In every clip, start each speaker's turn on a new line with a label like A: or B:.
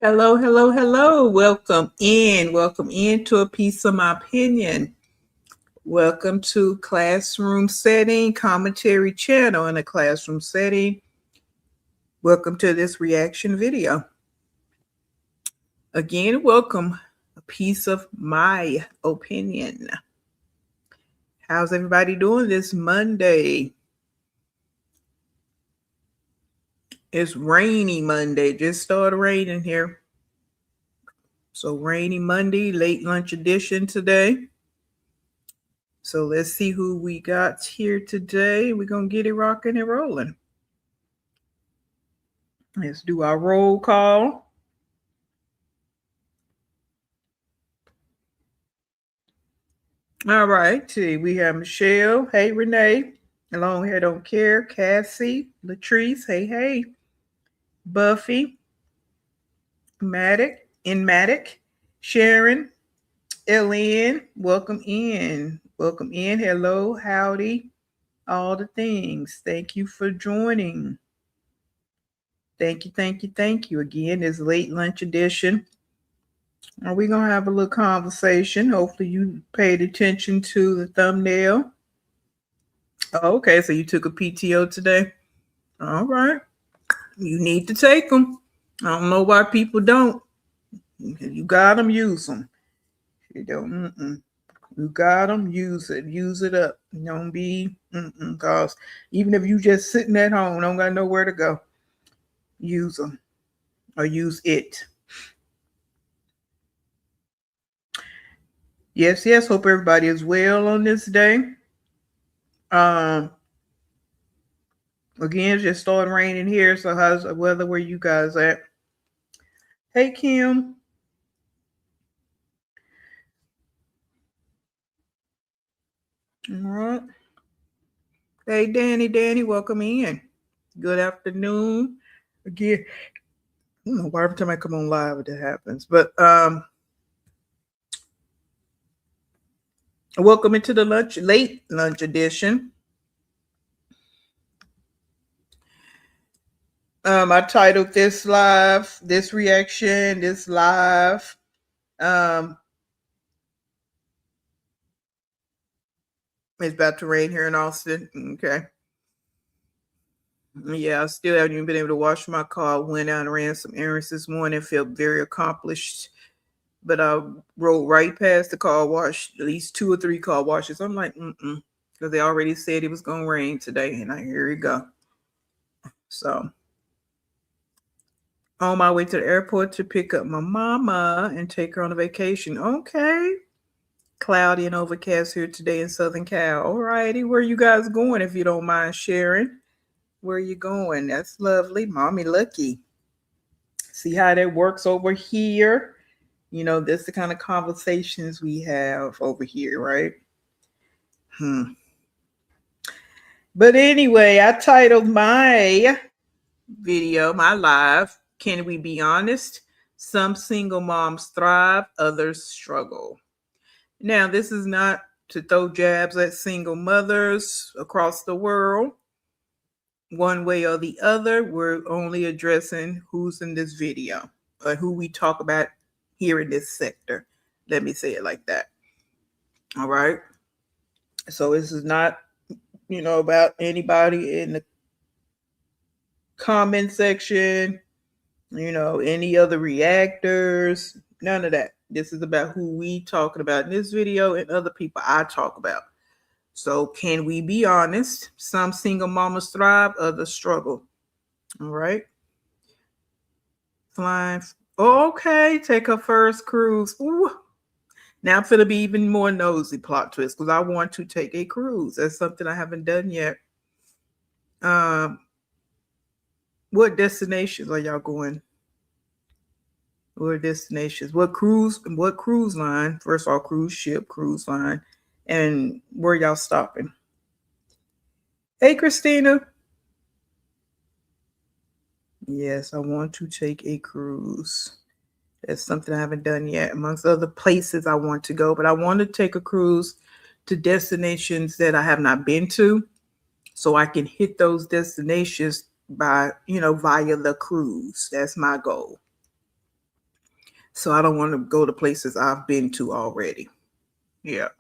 A: Hello, hello, hello. Welcome in. Welcome into a piece of my opinion. Welcome to Classroom Setting Commentary Channel in a classroom setting. Welcome to this reaction video. Again, welcome a piece of my opinion. How's everybody doing this Monday? It's rainy Monday. Just started raining here. So rainy Monday, late lunch edition today. So let's see who we got here today. We're going to get it rocking and rolling. Let's do our roll call. All right. We have Michelle. Hey, Renee. Long hair don't care. Cassie. Latrice. Hey, hey. Buffy. Matic. Sharon. Ellen. Welcome in. Welcome in. Hello. Howdy. All the things. Thank you for joining. Thank you. Again, it's late lunch edition. Are we going to have a little conversation? Hopefully you paid attention to the thumbnail. Oh, okay, so you took a PTO today? All right. You need to take them. I don't know why people don't. You got them, use them. You don't, you got them, use it. Use it up. Don't be, because even if you just sitting at home, don't got nowhere to go, use them or use it. Yes. Hope everybody is well on this day. Again, just started raining here. So how's the weather where you guys at? Hey, Kim. All right. Hey, Danny, welcome in. Good afternoon. Again, I don't know why every time I come on live that happens, but welcome into the late lunch edition. I titled this reaction live. It's about to rain here in Austin. Okay. Yeah, I still haven't even been able to wash my car. Went out and ran some errands this morning. Felt very accomplished. But I rode right past the car wash, at least 2 or 3 car washes. I'm like, because they already said it was going to rain today. And here we go. So, on my way to the airport to pick up my mama and take her on a vacation. Okay. Cloudy and overcast here today in Southern Cal. All righty. Where you guys going if you don't mind sharing? Where you going? That's lovely. Mommy lucky. See how that works over here? You know, that's the kind of conversations we have over here, right? But anyway, I titled my video, my live, Can We Be Honest? Some single moms thrive, others struggle. Now, this is not to throw jabs at single mothers across the world, one way or the other. We're only addressing who's in this video or who we talk about here in this sector. Let me say it like that. All right. So this is not, about anybody in the comment section, any other reactors, none of that. This is about who we talking about in this video and other people I talk about. So can we be honest? Some single mamas thrive, others struggle. All right. Flying. Oh, okay. Take her first cruise. Ooh. Now I'm going to be even more nosy, plot twist, because I want to take a cruise. That's something I haven't done yet. What destinations are y'all going? What destinations? What cruise line? First of all, cruise ship, cruise line. And where y'all stopping? Hey, Christina. Yes, I want to take a cruise. That's something I haven't done yet, amongst other places I want to go. But I want to take a cruise to destinations that I have not been to, so I can hit those destinations by, via the cruise. That's my goal. So I don't want to go to places I've been to already. Yeah.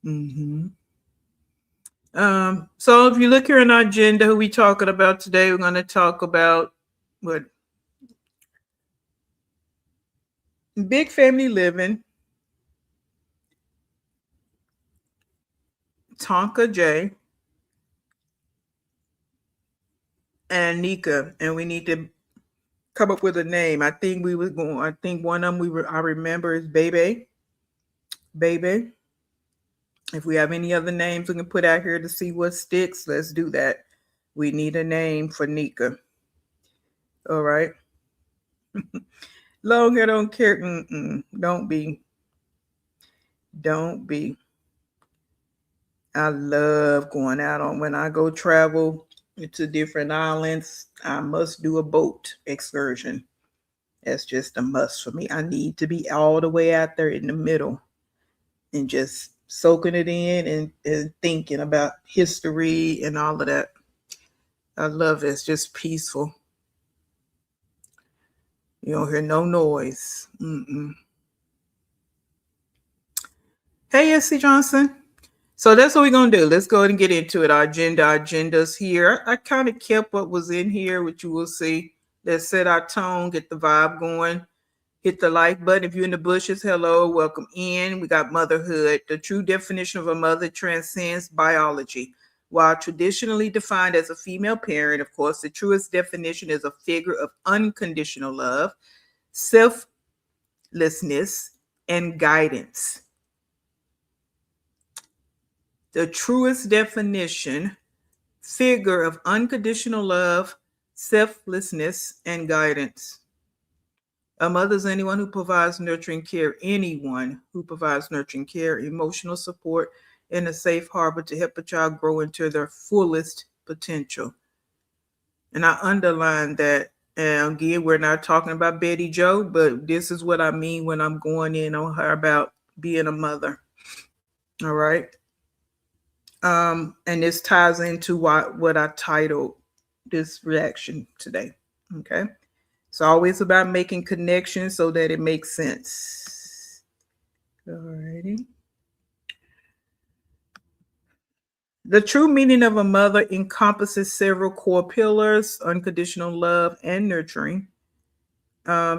A: So if you look here in our agenda, who we talking about today, we're going to talk about what? Big family living. Tonka J and Nika, and we need to come up with a name. I think one of them I remember is Baby. Baby. If we have any other names we can put out here to see what sticks, let's do that. We need a name for Nika. All right. Long hair don't care. Don't be. I love going out on when I go travel to different islands. I must do a boat excursion. That's just a must for me. I need to be all the way out there in the middle and just soaking it in and thinking about history and all of that. I love it. It's just peaceful. You don't hear no noise. Hey, S.C. Johnson. So that's what we're going to do. Let's go ahead and get into it. Our agenda's here. I kind of kept what was in here, which you will see. Let's set our tone, get the vibe going. Hit the like button. If you're in the bushes, hello, welcome in. We got motherhood. The true definition of a mother transcends biology. While traditionally defined as a female parent, of course, the truest definition is a figure of unconditional love, selflessness, and guidance. The truest definition, figure of unconditional love, selflessness, and guidance. A mother is anyone who provides nurturing care, emotional support, and a safe harbor to help a child grow into their fullest potential. And I underline that. And again, we're not talking about Betty Jo, but this is what I mean when I'm going in on her about being a mother. All right. And this ties into what I titled this reaction today. Okay. It's always about making connections so that it makes sense. Alrighty. The true meaning of a mother encompasses several core pillars: unconditional love and nurturing.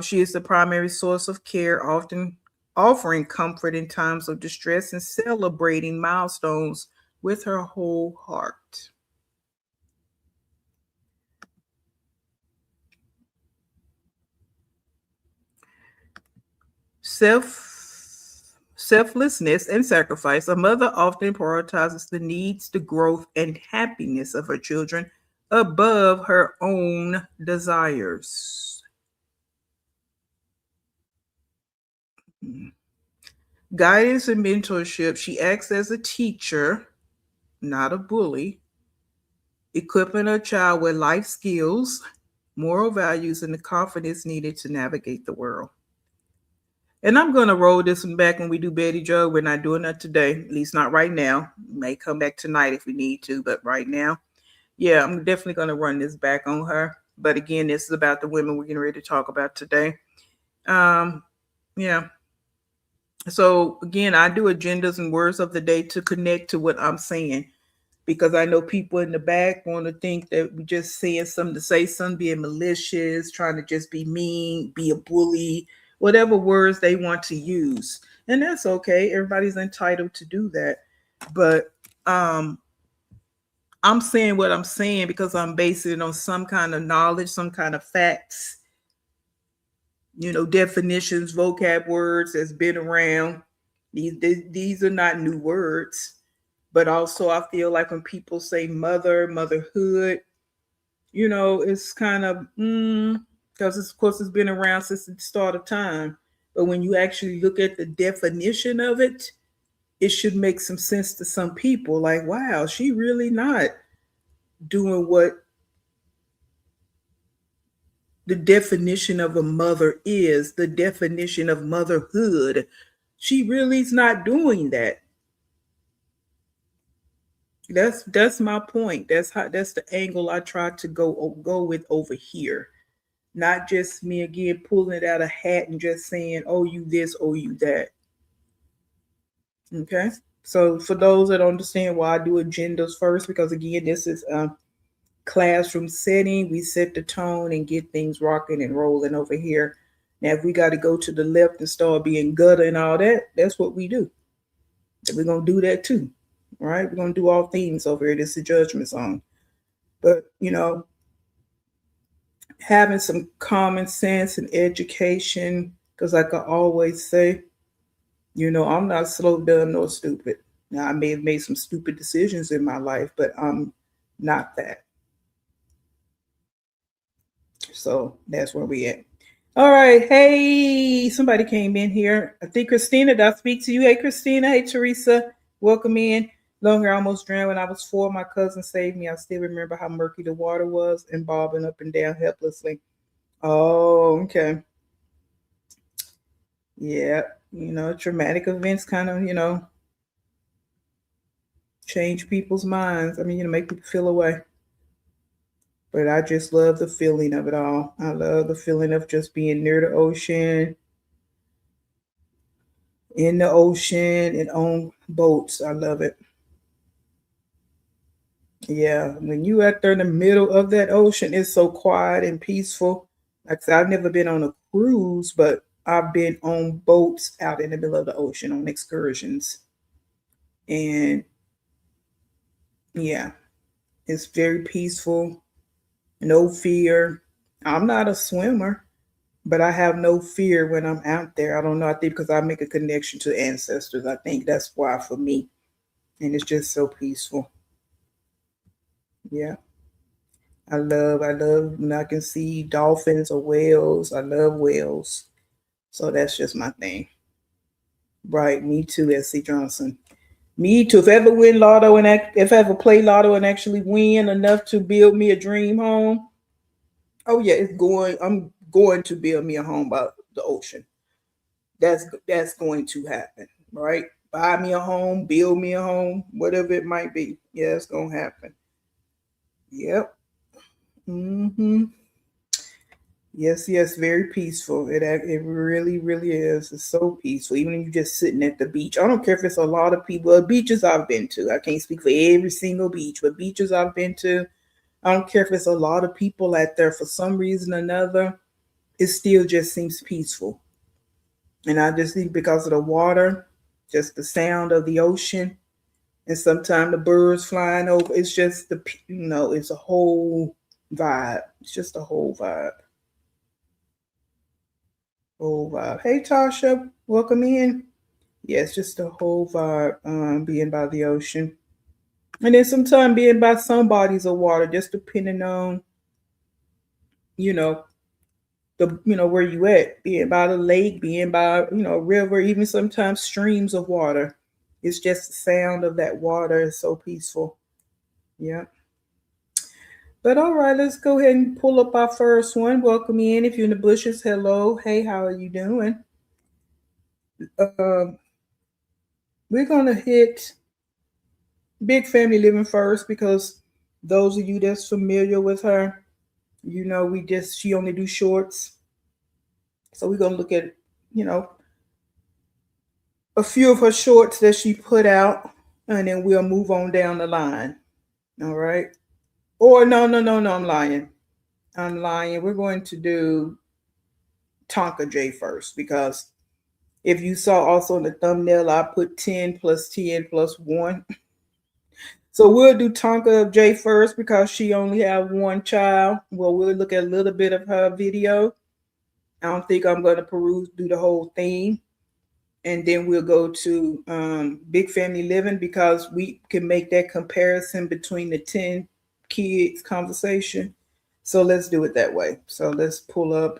A: She is the primary source of care, often offering comfort in times of distress and celebrating milestones with her whole heart. Selflessness and sacrifice. A mother often prioritizes the needs, the growth, and happiness of her children above her own desires. Guidance and mentorship. She acts as a teacher, not a bully, equipping her child with life skills, moral values, and the confidence needed to navigate the world. And I'm going to roll this one back when we do Betty Joe. We're not doing that today, at least not right now. We may come back tonight if we need to, but right now, yeah, I'm definitely going to run this back on her. But again, this is about the women we're getting ready to talk about today. Um, yeah. So again, I do agendas and words of the day to connect to what I'm saying, because I know people in the back want to think that we're just saying something to say something, being malicious, trying to just be mean, be a bully, whatever words they want to use. And that's okay. Everybody's entitled to do that. But I'm saying what I'm saying because I'm basing it on some kind of knowledge, some kind of facts, definitions, vocab words that's been around. These are not new words. But also, I feel like when people say motherhood, it's kind of because of course it's been around since the start of time. But when you actually look at the definition of it, it should make some sense to some people. Like, wow, she really not doing what the definition of a mother is, the definition of motherhood. She really is not doing that. That's my point. That's the angle I try to go with over here. Not just me again pulling it out of hat and just saying, oh, you this, oh, you that. Okay. So for those that don't understand why I do agendas first, because again, this is a classroom setting. We set the tone and get things rocking and rolling over here. Now, if we got to go to the left and start being gutter and all that, that's what we do. We're gonna do that too. Right? We're gonna do all things over here. This is a judgment zone. But having some common sense and education, because like I always say, I'm not slow, dumb, nor stupid. Now, I may have made some stupid decisions in my life, but I'm not that. So that's where we at. All right. Hey, somebody came in here. I think Christina, did I speak to you? Hey, Christina. Hey, Teresa. Welcome in. Long hair almost drowned when I was 4. My cousin saved me. I still remember how murky the water was and bobbing up and down helplessly. Oh, okay. Yeah. Traumatic events kind of, change people's minds. I mean, make people feel a way. But I just love the feeling of it all. I love the feeling of just being near the ocean, in the ocean, and on boats. I love it. Yeah, when you out there in the middle of that ocean, it's so quiet and peaceful. Like I said, I've never been on a cruise, but I've been on boats out in the middle of the ocean on excursions. And yeah, it's very peaceful, no fear. I'm not a swimmer, but I have no fear when I'm out there. I don't know. I think because I make a connection to ancestors. I think that's why for me. And it's just so peaceful. Yeah. I love when I can see dolphins or whales. I love whales. So that's just my thing. Right. Me too, S.C. Johnson. Me too. If I ever win lotto and if I ever play lotto and actually win enough to build me a dream home, oh yeah, I'm going to build me a home by the ocean. That's going to happen, right? Buy me a home, build me a home, whatever it might be. Yeah, it's gonna happen. Yep. Mm-hmm. Yes, yes, very peaceful. It really, really is. It's so peaceful. Even when you're just sitting at the beach. I don't care if it's a lot of people. Beaches I've been to. I can't speak for every single beach, but beaches I've been to. I don't care if it's a lot of people out there. For some reason or another, it still just seems peaceful. And I just think because of the water, just the sound of the ocean, and sometimes the birds flying over. It's just it's a whole vibe. It's just a whole vibe. Whole vibe. Hey Tasha, welcome in. Yeah, it's just a whole vibe. Being by the ocean, and then sometimes being by some bodies of water, just depending on you know where you at. Being by the lake, being by a river, even sometimes streams of water. It's just the sound of that water is so peaceful. Yeah. But all right, let's go ahead and pull up our first one. Welcome in. If you're in the bushes, hello. Hey, how are you doing? Um, we're gonna hit Big Family Living first because those of you that's familiar with her, she only do shorts. So we're gonna look at, you know, a few of her shorts that she put out, and then we'll move on down the line. All right. Or no, no, no, no, I'm lying. I'm lying. We're going to do Tonka J first because if you saw also in the thumbnail, I put 10 plus 10 plus 1. So we'll do Tonka J first because she only have one child. Well, we'll look at a little bit of her video. I don't think I'm going to do the whole thing. And then we'll go to Big Family Living because we can make that comparison between the 10 kids conversation. So let's do it that way. So let's pull up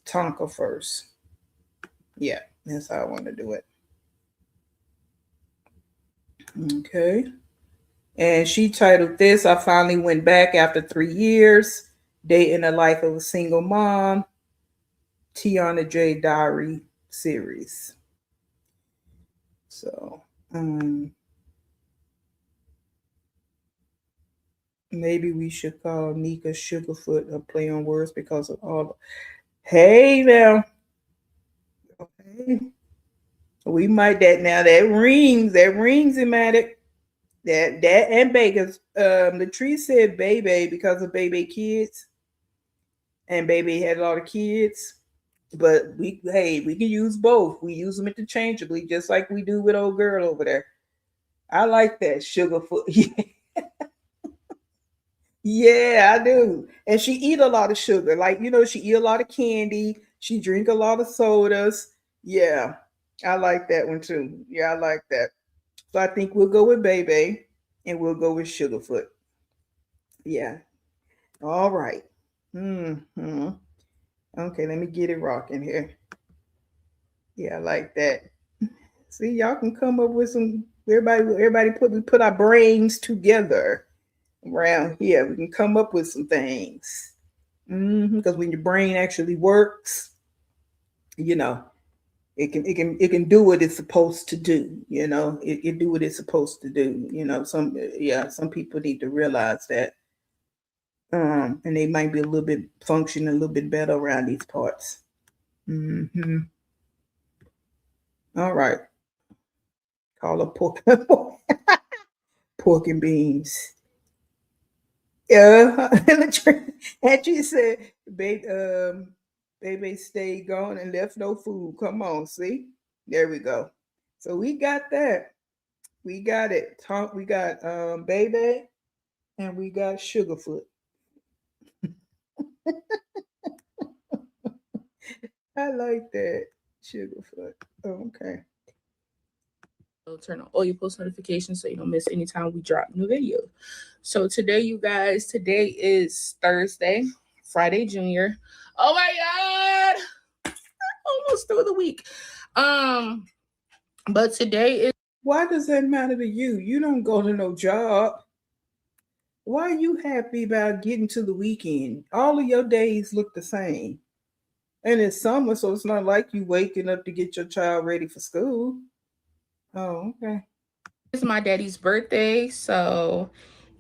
A: Tonka first. Yeah, that's how I want to do it. Okay. And she titled this, I Finally Went Back After 3 Years, Day in the Life of a Single Mom, Tiana J. Diary series. So, maybe we should call Nika Sugarfoot a play on words because of all. Hey now. Okay. We might that rings in Matic. That and Baker's Latrice said baby because of baby kids. And baby had a lot of kids. But we can use both. We use them interchangeably, just like we do with old girl over there. I like that Sugarfoot. Yeah, I do. And she eat a lot of sugar. Like, she eat a lot of candy. She drink a lot of sodas. Yeah. I like that one too. Yeah, I like that. So I think we'll go with Baby and we'll go with Sugarfoot. Yeah. All right. Mm-hmm. Okay, let me get it rocking here. Yeah, I like that. See, y'all can come up with some everybody put our brains together around here. We can come up with some things. Because when your brain actually works, you know, it can do what it's supposed to do. It do what it's supposed to do. Some people need to realize that, and they might be a little bit function a little bit better around these parts. Mm-hmm. All right, call a pork pork and beans. Yeah, and she said, "Baby, baby, stay gone and left no food. Come on, see, there we go. So we got that. We got it. Talk. We got baby, and we got Sugarfoot. I like that Sugarfoot. Okay.
B: So turn on all your post notifications so you don't miss any time we drop new videos. So today, you guys, today is Thursday, Friday Junior. Oh my God, almost through the week. But today is.
A: Why does that matter to you? You don't go to no job. Why are you happy about getting to the weekend? All of your days look the same. And it's summer, so it's not like you waking up to get your child ready for school. Oh, okay.
B: It's my daddy's birthday, so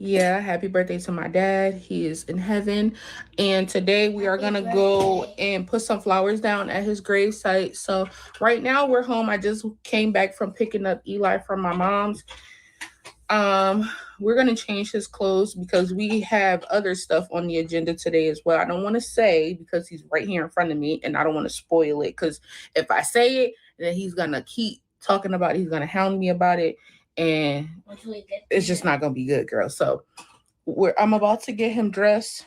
B: Yeah, happy birthday to my dad. He is in heaven. And today we are going to go and put some flowers down at his grave site. So right now we're home. I just came back from picking up Eli from my mom's. Um, we're gonna change his clothes because we have other stuff on the agenda today as well. I don't want to say because he's right here in front of me, and I don't want to spoil it. Because if I say it, then he's gonna keep talking about it. He's gonna hound me about it, and it's just not gonna be good, girl. So I'm about to get him dressed,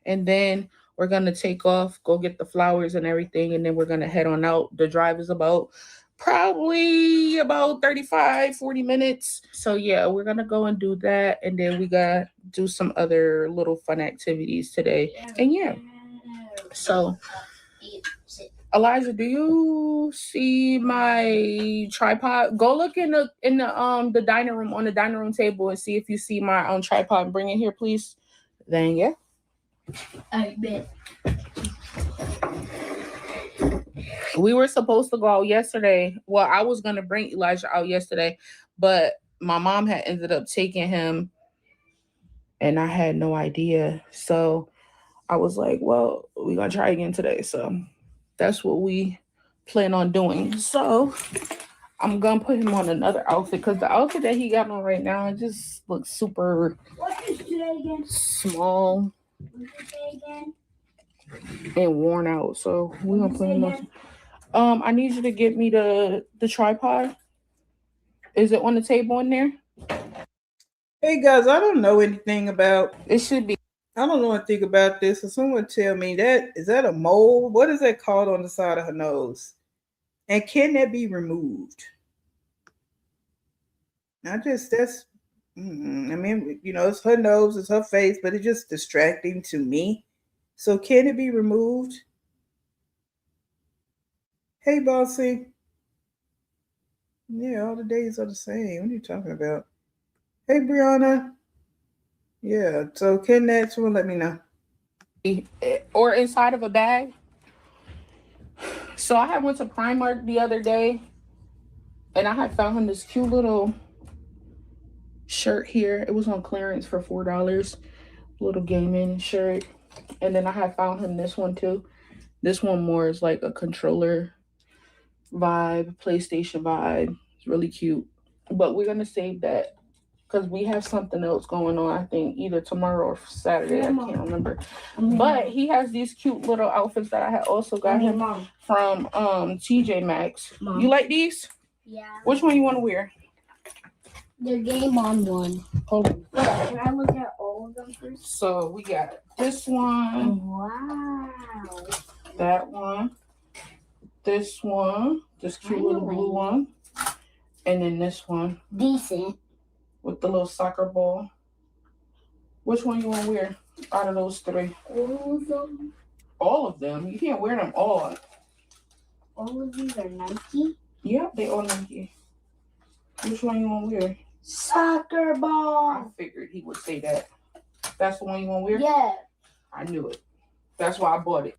B: and then we're gonna take off, go get the flowers and everything, and then we're gonna head on out. The drive is about probably about 35-40 minutes. So yeah, we're gonna go and do that, and then we gotta do some other little fun activities today. And yeah, so Elijah, do you see my tripod? Go look in the dining room, on the dining room table, and see if you see my tripod, and bring it here, please. Then yeah. I bet. We were supposed to go out yesterday. Well, I was gonna bring Elijah out yesterday, but my mom had ended up taking him, and I had no idea. So I was like, "Well, we're gonna try again today." So that's what we plan on doing. So I'm gonna put him on another outfit because the outfit that he got on right now just looks super small and worn out. So we're gonna put him on. I need you to get me the tripod. Is it on the table in there?
A: Hey guys, I don't know anything about.
B: It should be.
A: I don't know anything about this. So someone tell me, that is that a mole? What is that called on the side of her nose? And can that be removed? I just that's. I mean, it's her nose, it's her face, but it's just distracting to me. So can it be removed? Hey, bossy. Yeah, all the days are the same. What are you talking about? Hey, Brianna. Yeah. So can that? Someone let me know.
B: Or inside of a bag. So I had went to Primark the other day, and I had found him this cute little shirt here. It was on clearance for $4. Little gaming shirt. And then I had found him this one too. This one more is like a controller vibe, PlayStation vibe. It's really cute. But we're gonna save that because we have something else going on. I think either tomorrow or Saturday. I can't remember. But he has these cute little outfits that I had also got him from TJ Maxx. Mom. You like these? Yeah. Which one you want to wear?
C: The Game On one.
B: Hold on.
C: Can I look at all of them first?
B: So we got this one.
C: Wow.
B: That one. This one. This cute little blue one. And then this one.
C: Decent.
B: With the little soccer ball. Which one you want to wear out of those three?
C: All of them.
B: All of them? You can't wear them all.
C: All of these are Nike?
B: Yep, they all Nike. Which one you want to wear?
C: Soccer ball.
B: I figured he would say that. That's the one you want to wear?
C: Yeah.
B: I knew it. That's why I bought it.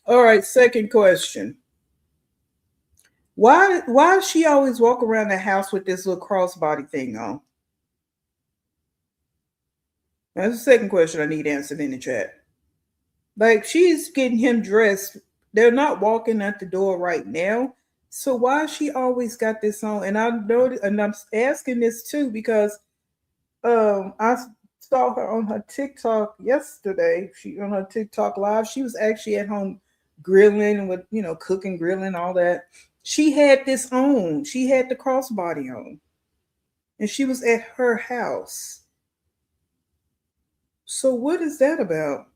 A: All right, second question. Why does she always walk around the house with this little crossbody thing on? That's the second question I need answered in the chat. Like, she's getting him dressed. They're not walking at the door right now. So why she always got this on? And I know, and I'm asking this too because I saw her on her TikTok yesterday. She on her TikTok live. She was actually at home grilling with cooking, grilling, all that. She had this on. She had the crossbody on, and she was at her house. So what is that about?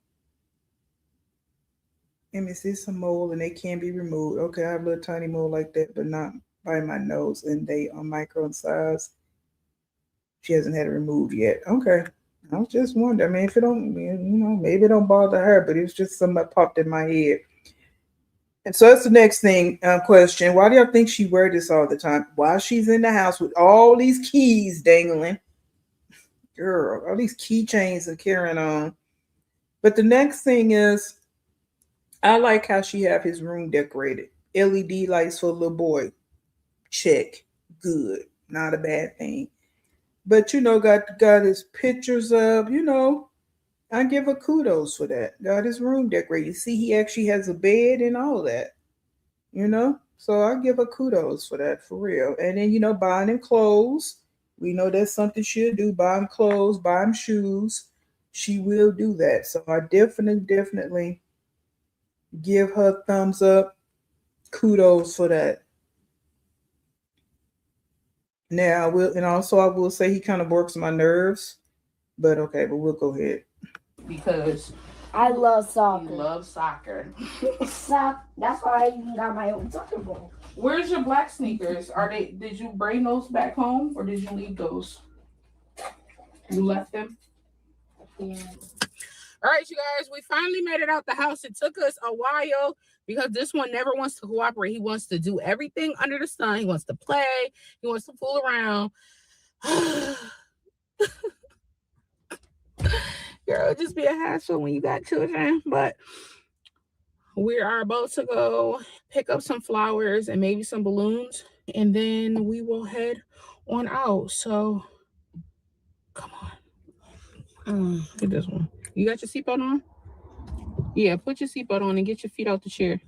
A: And is this a mole and they can be removed? Okay, I have a little tiny mole like that, but not by my nose, and they are micro in size. She hasn't had it removed yet. Okay. I was just wondering. I mean, if it don't, maybe it don't bother her, but it was just something that popped in my head. And so that's the next thing question. Why do y'all think she wear this all the time? While she's in the house with all these keys dangling. Girl, all these keychains are carrying on. But the next thing is, I like how she have his room decorated. LED lights for a little boy. Check. Good. Not a bad thing. But got his pictures up. I give her kudos for that. Got his room decorated. See, he actually has a bed and all that. So I give her kudos for that, for real. And then buying him clothes. We know that's something she'll do. Buy him clothes, buy him shoes. She will do that. So I definitely give her thumbs up. Kudos for that. Now I will say he kind of works my nerves, but okay, but we'll go ahead.
B: Because
C: I love
B: you
C: soccer.
B: love soccer.
C: That's why I even got my own soccer ball.
B: Where's your black sneakers? Did you bring those back home or did you leave those? You left them?
C: Yeah.
B: All right, you guys, we finally made it out the house. It took us a while because this one never wants to cooperate. He wants to do everything under the sun. He wants to play. He wants to fool around. Girl, it'll just be a hassle when you got children. But we are about to go pick up some flowers and maybe some balloons. And then we will head on out. So, come on. Get this one. You got your seatbelt on? Yeah, put your seatbelt on and get your feet out the chair.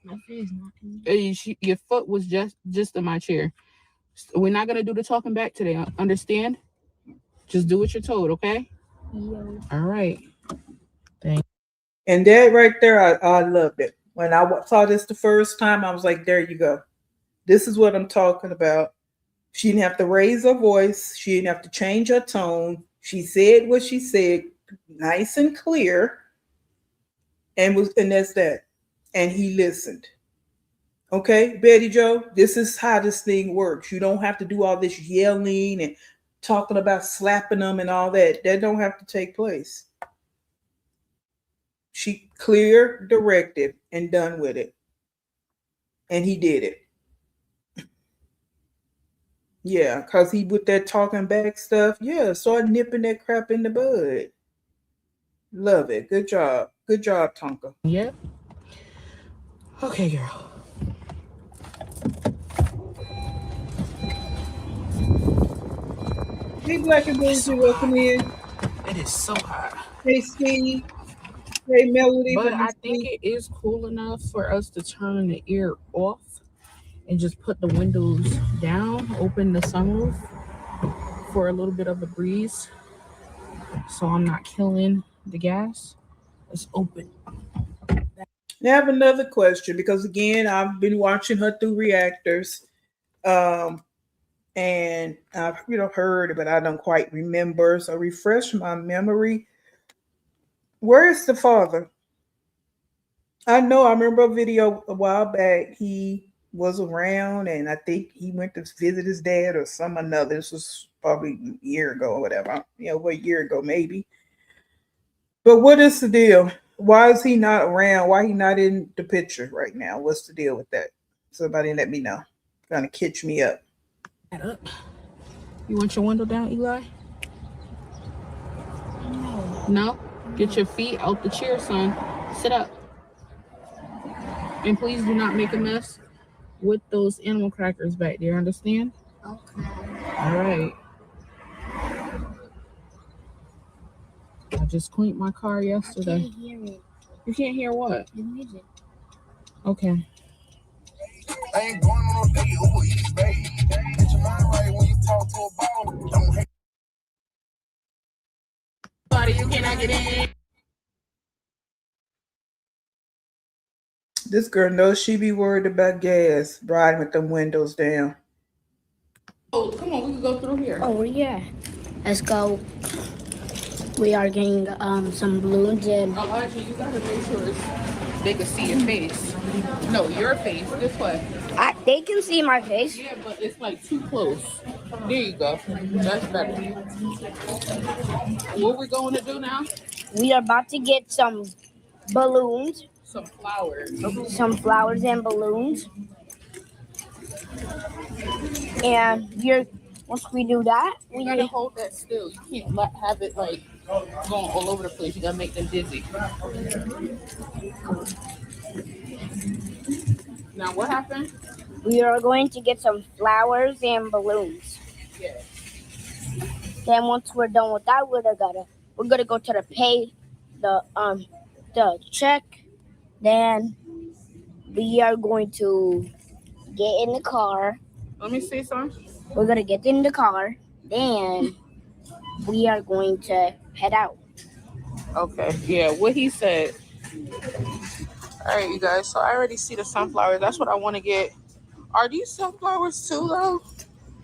C: My foot is not in there.
B: Your foot was just in my chair. We're not gonna do the talking back today. Understand? Just do what you're told, okay?
C: Yo.
B: All right. Thanks.
A: And that right there, I loved it. When I saw this the first time, I was like, there you go. This is what I'm talking about. She didn't have to raise her voice. She didn't have to change her tone. She said what she said, nice and clear, and that's that. And he listened. Okay, Betty Joe, this is how this thing works. You don't have to do all this yelling and talking about slapping them and all that. That don't have to take place. She clear, directive, and done with it. And he did it. Yeah, because he with that talking back stuff, yeah, start nipping that crap in the bud. Love it. Good job. Good job, Tonka.
B: Yep. Okay, girl.
A: Hey, Black and Blues, you welcome in.
B: It is so hot.
A: Hey, Steve. Hey, Melody.
B: But I think it is cool enough for us to turn the air off and just put the windows down, open the sunroof for a little bit of a breeze so I'm not killing the gas. It's open.
A: I have another question because again, I've been watching her through reactors, and I've heard it, but I don't quite remember. So refresh my memory. Where is the father? I know I remember a video a while back. He was around, and I think he went to visit his dad or some another. This was probably a year ago or whatever. Over a year ago maybe. But what is the deal? Why is he not around? Why he not in the picture right now? What's the deal with that? Somebody let me know. Trying to catch me up.
B: You want your window down, Eli? No? Get your feet out the chair, son. Sit up. And please do not make a mess with those animal crackers back there. Understand?
C: Okay.
B: All right. I just cleaned my car yesterday.
C: I can't hear it.
B: You can't hear what?
C: The music.
B: Okay.
D: I ain't going on no daily Uber Eats, babe. Get your mind right when you talk to a ball. Don't hate.
B: Buddy, you cannot get in.
A: This girl knows she be worried about gas riding with them windows down.
B: Oh, come on, we can go through here.
C: Oh yeah. Let's go. We are getting some balloons and
B: Oh, actually, you gotta make sure they can see your face. No, your face. This way.
C: they can see my face.
B: Yeah, but it's like too close. There you go. That's better. What we going to do now?
C: We are about to get some balloons.
B: Some flowers.
C: Some flowers and balloons. And once we do that,
B: You gotta hold that still. You can't have it like going all over the place. You gotta make them dizzy. Now what happened?
C: we are going to get some flowers and balloons.
B: Yeah.
C: Then once we're done with that, we're gonna go to the pay, the check. Then we are going to get in the car.
B: Let me see some.
C: We're gonna get in the car. Then we are going to head out.
B: Okay, yeah, what he said. All right, you guys. So I already see the sunflowers. That's what I want to get. Are these sunflowers too, though?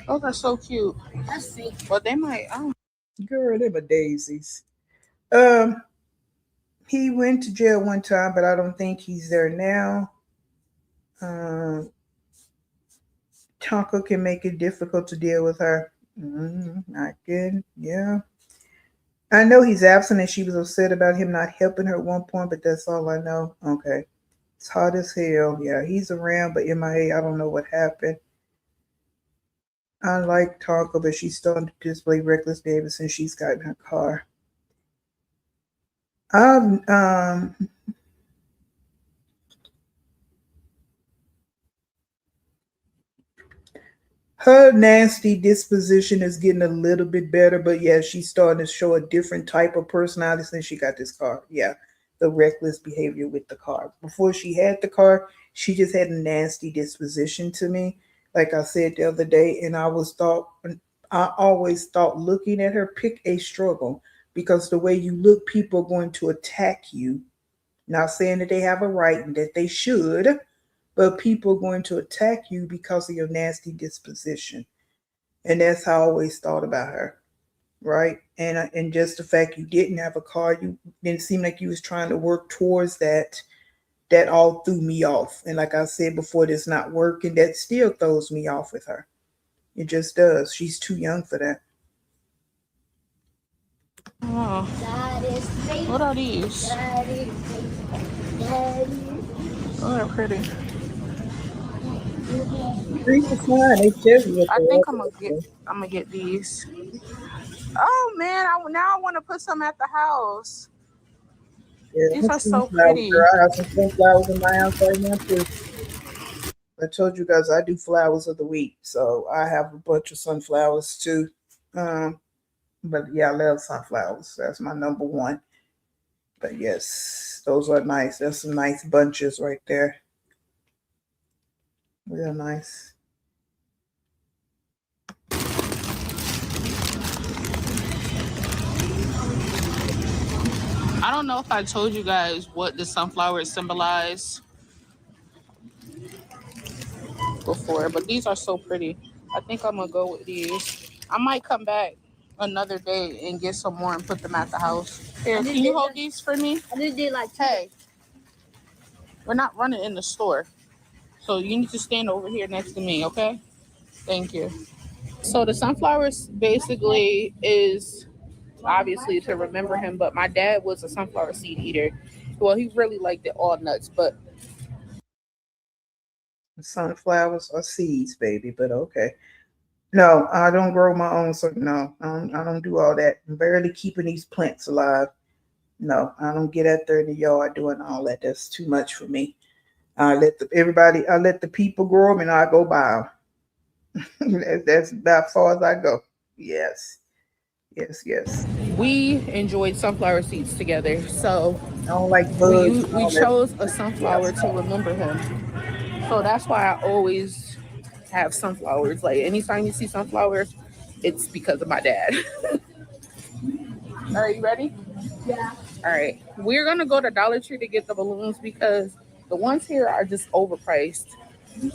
B: Those are so cute.
C: That's fake.
B: But they might. I don't.
A: Girl, they were daisies. Um, he went to jail one time, but I don't think he's there now. Tonka can make it difficult to deal with her. Not good. Yeah. I know he's absent and she was upset about him not helping her at one point, but that's all I know. Okay. It's hot as hell. Yeah, he's around, but MIA, I don't know what happened. I like Tonka, but she's starting to display reckless behavior since she's got in her car. Um, her nasty disposition is getting a little bit better, but yeah, she's starting to show a different type of personality since she got this car. Yeah, the reckless behavior with the car. Before she had the car, she just had a nasty disposition to me. Like I said the other day, and I always thought looking at her pick a struggle because the way you look, people are going to attack you. Not saying that they have a right and that they should, but people are going to attack you because of your nasty disposition. And that's how I always thought about her, right? And just the fact you didn't have a car, you didn't seem like you was trying to work towards that. That all threw me off. And like I said before, that's not working. That still throws me off with her. It just does. She's too young for that.
B: Oh, what are these? Oh, they're pretty.
A: Trees are fine. They tell you what
B: I
A: they
B: think
A: are.
B: I'm gonna get these. Oh man, now I want to put some at the house.
A: Yeah,
B: These
A: I'm
B: are so
A: sunflower
B: pretty.
A: girl. I have some sunflowers in my house right now too. I told you guys I do flowers of the week, so I have a bunch of sunflowers too. Um, but yeah, I love sunflowers. That's my number one. But yes, those are nice. There's some nice bunches right there. Real nice.
B: I don't know if I told you guys what the sunflowers symbolize before, but these are so pretty. I think I'm gonna go with these. I might come back another day and get some more and put them at the house. Here, can you hold these for me?
C: I just did like
B: Hey, we're not running in the store, so you need to stand over here next to me, okay? Thank you. So the sunflowers basically is obviously to remember him, but my dad was a sunflower seed eater. Well, he really liked it all nuts, but
A: Sunflowers are seeds, baby, but okay. No, I don't grow my own. So no, I don't do all that. I'm barely keeping these plants alive. No, I don't get out there in the yard doing all that. That's too much for me. I let the people grow them, and I go buy them. That's about as far as I go. Yes, yes, yes.
B: we enjoyed sunflower seeds together. So
A: I don't like bugs and
B: we
A: all that.
B: chose a
A: Yeah,
B: sunflower to remember him. So that's why I always have sunflowers. Like anytime you see sunflowers, it's because of my dad. Are you ready?
C: yeah.
B: All right. We're gonna go to Dollar Tree to get the balloons because the ones here are just overpriced.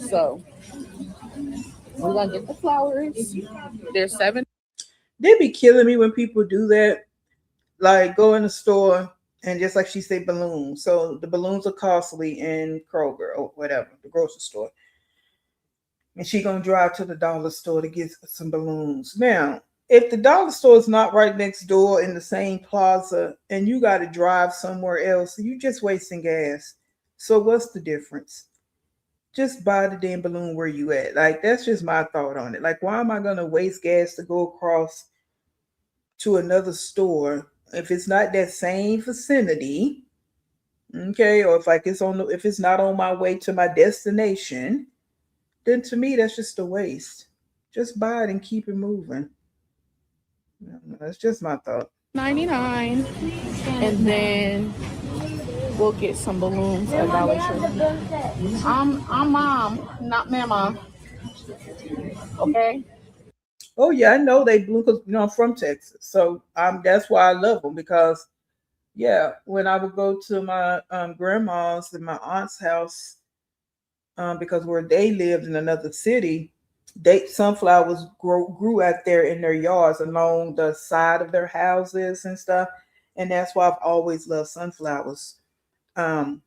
B: So we're gonna get the flowers. They're seven.
A: they be killing me when people do that. Like go in the store and just like she said, balloons. So the balloons are costly in Kroger or whatever, the grocery store. And she gonna drive to the dollar store to get some balloons. Now, if the dollar store is not right next door in the same plaza and you got to drive somewhere else, you just wasting gas. So what's the difference? Just buy the damn balloon where you at. Like that's just my thought on it. Like why am I gonna waste gas to go across to another store if it's not that same vicinity? Okay, or if it's not on my way to my destination, then to me that's just a waste. Just buy it and keep it moving. That's just my thought.
B: 99, and then we'll get some balloons at Dollar Tree. I'm mom, not mama. Okay.
A: Oh yeah, I know they blew because I'm from Texas, so that's why I love them because yeah, when I would go to my grandma's and my aunt's house, because where they lived in another city, they sunflowers grew out there in their yards along the side of their houses and stuff, and that's why I've always loved sunflowers. Um,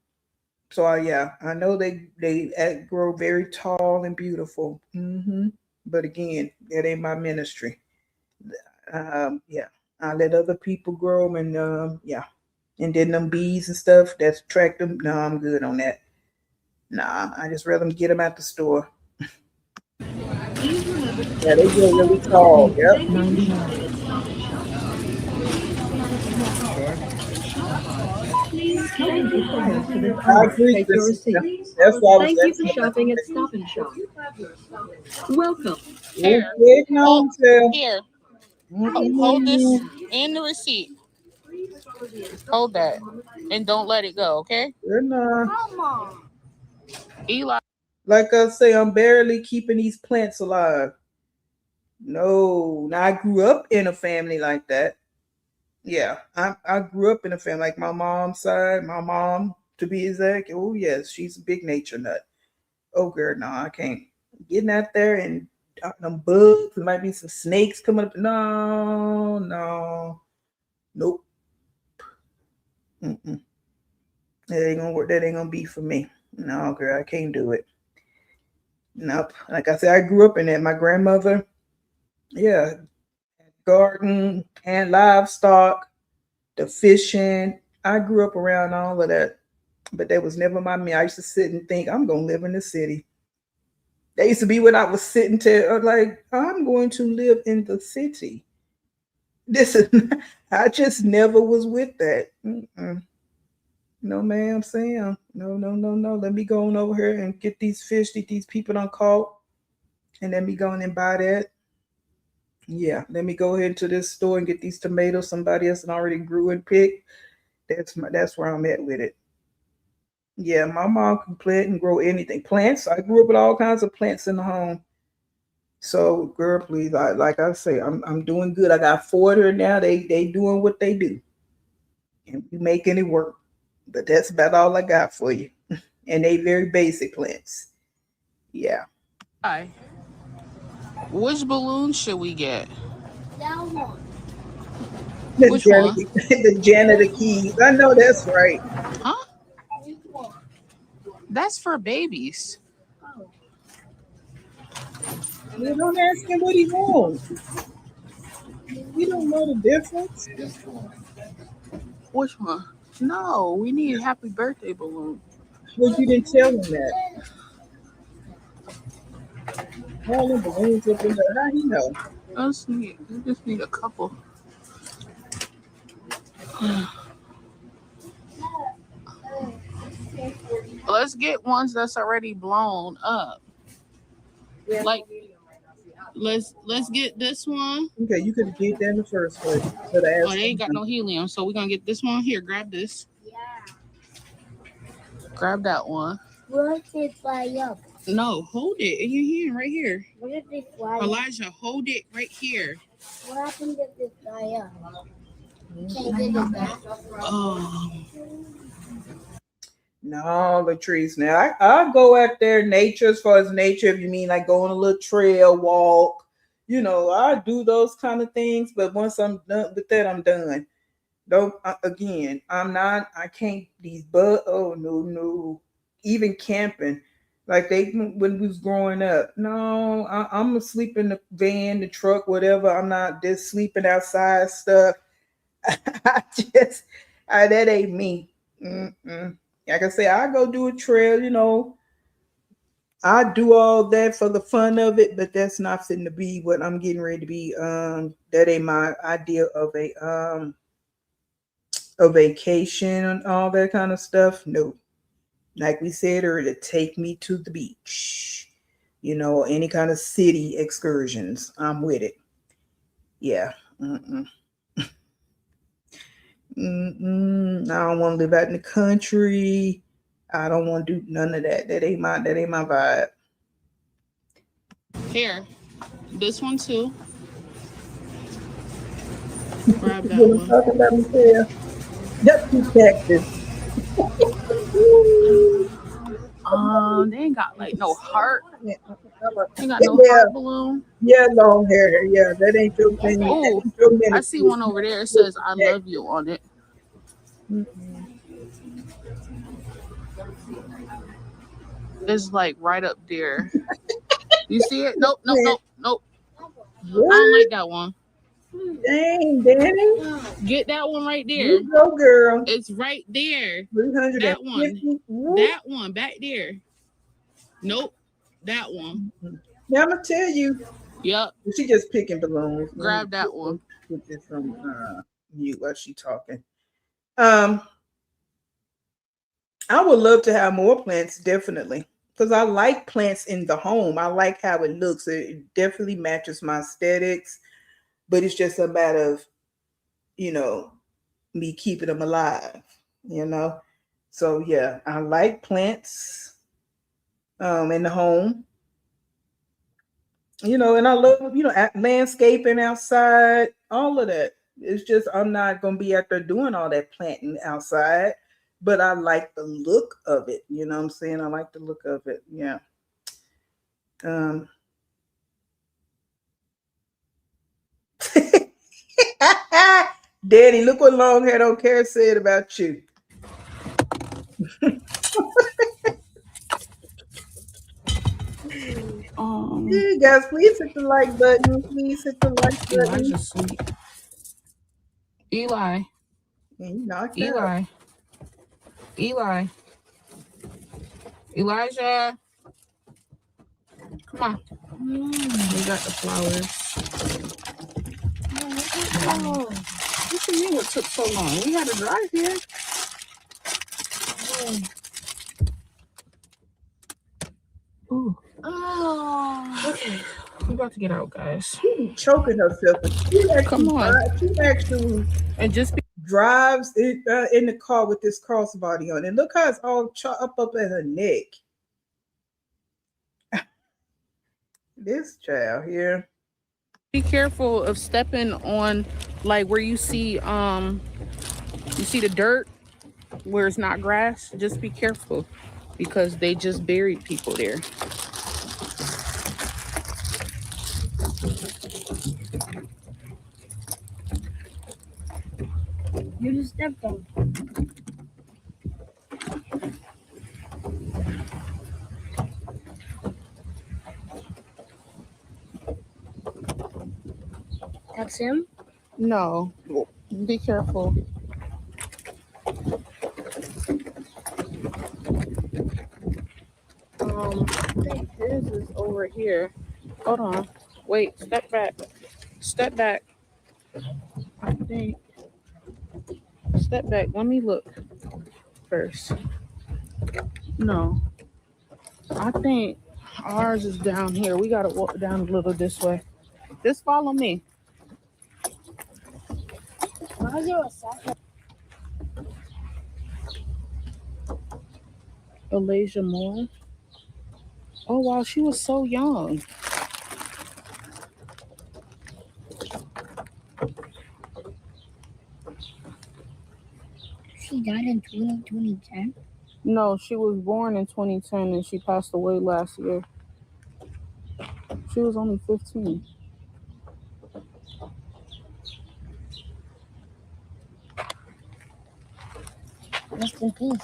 A: so yeah, I know they grow very tall and beautiful. But again, that ain't my ministry. Yeah, I let other people grow 'em and yeah, and then them bees and stuff that's attract them. No, I'm good on that. Nah, I just rather them get them at the store. Yeah, they grow really tall. Yep. I agree, Christina. That's why I was asking about the
B: Here,
A: big
B: hold,
A: on sale.
B: here, hold this
A: Mm-mm.
B: and the receipt. Hold that, and don't let it go. Okay,
A: They're not.
C: Come on.
B: Eli.
A: Like I say, I'm barely keeping these plants alive. No, now I grew up in a family like that. Yeah, I grew up in a family like my mom's side. My mom, to be exact. Oh yes, she's a big nature nut. Oh girl, no, I can't. Getting out there and them bugs. There might be some snakes coming up. No, no, nope. Mm-mm. That ain't gonna work. That ain't gonna be for me. No, girl, I can't do it. Nope. Like I said, I grew up in it. My grandmother, yeah, garden and livestock, the fishing. I grew up around all of that, but that was never my me. I used to sit and think, I'm gonna live in the city. That used to be when I was sitting to like, I'm going to live in the city. This is, I just never was with that. Mm-mm. No, ma'am, Sam. No, no, no, no. Let me go on over here and get these fish that these people don't caught, and let me go in and buy that. Yeah, let me go ahead to this store and get these tomatoes somebody else already grew and picked. That's where I'm at with it. Yeah, my mom can plant and grow anything. Plants. I grew up with all kinds of plants in the home. So, girl, please, like I say, I'm doing good. I got four here now. They doing what they do, and we making it work. But that's about all I got for you. And they very basic plants. Yeah.
B: Hi. Which balloon should we get?
C: That one.
A: The
B: Which
A: janitor,
B: one?
A: the janitor keys. I know that's right.
B: Huh?
C: This one.
B: That's for babies.
C: Oh.
A: You don't ask him what he wants. He don't know the difference.
C: This one.
B: Which one? No, we need happy birthday balloon.
A: Well, you didn't tell him that. All the balloons up in there. How he know?
B: We just need a couple. Let's get ones that's already blown up. Like let's get this one.
A: Okay, you could have did that in the first place. But I
B: Oh,
A: asked
B: they ain't got
A: him.
B: no helium, so we're gonna get this one. Here, grab this.
C: Yeah.
B: Grab that one.
C: What if they fly up?
B: No, hold it in your hand right here.
C: What if they fly up?
B: Elijah, hold it right here.
C: What happens if they fly up? Can I get it back?
B: Oh,
A: No, Latrice. Now I go out there nature as far as nature. If you mean like go on a little trail walk, I do those kind of things. But once I'm done with that, I'm done. Don't again. I'm not. I can't. These bug. Oh no, no. Even camping, like they when we was growing up. No, I'm asleep in the van, the truck, whatever. I'm not just sleeping outside stuff. I just, that ain't me. Mm-mm. Like I say, I go do a trail. I do all that for the fun of it, but that's not fitting to be what I'm getting ready to be. That ain't my idea of a vacation and all that kind of stuff. No, like we said earlier, take me to the beach. Any kind of city excursions. I'm with it. Yeah, I don't want to live out in the country. I don't want to do none of that. That ain't my vibe.
B: Here, this one too. Grab that
A: What I'm
B: one.
A: talking about, Michelle? That's two Texas.
B: They ain't got like no heart. They ain't got no
A: Yeah,
B: heart balloon.
A: yeah, long hair. Yeah, that ain't your thing. That
B: Oh,
A: ain't your
B: I see
A: ministry.
B: one over there. It says "I love you" on it.
A: Mm-mm.
B: It's like right up there. You see it? Nope, nope,
A: Man,
B: nope, nope. I
A: what?
B: don't like that one.
A: Dang, Danny.
B: Get that one right there.
A: You go, girl.
B: It's right there.
A: 350.
B: That one. That one back there. Nope. That one.
A: Now I'm gonna tell you.
B: Yep.
A: She just picking balloons.
B: Grab that one.
A: Put this on mute while she talking. I would love to have more plants, definitely, because I like plants in the home. I like how it looks. It definitely matches my aesthetics, but it's just a matter of, me keeping them alive. You know, so yeah, I like plants in the home. And I love, landscaping outside, all of that. It's just I'm not gonna be out there doing all that planting outside, but I like the look of it. You know what I'm saying? I like the look of it. Yeah. Um Daddy, look what long hair don't care said about you. Yeah, guys, please hit the like button. Please hit the like button.
B: Elijah's sweet. Eli.
A: And you knocked
B: Eli.
A: out.
B: Eli. Elijah. Come on. We got the flowers. Oh, what you mean it took so long? We had to drive here. Ooh. Oh. Okay. We're about to get out, guys.
A: She's choking herself.
B: Come on.
A: She actually
B: And just
A: drives in the car with this crossbody on. And look how it's all up at her neck. This child here.
B: be careful of stepping on like where you see the dirt where it's not grass. Just be careful because they just buried people there.
C: You just stepped on. That's him?
B: No, be careful. I think his is over here. Hold on. Wait, step back. Step back. I think. Step back. Let me look first. No. I think ours is down here. We gotta walk down a little this way. Just follow me.
C: Why is there a second?
B: Elijah Moore. Oh wow, she was so young.
C: She died in 2010?
B: No, she was born in 2010 and she passed away last year. She was only 15.
C: Rest in peace.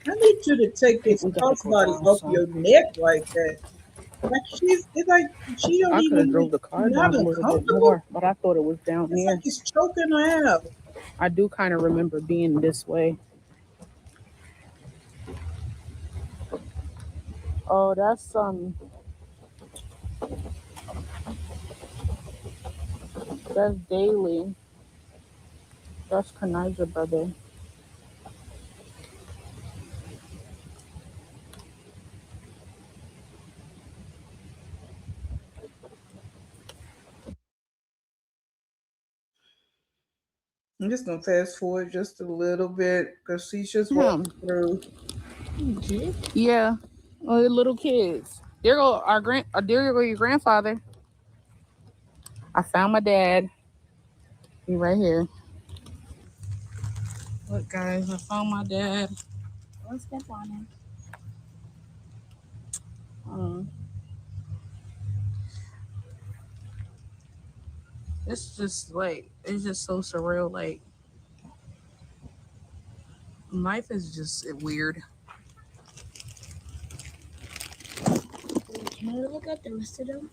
A: I need you to take this
B: We gotta go
A: crossbody
B: down
A: off
B: some.
A: your neck like that. Like it's like she don't
B: I could have
A: even
B: drove the car
A: not
B: down a little bit
A: uncomfortable.
B: more, but I thought it was down
A: It's
B: here.
A: like it's choking her out.
B: I do kind of remember being this way. Oh, that's That's Daily. That's Kanija brother.
A: I'm just gonna fast forward just a little bit because she's just
B: Him.
A: walking through.
B: Yeah. Oh, the little kids. There go our there go your grandfather. I found my dad. He right here. Look, guys, I found my dad. Don't step on him. Um, it's just like it's just so surreal. Like life is just weird.
C: Can I look at the rest of them?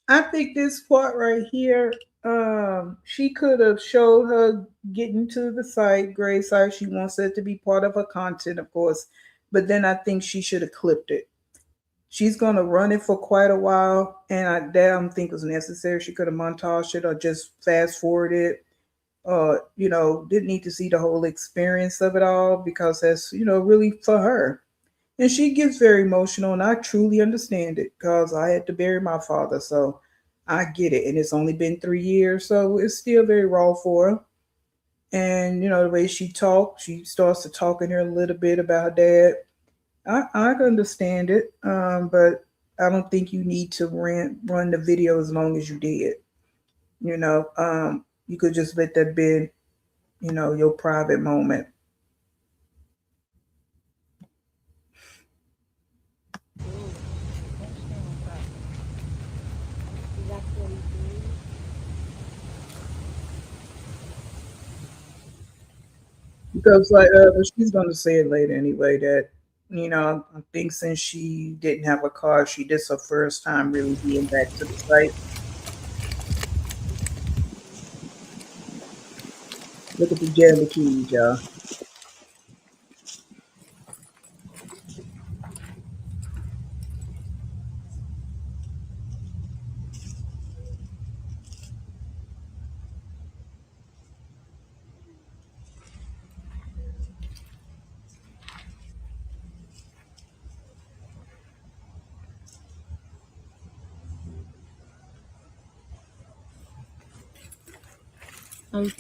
A: I think this part right here, she could have showed her getting to the site, grade site. She wants it to be part of her content, of course, but then I think she should have clipped it. She's gonna run it for quite a while, and that I don't think was necessary. She could have montaged it or just fast forwarded it. Didn't need to see the whole experience of it all because that's really for her. And she gets very emotional, and I truly understand it because I had to bury my father, so I get it. And it's only been 3 years, so it's still very raw for her. And the way she talks, she starts to talk in here a little bit about her dad. I can understand it, but I don't think you need to run the video as long as you did. You could just let that be, your private moment. Because but she's gonna say it later anyway that I think since she didn't have a car, this her first time really being back to the site. Look at the jelly keys, y'all.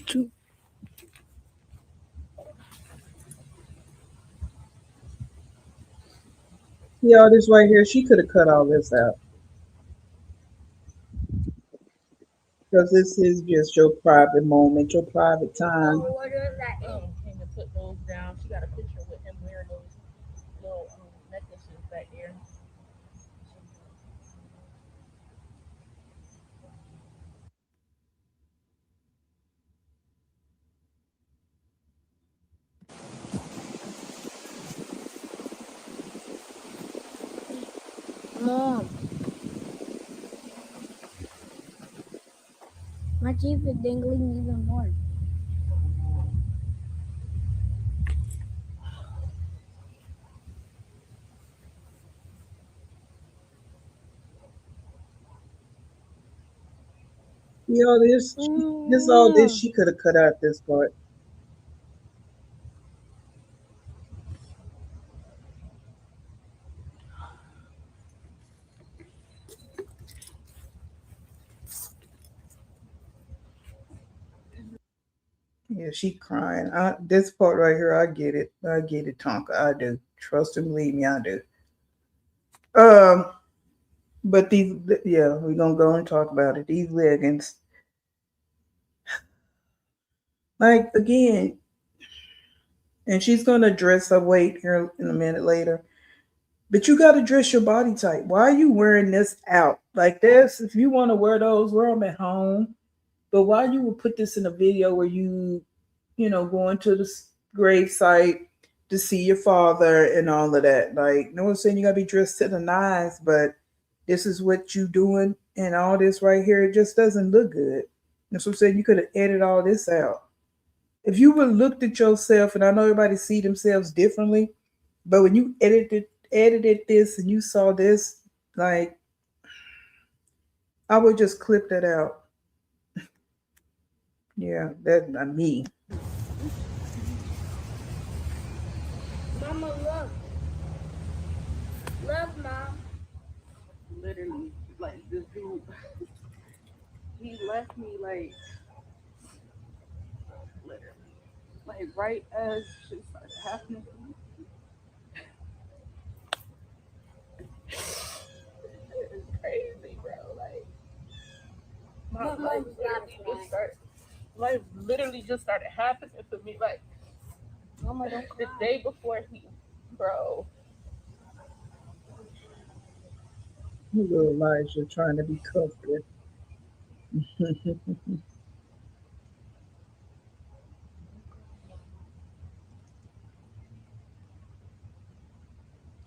C: Two.
A: See all this right here? She could have cut all this out because this is just your private moment, your private time.
C: What is that?
B: Came to put those down. She got a picture with him wearing those little necklaces back there.
C: Mom, my teeth is dangling even more.
A: See all this? All this she could have cut out this part. Yeah, she crying. This part right here, I get it. I get it, Tonka. I do. Trust and believe me, I do. Um, but these, yeah, we're gonna go and talk about it. These leggings, like again, and she's gonna address her weight here in a minute later. But you gotta dress your body type. Why are you wearing this out like this? If you want to wear those, wear them at home. But why you would put this in a video where going to the grave site to see your father and all of that? Like, no one's saying you gotta be dressed to the nines, but this is what you doing and all this right here. It just doesn't look good. That's what I'm saying. You could have edited all this out. If you would have looked at yourself, and I know everybody see themselves differently, but when you edited this and you saw this, like, I would just clip that out. Yeah, that's not me.
C: Mama, look. Look, Mom.
B: Literally, like this dude, he left me like literally, like right as shit started happening to me. It's crazy, bro. Like my
C: But
B: life
C: Mom's gotta
B: literally
C: cry.
B: just started. Life literally just started happening for me. Like
C: Mama, don't
B: the
C: cry.
B: day before bro.
A: You little Elijah trying to be comforted.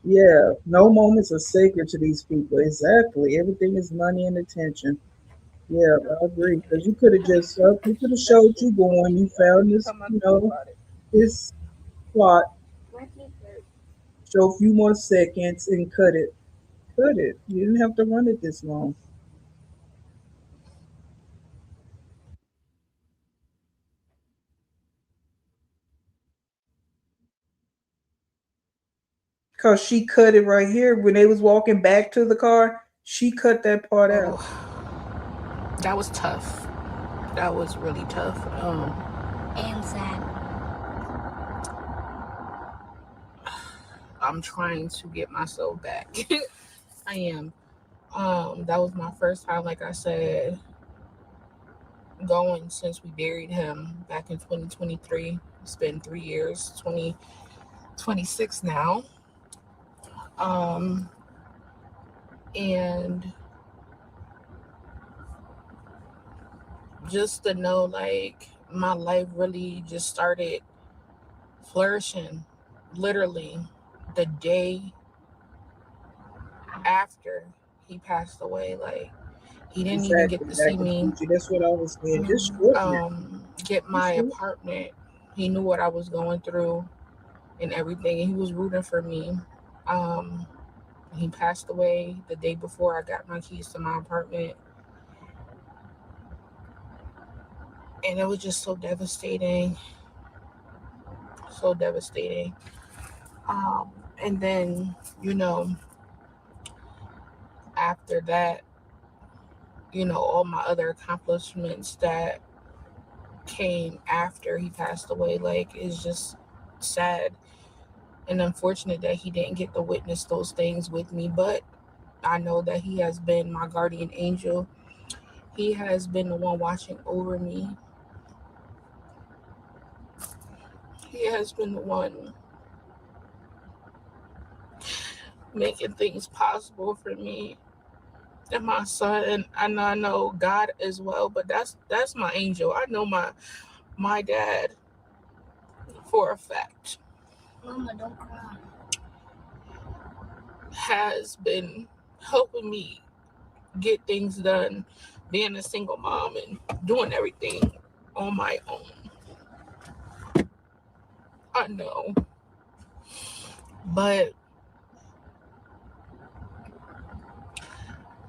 A: Yeah, no moments are sacred to these people. Exactly. Everything is money and attention. Yeah, I agree. Because you could have just, you could have
B: That's
A: showed you going. You found
B: every
A: this,
B: time I think about it.
A: this plot,
C: My teeth hurt.
A: show a few more seconds and cut it. Cut it. You didn't have to run it this long. Because she cut it right here. When they was walking back to the car, she cut that part out.
B: Oh, that was tough. That was really tough.
C: And sad.
B: I'm trying to get myself back. I am. That was my first time, like I said, going since we buried him back in 2023. It's been 3 years, 2026 now. Um, and just to know, like, my life really just started flourishing literally the day after he passed away. Like, he didn't even get
A: Exactly.
B: to see
A: Back in
B: me
A: future. That's what I was saying.
C: No.
A: Just shorten it.
B: get my
A: Just shorten
B: apartment. He knew what I was going through and everything, and he was rooting for me. Um, he passed away the day before I got my keys to my apartment, and it was just so devastating, so devastating. And then, you know, after that, all my other accomplishments that came after he passed away, like, it's just sad and unfortunate that he didn't get to witness those things with me. But I know that he has been my guardian angel. He has been the one watching over me. He has been the one making things possible for me and my son. And I know God as well, but that's my angel. I know my dad for a fact
C: Mama, don't cry.
B: has been helping me get things done, being a single mom and doing everything on my own. I know. But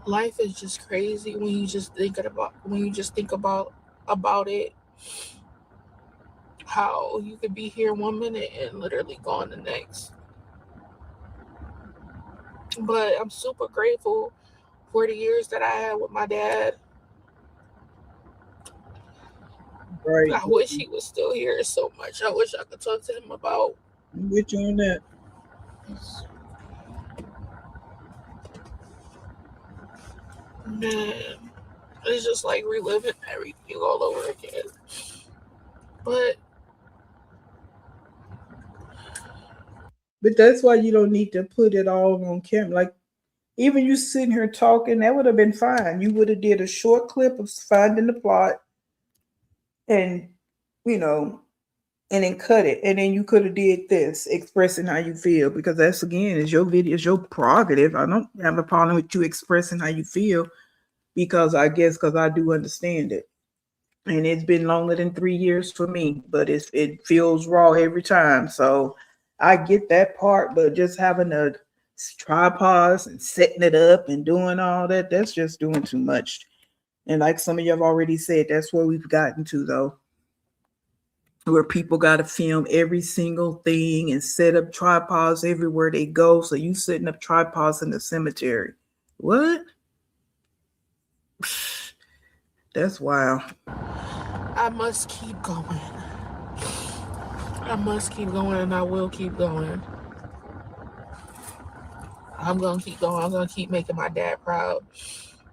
B: life is just crazy when you just think about it, how you could be here 1 minute and literally gone the next. But I'm super grateful for the years that I had with my dad.
A: Right.
B: I wish he was still here so much. I wish I could talk to him about.
A: I'm with you on that.
B: Man, it's just like reliving everything all over again. But
A: that's why you don't need to put it all on camera. Like even you sitting here talking, that would have been fine. You would have did a short clip of finding the plot and you know, and then cut it. And then you could have did this, expressing how you feel, because that's again is your video, is your prerogative. I don't have a problem with you expressing how you feel because I guess because I do understand it. And it's been longer than 3 years for me, but it feels raw every time. So I get that part, but just having a tripods and setting it up and doing all that, that's just doing too much. And like some of you have already said, that's where we've gotten to though, where people got to film every single thing and set up tripods everywhere they go. So you setting up tripods in the cemetery. What? That's wild.
B: I must keep going. I must keep going, and I will keep going. I'm gonna keep going. I'm gonna keep making my dad proud.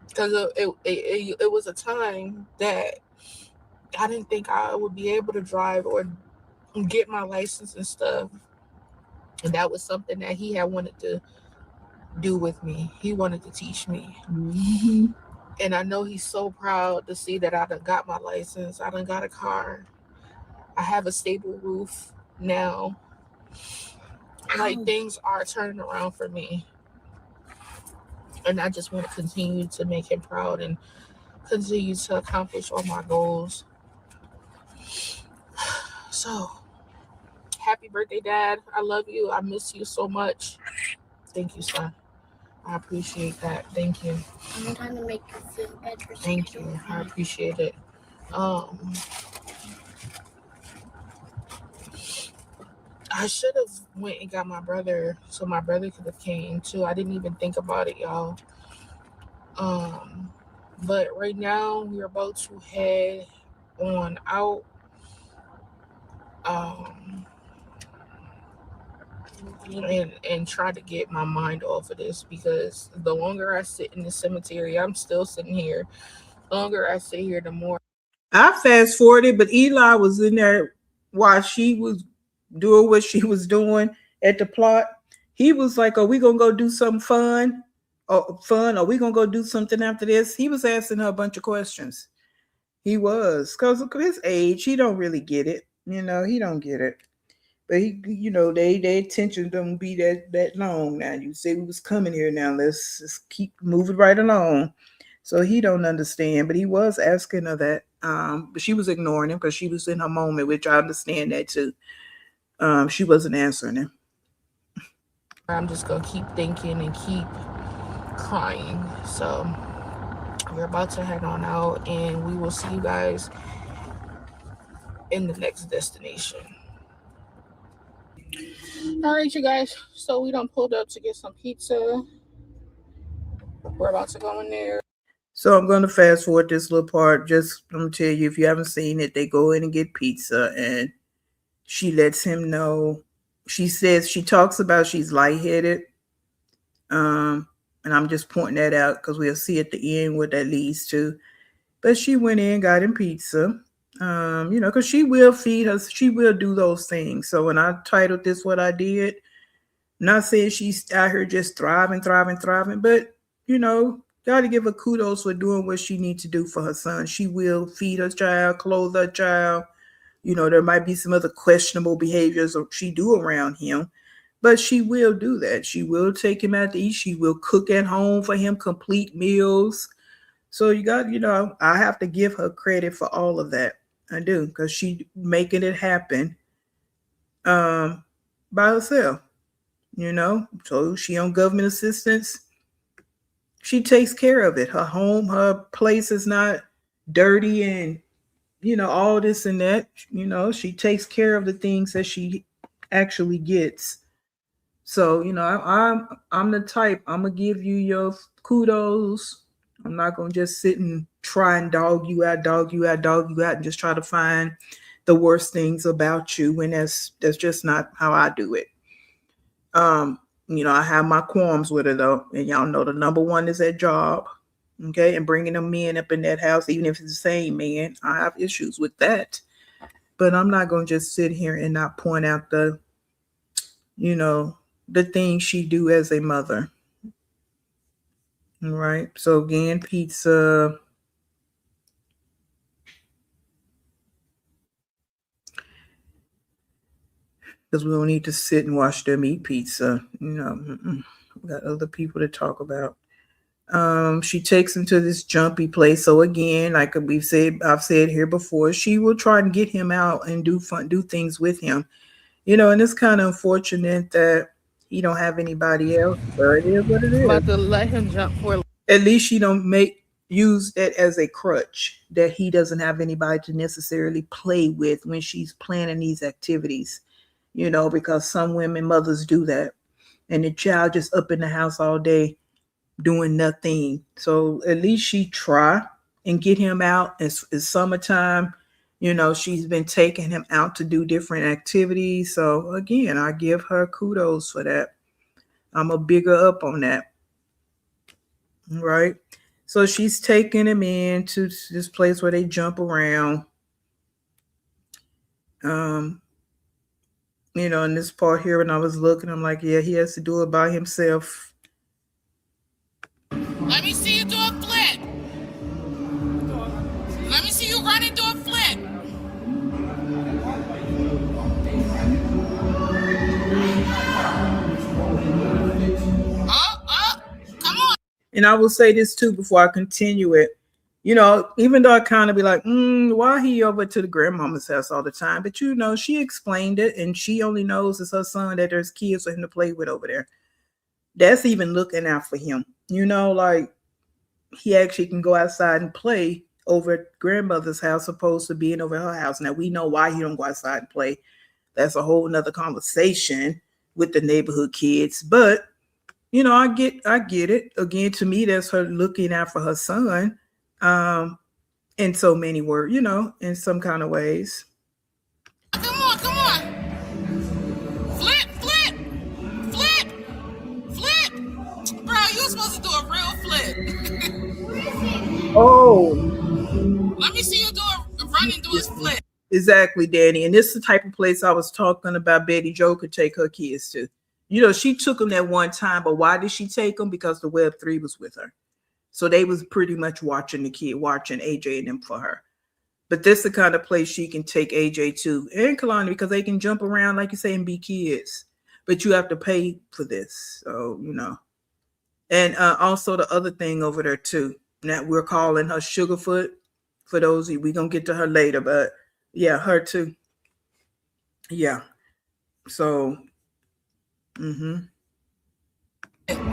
B: Because it was a time that I didn't think I would be able to drive or get my license and stuff. And that was something that he had wanted to do with me. He wanted to teach me.
A: Mm-hmm.
B: And I know he's so proud to see that I done got my license. I done got a car. I have a stable roof now. Like things are turning around for me. And I just want to continue to make him proud and continue to accomplish all my goals. So, happy birthday, Dad. I love you. I miss you so much. Thank you, son. I appreciate that. Thank you.
C: I'm trying to make you feel better.
B: Thank you. I appreciate it. I should have went and got my brother so my brother could have came too. I didn't even think about it, y'all. But right now we're about to head on out. And try to get my mind off of this, because the longer I sit in the cemetery, I'm still sitting here. The longer I sit here, the more
A: I fast forwarded, but Eli was in there while she was doing what she was doing at the plot. He was like, "Are we gonna go do something fun? Or fun? Are we gonna go do something after this?" He was asking her a bunch of questions. He was, because of his age, he don't really get it. He don't get it. But their attention don't be that long now. You say we was coming here now. Let's just keep moving right along. So he don't understand, but he was asking her that. But she was ignoring him because she was in her moment, which I understand that too. She wasn't answering him.
B: I'm just gonna keep thinking and keep crying. So we're about to head on out, and we will see you guys in the next destination. All right, you guys. So we done pulled up to get some pizza. We're about to go in there.
A: So I'm gonna fast forward this little part. Just I'm gonna tell you, if you haven't seen it, they go in and get pizza, and she lets him know. She talks about she's lightheaded. And I'm just pointing that out because we'll see at the end what that leads to. But she went in, got him pizza. Because she will feed us, she will do those things. So when I titled this what I did, not saying she's out here just thriving, but got to give her kudos for doing what she needs to do for her son. She will feed her child, clothe her child. There might be some other questionable behaviors she do around him, but she will do that. She will take him out to eat. She will cook at home for him, complete meals. So I have to give her credit for all of that. I do, because she making it happen by herself. So she on government assistance. She takes care of it. Her home, her place is not dirty and all this and that. She takes care of the things that she actually gets. So I'm the type, I'm gonna give you your kudos. I'm not gonna just sit and try and dog you out, and just try to find the worst things about you when that's just not how I do it. Um, I have my qualms with it though, and y'all know the number one is that job. Okay, and bringing them men up in that house, even if it's the same man, I have issues with that. But I'm not gonna just sit here and not point out you know, the things she do as a mother. All right. So again, pizza. Because we don't need to sit and watch them eat pizza. We got other people to talk about. She takes him to this jumpy place. So again, like I've said here before, she will try and get him out and do things with him. And it's kind of unfortunate that he don't have anybody else, but it is what it
B: I'm about
A: is.
B: to let him jump for.
A: At least she don't use that as a crutch that he doesn't have anybody to necessarily play with when she's planning these activities. Because some women mothers do that, and the child just up in the house all day doing nothing. So at least she try and get him out. It's summertime. She's been taking him out to do different activities. So again, I give her kudos for that. I'm a bigger up on that. Right. So she's taking him into this place where they jump around. In this part here, when I was looking, I'm like, yeah, he has to do it by himself.
D: Let me see you do a flip. Let me see you run and do a flip. Come on.
A: And I will say this too before I continue it. Even though I kind of be like, why he over to the grandmama's house all the time? But she explained it, and she only knows it's her son that there's kids for him to play with over there. That's even looking out for him. Like he actually can go outside and play over at grandmother's house opposed to being over her house. Now we know why he don't go outside and play. That's a whole nother conversation with the neighborhood kids. But I get it. Again, to me, that's her looking out for her son. In so many words, in some kind of ways.
D: Come on. Flip. Bro, you were supposed to do a real flip.
A: Oh.
D: Let me see you run and do his flip.
A: Exactly, Danny. And this is the type of place I was talking about Betty Jo could take her kids to. She took them that one time, but why did she take them? Because the Web3 was with her. So they was pretty much watching AJ and them for her. But this is the kind of place she can take AJ to and Kalani, because they can jump around, like you say, and be kids. But you have to pay for this. So, And also the other thing over there too, that we're calling her Sugarfoot. For those, we're going to get to her later, but yeah, her too. Yeah. So,
D: Come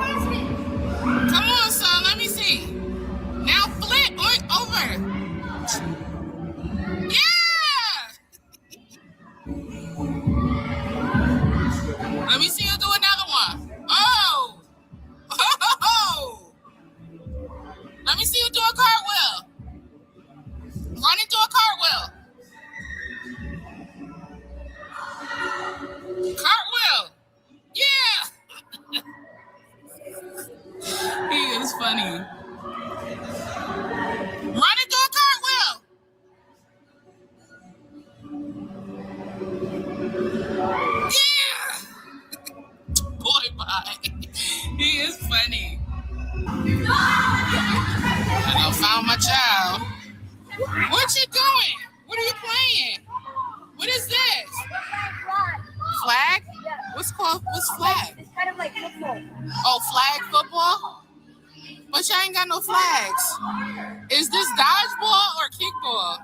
D: on, son. Let me see. Now flip over. Yeah. Let me see you do another one. Oh. Let me see you do a cartwheel. Run and do a cartwheel. Cartwheel. Yeah. He is funny. Run and do a cartwheel. Yeah. Boy, bye. He is funny. I found my child. What you doing? What are you playing? What is this? Flag? What's flag?
C: It's kind of like football.
D: Oh, flag football? But y'all ain't got no flags. Is this dodgeball or kickball?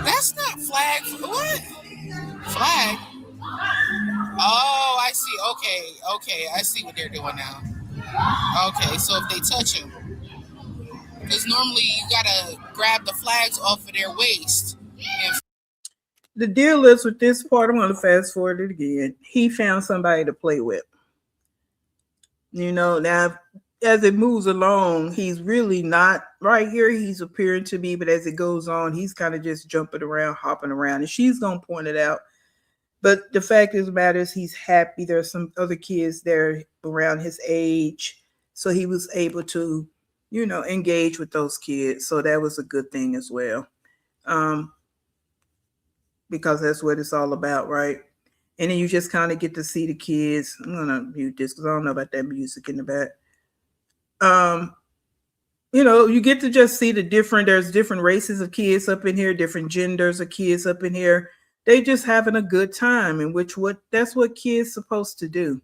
D: That's not flag. What? Flag? Oh, I see. Okay. I see what they're doing now. Okay, so if they touch him, because normally you gotta grab the flags off of their waist.
A: The deal is with this part, I'm going to fast forward it again. He found somebody to play with. Now as it moves along, he's really not right here. He's appearing to be, but as it goes on, he's kind of just jumping around, hopping around, and she's gonna point it out. But the fact is, the matter is, he's happy. There's some other kids there around his age, so he was able to, engage with those kids. So that was a good thing as well, um, because that's what it's all about, right? And then you just kind of get to see the kids. I'm gonna mute this because I don't know about that music in the back. Um, you get to just see there's different races of kids up in here, different genders of kids up in here. They just having a good time, in which what that's what kids supposed to do.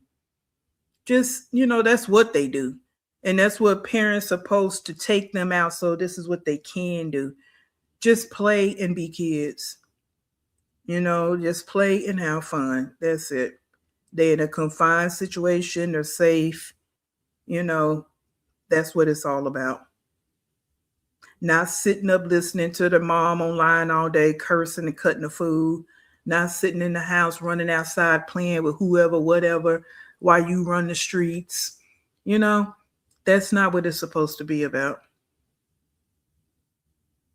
A: Just, that's what they do. And that's what parents supposed to take them out. So this is what they can do. Just play and be kids. Just play and have fun. That's it. They're in a confined situation, they're safe. That's what it's all about. Not sitting up listening to the mom online all day, cursing and cutting the food. Not sitting in the house, running outside, playing with whoever, whatever, while you run the streets. That's not what it's supposed to be about.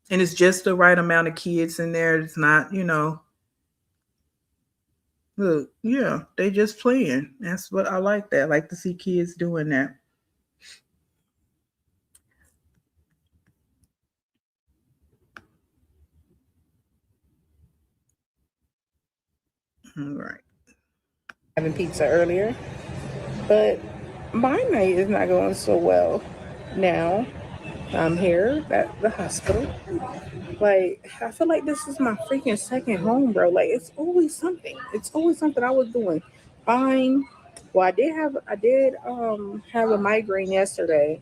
A: And it's just the right amount of kids in there. It's not, look, yeah, they just playing. That's what I like that. I like to see kids doing that. All right.
B: Having pizza earlier, but my night is not going so well now. I'm here at the hospital. Like, I feel like this is my freaking second home, bro. Like, it's always something. It's always something I was doing fine. Well, I did have a migraine yesterday,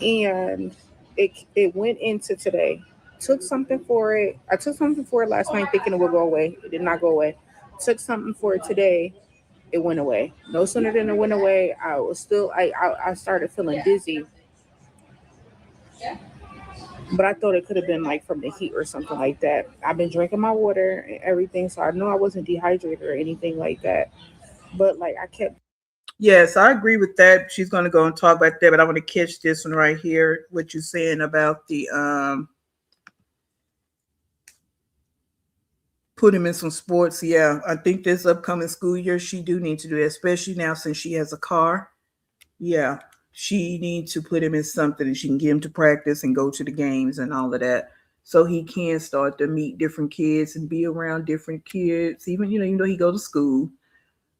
B: and it went into today. Took something for it. I took something for it last night thinking it would go away. It did not go away. Took something for it today. It went away. No sooner than it went away, I started feeling dizzy, but I thought it could have been like from the heat or something like that. I've been drinking my water and everything, so I know I wasn't dehydrated or anything like that. But like I kept.
A: Yes, I agree with that. She's going to go and talk about that, but I want to catch this one right here. What you're saying about the put him in some sports. Yeah, I think this upcoming school year she do need to do it, especially now since she has a car. Yeah, she needs to put him in something and she can get him to practice and go to the games and all of that. So he can start to meet different kids and be around different kids. Even, he go to school,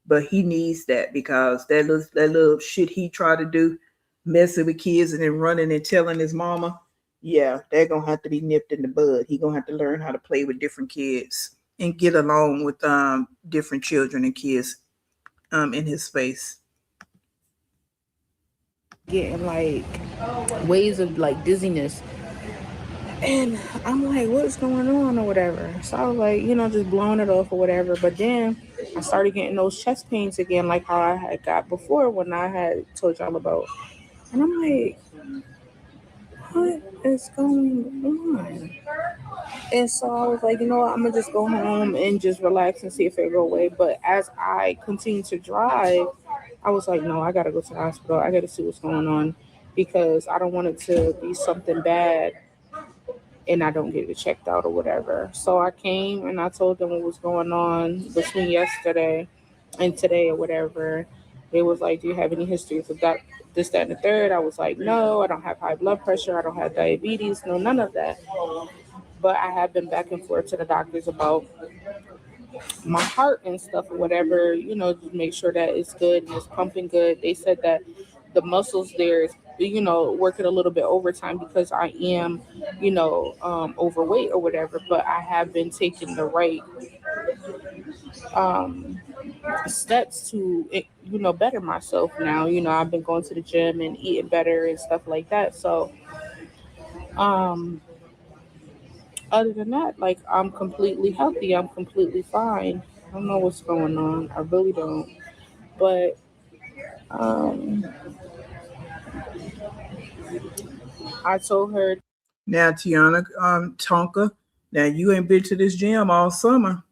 A: but he needs that because that little shit he tried to do, messing with kids and then running and telling his mama, yeah, they're gonna have to be nipped in the bud. He gonna have to learn how to play with different kids and get along with different children and kids in his space.
B: Getting like waves of like dizziness. And I'm like, what's going on or whatever. So I was like, just blowing it off or whatever. But then I started getting those chest pains again, like how I had got before when I had told y'all about. And I'm like, what is going on? And so I was like, what, I'm gonna just go home and just relax and see if it go away. But as I continued to drive, I was like, no, I gotta go to the hospital. I gotta see what's going on because I don't want it to be something bad and I don't get it checked out or whatever. So I came and I told them what was going on between yesterday and today or whatever. They was like, do you have any history of that, this, that, and the third? I was like, no, I don't have high blood pressure. I don't have diabetes. No, none of that. But I have been back and forth to the doctors about my heart and stuff or whatever, to make sure that it's good and it's pumping good. They said that the muscles there is, working a little bit overtime because I am, overweight or whatever. But I have been taking the right um, steps to, better myself now. I've been going to the gym and eating better and stuff like that. So, um, other than that, like I'm completely healthy. I'm completely fine. I don't know what's going on. I really don't. But um, I told her.
A: Now, Tiana, Tonka, now you ain't been to this gym all summer.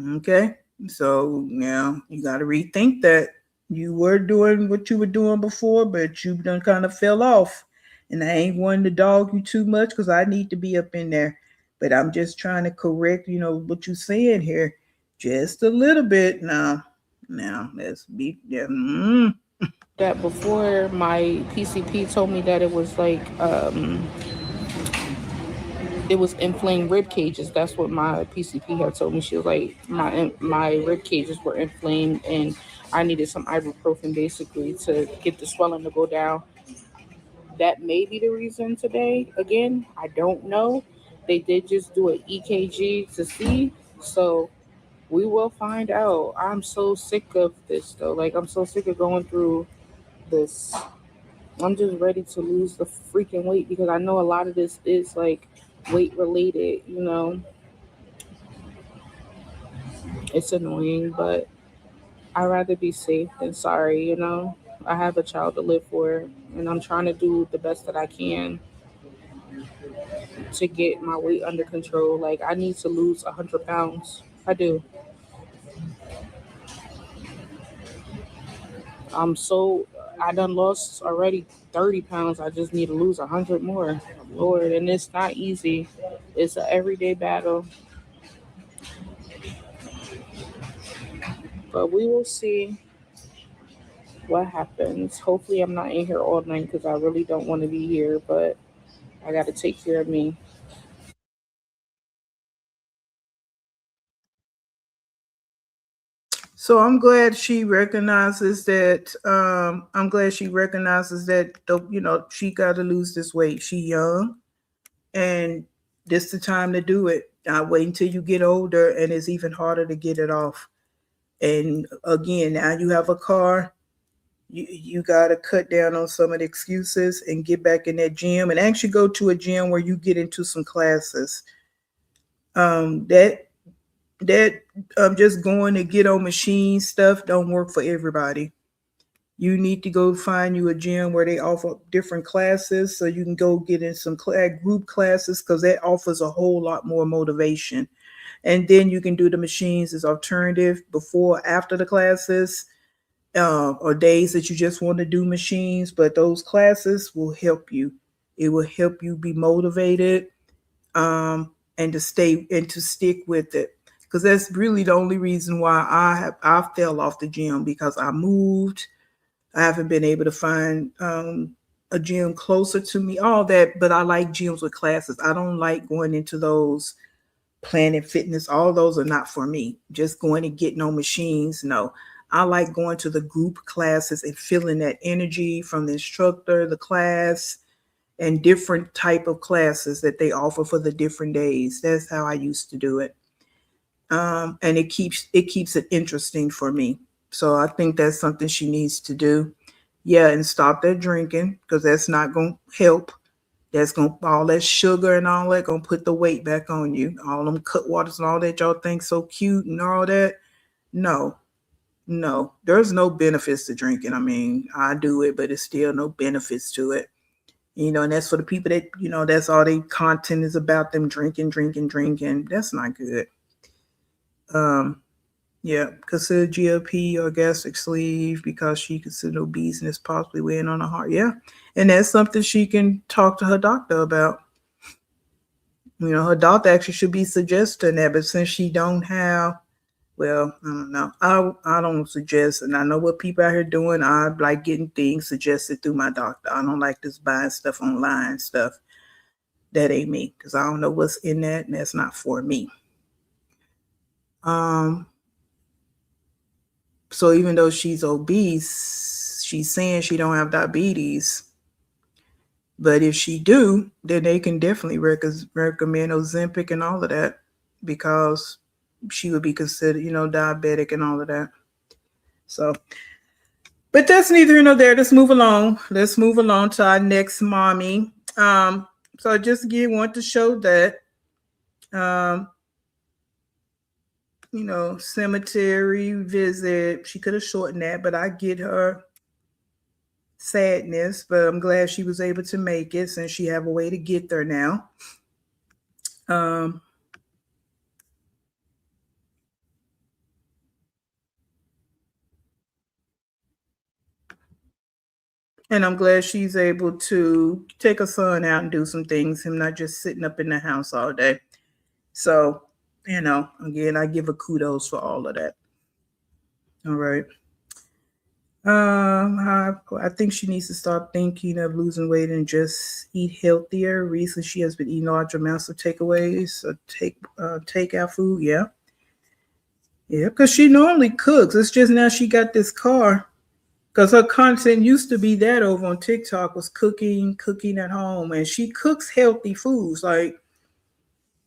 A: Okay. So now you got to rethink that. You were doing what you were doing before, but you done kind of fell off. And I ain't wanting to dog you too much because I need to be up in there. But I'm just trying to correct, what you're saying here, just a little bit. Now let's be. Yeah,
B: That before my PCP told me that it was like it was inflamed rib cages. That's what my PCP had told me. She was like my rib cages were inflamed and I needed some ibuprofen basically to get the swelling to go down. That may be the reason today. Again, I don't know. They did just do an EKG to see, so we will find out. I'm so sick of this though. Like I'm so sick of going through this. I'm just ready to lose the freaking weight because I know a lot of this is like weight related, you know. It's annoying, but I'd rather be safe than sorry, you know. I have a child to live for and I'm trying to do the best that I can to get my weight under control. Like I need to lose 100 pounds. I do. I'm so I done lost already 30 pounds. I just need to lose 100 more. Lord, and it's not easy. It's an everyday battle, but we will see what happens. Hopefully, I'm not in here all night because I really don't want to be here, but I got to take care of me.
A: So I'm glad she recognizes that. I'm glad she recognizes that. She got to lose this weight. She young, and this the time to do it. Not wait until you get older, and it's even harder to get it off. And again, now you have a car. You got to cut down on some of the excuses and get back in that gym, and actually go to a gym where you get into some classes. That just going to get on machine stuff don't work for everybody. You need to go find you a gym where they offer different classes so you can go get in some group classes because that offers a whole lot more motivation. And then you can do the machines as alternative before, after the classes, or days that you just want to do machines. But those classes will help you. It will help you be motivated, and to stay and to stick with it. Because that's really the only reason why I fell off the gym, because I moved. I haven't been able to find a gym closer to me. All that, but I like gyms with classes. I don't like going into those Planet Fitness. All those are not for me. Just going and getting on machines. No, I like going to the group classes and feeling that energy from the instructor, the class, and different type of classes that they offer for the different days. That's how I used to do it. And it keeps it interesting for me. So I think that's something she needs to do. Yeah, and stop that drinking, because that's not gonna help. That's gonna, all that sugar and all that, gonna put the weight back on you. All them cut waters and all that y'all think so cute and all that. No, no, there's no benefits to drinking. I mean, I do it, but it's still no benefits to it. And that's for the people that, that's all they content is about, them drinking, drinking, drinking. That's not good. Um, yeah, consider GLP or gastric sleeve because she considered obese and is possibly weighing on her heart. Yeah, and that's something she can talk to her doctor about. Her doctor actually should be suggesting that, but since she don't have, well, I don't know. I don't suggest, and I know what people out here doing. I like getting things suggested through my doctor. I don't like just buying stuff online stuff. That ain't me, because I don't know what's in that, and that's not for me. Um, so even though she's obese, she's saying she don't have diabetes. But if she do, then they can definitely recommend Ozempic and all of that, because she would be considered, diabetic and all of that. So, but that's neither here nor there. Let's move along. Let's move along to our next mommy. So just again, want to show that, um, cemetery visit. She could have shortened that, but I get her sadness. But I'm glad she was able to make it, since she have a way to get there now. Um, And I'm glad she's able to take her son out and do some things, him not just sitting up in the house all day. So, again, I give her kudos for all of that. All right. I think she needs to start thinking of losing weight and just eat healthier. Recently, she has been eating large amounts of takeaways, takeout food. Yeah, because she normally cooks. It's just now she got this car. Because her content used to be that over on TikTok was cooking at home, and she cooks healthy foods. Like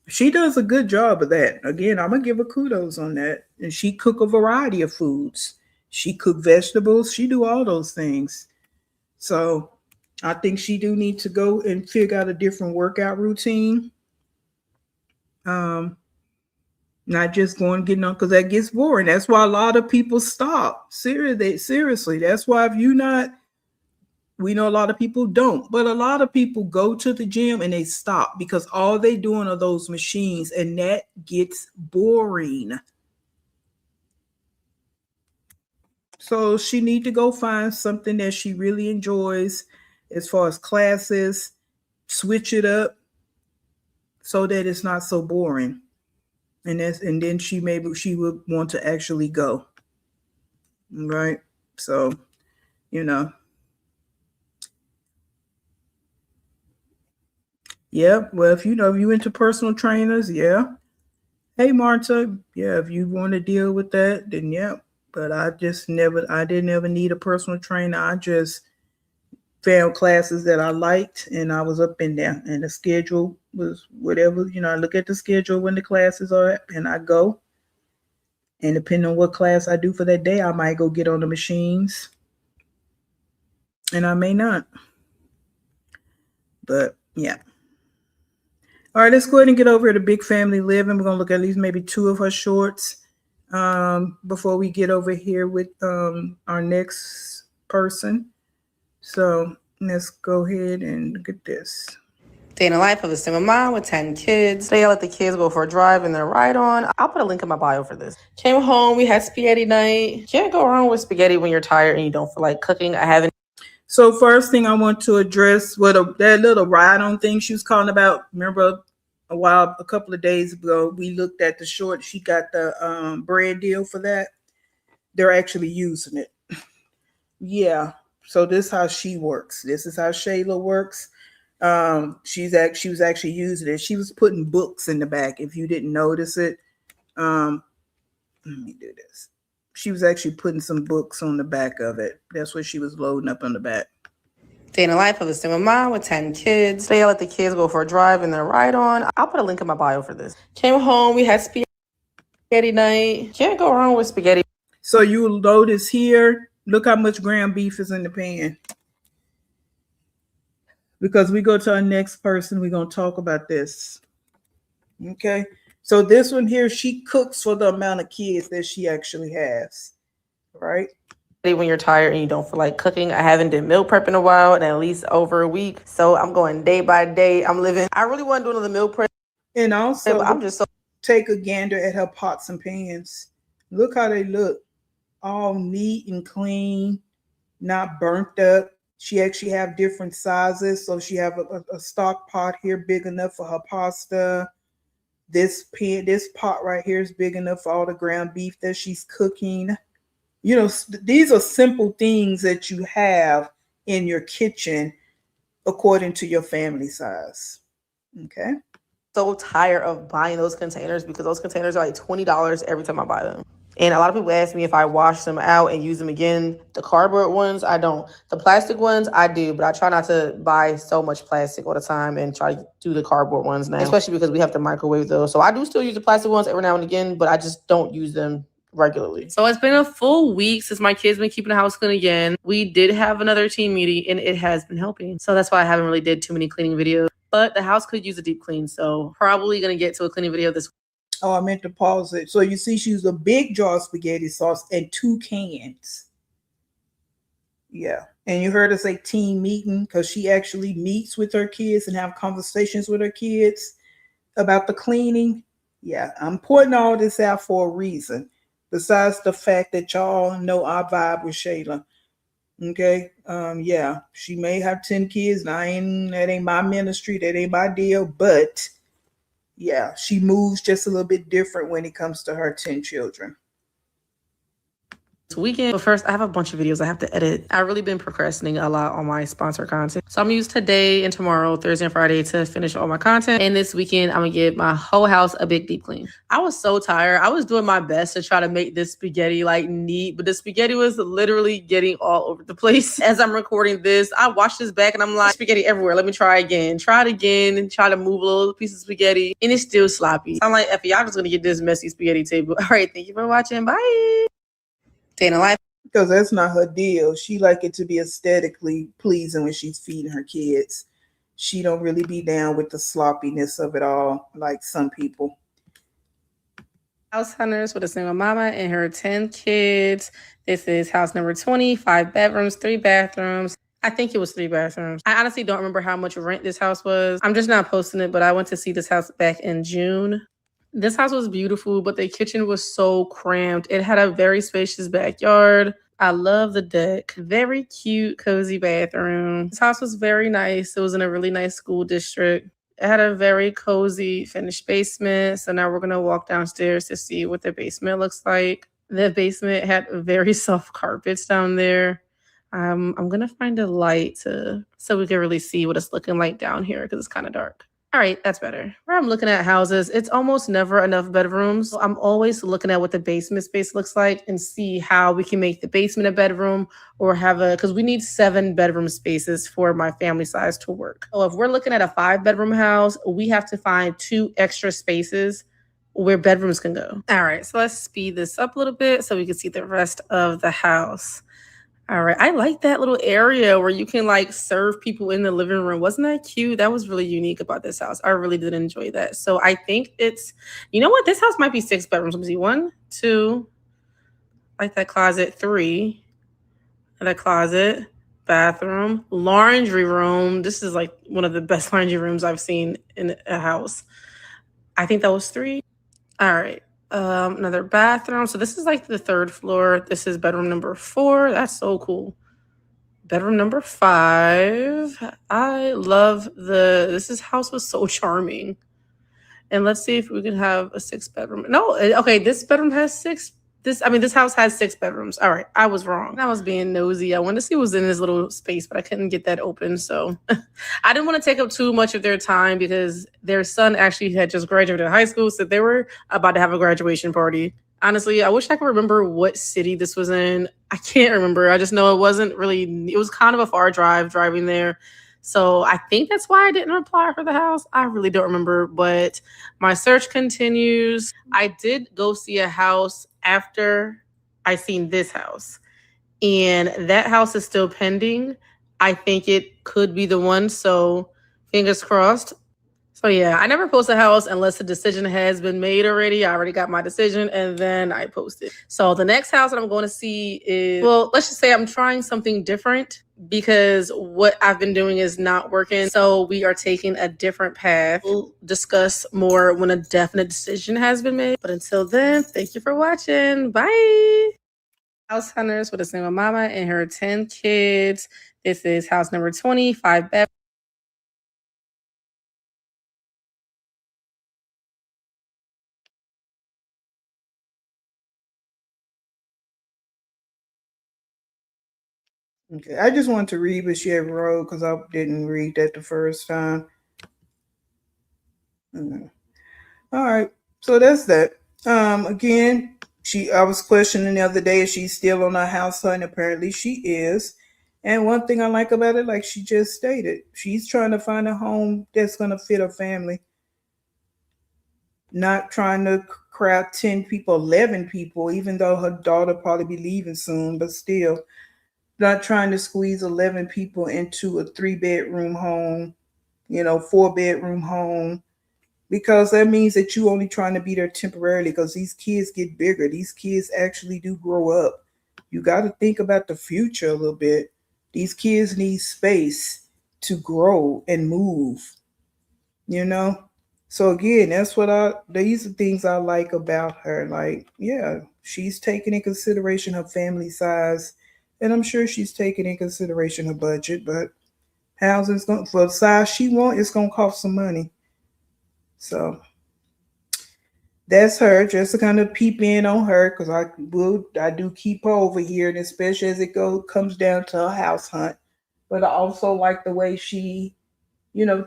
A: she does a good job of that. Again, I'm gonna give her kudos on that. And she cook a variety of foods. She cook vegetables. She do all those things. So I think she do need to go and figure out a different workout routine. Not just going getting on because that gets boring. That's why a lot of people stop. Seriously, that's why if you not, we know a lot of people don't, but a lot of people go to the gym and they stop because all they doing are those machines, and that gets boring. So she need to go find something that she really enjoys as far as classes, switch it up so that it's not so boring. And then she would want to actually go. Right? So, you know. Yeah, well, if you into personal trainers, yeah. Hey Marta, yeah, if you want to deal with that, then yeah. But I didn't ever need a personal trainer. I just found classes that I liked and I was up in there. And the schedule was whatever, I look at the schedule when the classes are at and I go. And depending on what class I do for that day, I might go get on the machines. And I may not. But yeah. All right, let's go ahead and get over to Big Family Living. We're going to look at least maybe 2 of her shorts before we get over here with our next person. So let's go ahead and look at this.
E: Day in the life of a single mom with 10 kids. Today I let the kids go for a drive and then a ride on. I'll put a link in my bio for this. Came home, we had spaghetti night. Can't go wrong with spaghetti when you're tired and you don't feel like cooking. I haven't.
A: So first thing I want to address that little ride on thing she was calling about. Remember a couple of days ago, we looked at the short. She got the brand deal for that. They're actually using it. Yeah. So this is how she works. This is how Shayla works. She was actually using it. She was putting books in the back. If you didn't notice it, let me do this. She was actually putting some books on the back of it. That's what she was loading up on the back.
E: Day in the life of a single mom with 10 kids. Today I let the kids go for a drive and then a ride on. I'll put a link in my bio for this. Came home, we had spaghetti night. Can't go wrong with spaghetti.
A: So you notice here, look how much ground beef is in the pan. Because we go to our next person, we're going to talk about this. Okay. So this one here, she cooks for the amount of kids that she actually has. Right?
E: When you're tired and you don't feel like cooking. I haven't did meal prep in a while, and at least over a week. So I'm going day by day. I really want to do another meal prep.
A: And also,
E: I'm just
A: take a gander at her pots and pans. Look how they look. All neat and clean, not burnt up. She actually have different sizes. So she have a stock pot here big enough for her pasta. This pot right here is big enough for all the ground beef that she's cooking. These are simple things that you have in your kitchen according to your family size. Okay.
E: So tired of buying those containers because those containers are like $20 every time I buy them. And a lot of people ask me if I wash them out and use them again. The cardboard ones, I don't. The plastic ones, I do, but I try not to buy so much plastic all the time and try to do the cardboard ones now, especially because we have to microwave those. So I do still use the plastic ones every now and again, but I just don't use them regularly. So it's been a full week since my kids been keeping the house clean again. We did have another team meeting and it has been helping. So that's why I haven't really did too many cleaning videos, but the house could use a deep clean. So probably going to get to a cleaning video this week.
A: Oh, I meant to pause it. So you see she used a big jar of spaghetti sauce and 2 cans. Yeah. And you heard her say team meeting because she actually meets with her kids and have conversations with her kids about the cleaning. Yeah. I'm putting all this out for a reason. Besides the fact that y'all know I vibe with Shayla. Okay. Yeah, she may have 10 kids. Now that ain't my ministry, that ain't my deal, but yeah, she moves just a little bit different when it comes to her 10 children.
E: Weekend. But first, I have a bunch of videos I have to edit. I've really been procrastinating a lot on my sponsor content. So I'm gonna use today and tomorrow, Thursday and Friday, to finish all my content. And this weekend, I'm gonna give my whole house a big deep clean. I was so tired. I was doing my best to try to make this spaghetti like neat, but the spaghetti was literally getting all over the place. As I'm recording this, I watched this back and I'm like, spaghetti everywhere. Let me try again. Try it again and try to move a little piece of spaghetti. And it's still sloppy. So I'm like, F, y'all just gonna get this messy spaghetti table. All right, thank you for watching. Bye. Day in a life.
A: Because that's not her deal. She like it to be aesthetically pleasing when she's feeding her kids. She don't really be down with the sloppiness of it all like some people.
E: House hunters with a single mama and her 10 kids. This is house number 20, 5 bedrooms, 3 bathrooms. I think it was 3 bathrooms. I honestly don't remember how much rent this house was. I'm just not posting it, but I went to see this house back in June. This house was beautiful, but the kitchen was so cramped. It had a very spacious backyard. I love the deck. Very cute, cozy bathroom. This house was very nice. It was in a really nice school district. It had a very cozy finished basement. So now we're going to walk downstairs to see what the basement looks like. The basement had very soft carpets down there. I'm going to find a light so we can really see what it's looking like down here because it's kind of dark. All right, that's better. Where I'm looking at houses, it's almost never enough bedrooms. So I'm always looking at what the basement space looks like and see how we can make the basement a bedroom or because we need 7 bedroom spaces for my family size to work. So if we're looking at a 5-bedroom house, we have to find 2 extra spaces where bedrooms can go. All right, so let's speed this up a little bit so we can see the rest of the house. All right. I like that little area where you can like serve people in the living room. Wasn't that cute? That was really unique about this house. I really did enjoy that. So I think you know what? This house might be 6 bedrooms. Let me see. 1, 2, like that closet, 3, that closet, bathroom, laundry room. This is like one of the best laundry rooms I've seen in a house. I think that was 3. All right. Another bathroom. So this is like the 3rd floor. This is bedroom number 4. That's so cool. Bedroom number 5. I love this house was so charming. And let's see if we can have a 6 bedroom. No, okay, this bedroom has 6. This house has 6 bedrooms. All right, I was wrong. I was being nosy. I wanted to see what was in this little space, but I couldn't get that open. So I didn't want to take up too much of their time because their son actually had just graduated high school. So they were about to have a graduation party. Honestly, I wish I could remember what city this was in. I can't remember. I just know it was kind of a far drive driving there. So I think that's why I didn't apply for the house. I really don't remember, but my search continues. I did go see a house after I seen this house, and that house is still pending. I think it could be the one, so fingers crossed. So yeah, I never post a house unless a decision has been made already. I already got my decision and then I post it. So the next house that I'm going to see is, well, let's just say I'm trying something different because what I've been doing is not working. So we are taking a different path. We'll discuss more when a definite decision has been made. But until then, thank you for watching. Bye. House hunters with a single mama and her 10 kids. This is house number 20, 5 bedrooms.
A: Okay, I just wanted to read what she had wrote because I didn't read that the first time. Okay. All right, so that's that. Again, I was questioning the other day if she's still on her house hunt. Apparently, she is. And one thing I like about it, like she just stated, she's trying to find a home that's gonna fit her family. Not trying to crowd 10 people, 11 people, even though her daughter probably be leaving soon, but still not trying to squeeze 11 people into a 3-bedroom home, 4-bedroom home, because that means that you only trying to be there temporarily because these kids get bigger. These kids actually do grow up. You got to think about the future a little bit. These kids need space to grow and move, you know? So again, these are things I like about her. Like, yeah, she's taking in consideration her family size And I'm sure she's taking in consideration her budget, but housing's going for the size she want, it's gonna cost some money. So that's her, just to kind of peep in on her, because I do keep her over here, and especially as it comes down to a house hunt. But I also like the way she,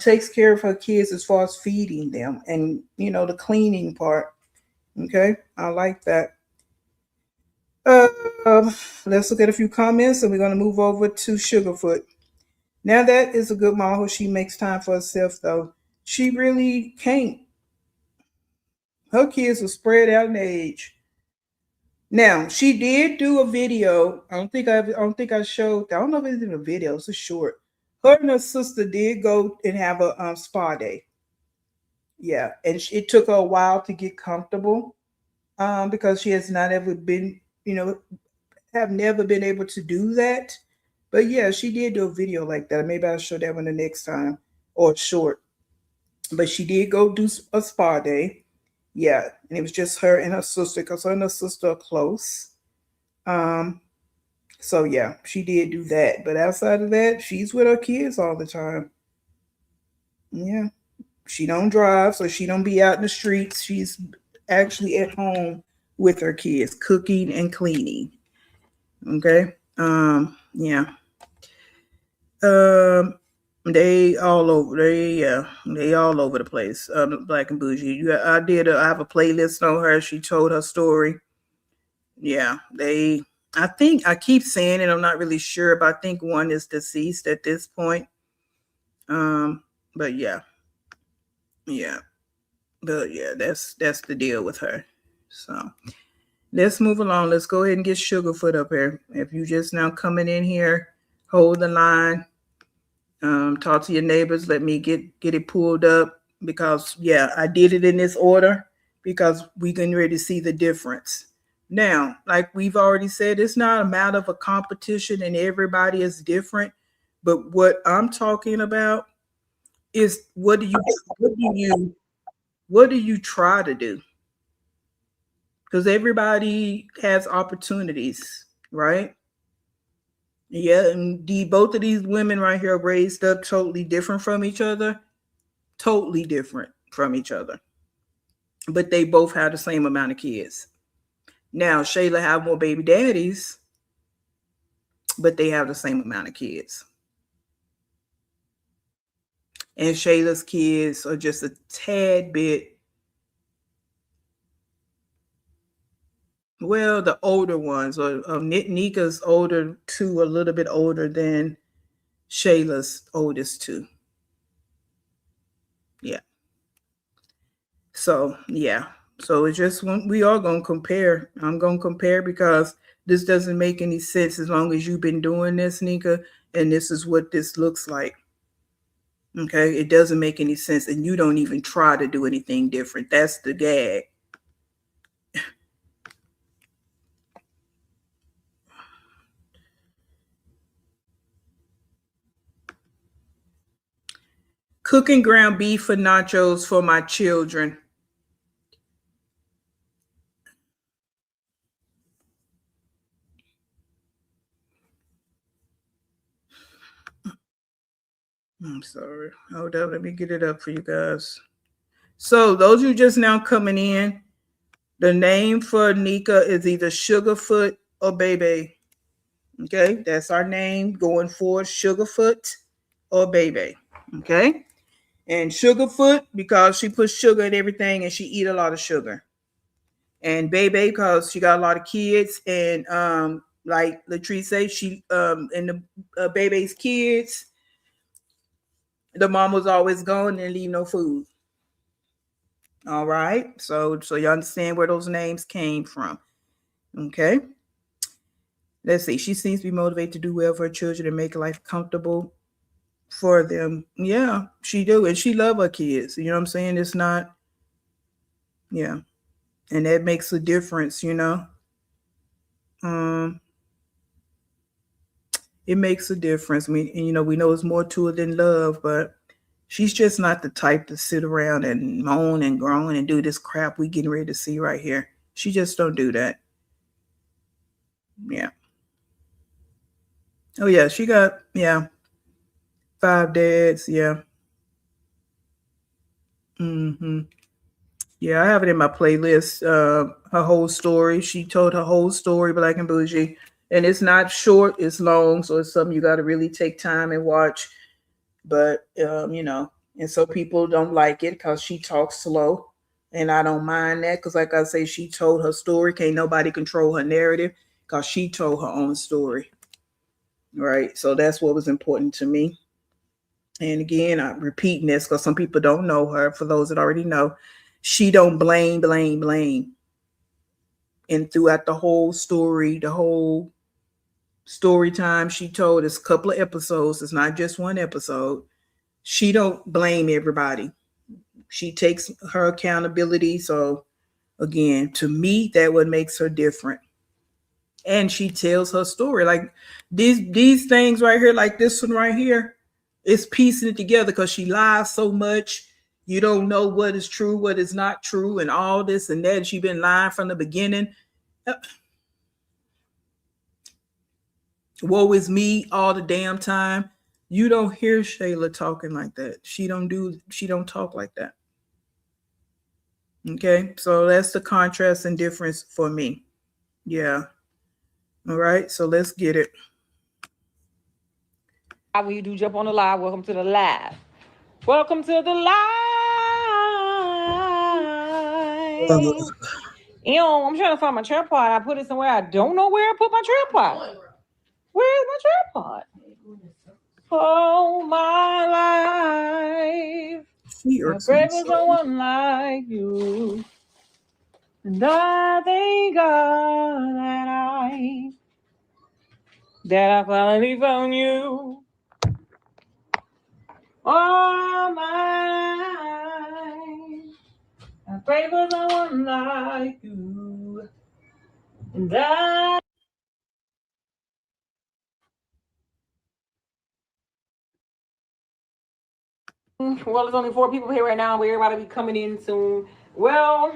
A: takes care of her kids as far as feeding them and the cleaning part. Okay, I like that. Uh, let's look at a few comments, and we're gonna move over to Sugarfoot. Now that is a good mom who she makes time for herself though. She really can't. Her kids are spread out in age. Now she did do a video. I don't think I showed. I don't know if it's in a video. It's a short. Her and her sister did go and have a spa day. Yeah, and it took her a while to get comfortable, because she has not ever been, have never been able to do that. But yeah, she did do a video like that. Maybe I'll show that one the next time, or short. But she did go do a spa day. Yeah, and it was just her and her sister, because her and her sister are close. Um, so yeah, she did do that. But outside of that, she's with her kids all the time. Yeah, she don't drive, so she don't be out in the streets. She's actually at home with her kids, cooking and cleaning. Okay. Yeah. Um, they all over. They all over the place. Black and bougie. I have a playlist on her. She told her story. Yeah, they. I think I keep saying it. I'm not really sure, but I think one is deceased at this point. Um, but yeah, but yeah, that's the deal with her. So let's move along. Let's go ahead and get Sugarfoot up here. If you just now coming in here, hold the line. Talk to your neighbors. Let me get it pulled up, because yeah, I did it in this order because we can really see the difference. Now, like we've already said, it's not a matter of a competition and everybody is different. But what I'm talking about is what do you try to do? Because everybody has opportunities, right? Yeah, and both of these women right here are raised up totally different from each other, totally different from each other, but they both have the same amount of kids. Now, Shayla have more baby daddies, but they have the same amount of kids. And Shayla's kids are just a tad bit, well, the older ones, or Nika's older two, a little bit older than Shayla's oldest two. Yeah. So yeah. So it's just we are gonna compare. I'm gonna compare because this doesn't make any sense as long as you've been doing this, Nika, and this is what this looks like. Okay, it doesn't make any sense, and you don't even try to do anything different. That's the gag. Cooking ground beef for nachos for my children. I'm sorry. Hold up. Let me get it up for you guys. So, those who just now coming in, the name for Nika is either Sugarfoot or Bebe. Okay, that's our name going forward, Sugarfoot or Bebe. Okay, and Sugarfoot because she puts sugar in everything and she eat a lot of sugar. And Bebe because she got a lot of kids, and like Latrice said, she and the Bebe's kids, the mom was always gone and leave no food. All right, so you understand where those names came from. Okay, let's see. She seems to be motivated to do well for her children and make life comfortable for them. Yeah, she do, and she love her kids. You know what I'm saying? It's not, yeah, and that makes a difference. Um, it makes a difference. We know it's more to it than love, but she's just not the type to sit around and moan and groan and do this crap we getting ready to see right here. She just don't do that. Yeah. Oh yeah, she got 5 dads. Yeah. Mm-hmm. Yeah, I have it in my playlist. Her whole story. She told her whole story, Black and Bougie, and it's not short. It's long, so it's something you got to really take time and watch. But and so people don't like it because she talks slow, and I don't mind that because, like I say, she told her story. Can't nobody control her narrative because she told her own story, right? So that's what was important to me. And again, I'm repeating this because some people don't know her. For those that already know, she don't blame. And throughout the whole story time she told us a couple of episodes. It's not just one episode. She don't blame everybody. She takes her accountability. So again, to me, that what makes her different. And she tells her story. Like these things right here, like this one right here, it's piecing it together because she lies so much. You don't know what is true, what is not true, and all this and that. And she been lying from the beginning. Woe is me all the damn time. You don't hear Shayla talking like that. She don't talk like that. Okay, so that's the contrast and difference for me. Yeah. All right, so let's get it.
F: When you do jump on the live, welcome to the live. Welcome to the live. I'm trying to find my tripod. I put it somewhere. I don't know where I put my tripod. Where's my tripod? Oh, my life. I pray for someone like you. And I thank God that I finally found you. All my life, I pray for someone like you. And well, there's only 4 people here right now, but everybody will be coming in soon. Well,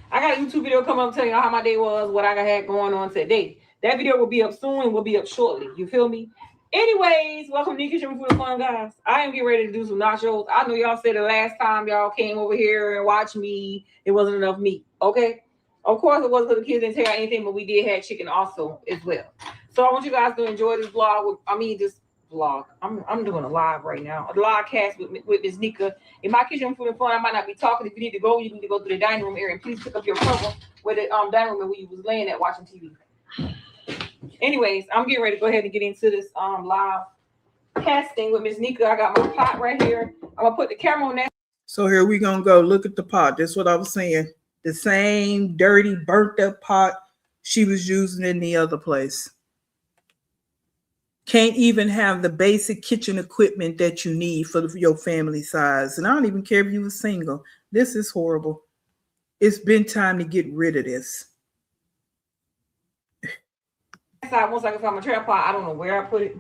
F: I got a YouTube video coming up telling you how my day was, what I had going on today. That video will be up soon and will be up shortly. You feel me? Anyways, welcome to Kitchen Food and Fun, guys. I am getting ready to do some nachos. I know y'all said the last time y'all came over here and watched me, it wasn't enough meat. Okay? Of course, it wasn't because the kids didn't take out anything, but we did have chicken also as well. So I want you guys to enjoy this vlog. This vlog. I'm doing a live right now. A live cast with Miss Nika. In my Kitchen Food and Fun, I might not be talking. If you need to go, you need to go to the dining room area. And please pick up your cover where the dining room where you was laying at watching TV. Anyways, I'm getting ready to go ahead and get into this live casting with Miss Nika. I got my pot right here. I'm gonna put the camera on that.
A: So here we gonna go. Look at the pot. That's what I was saying. The same dirty, burnt up pot she was using in the other place. Can't even have the basic kitchen equipment that you need for your family size. And I don't even care if you were single. This is horrible. It's been time to get rid of this.
F: Once I can find my trap pot, I don't know where I put it,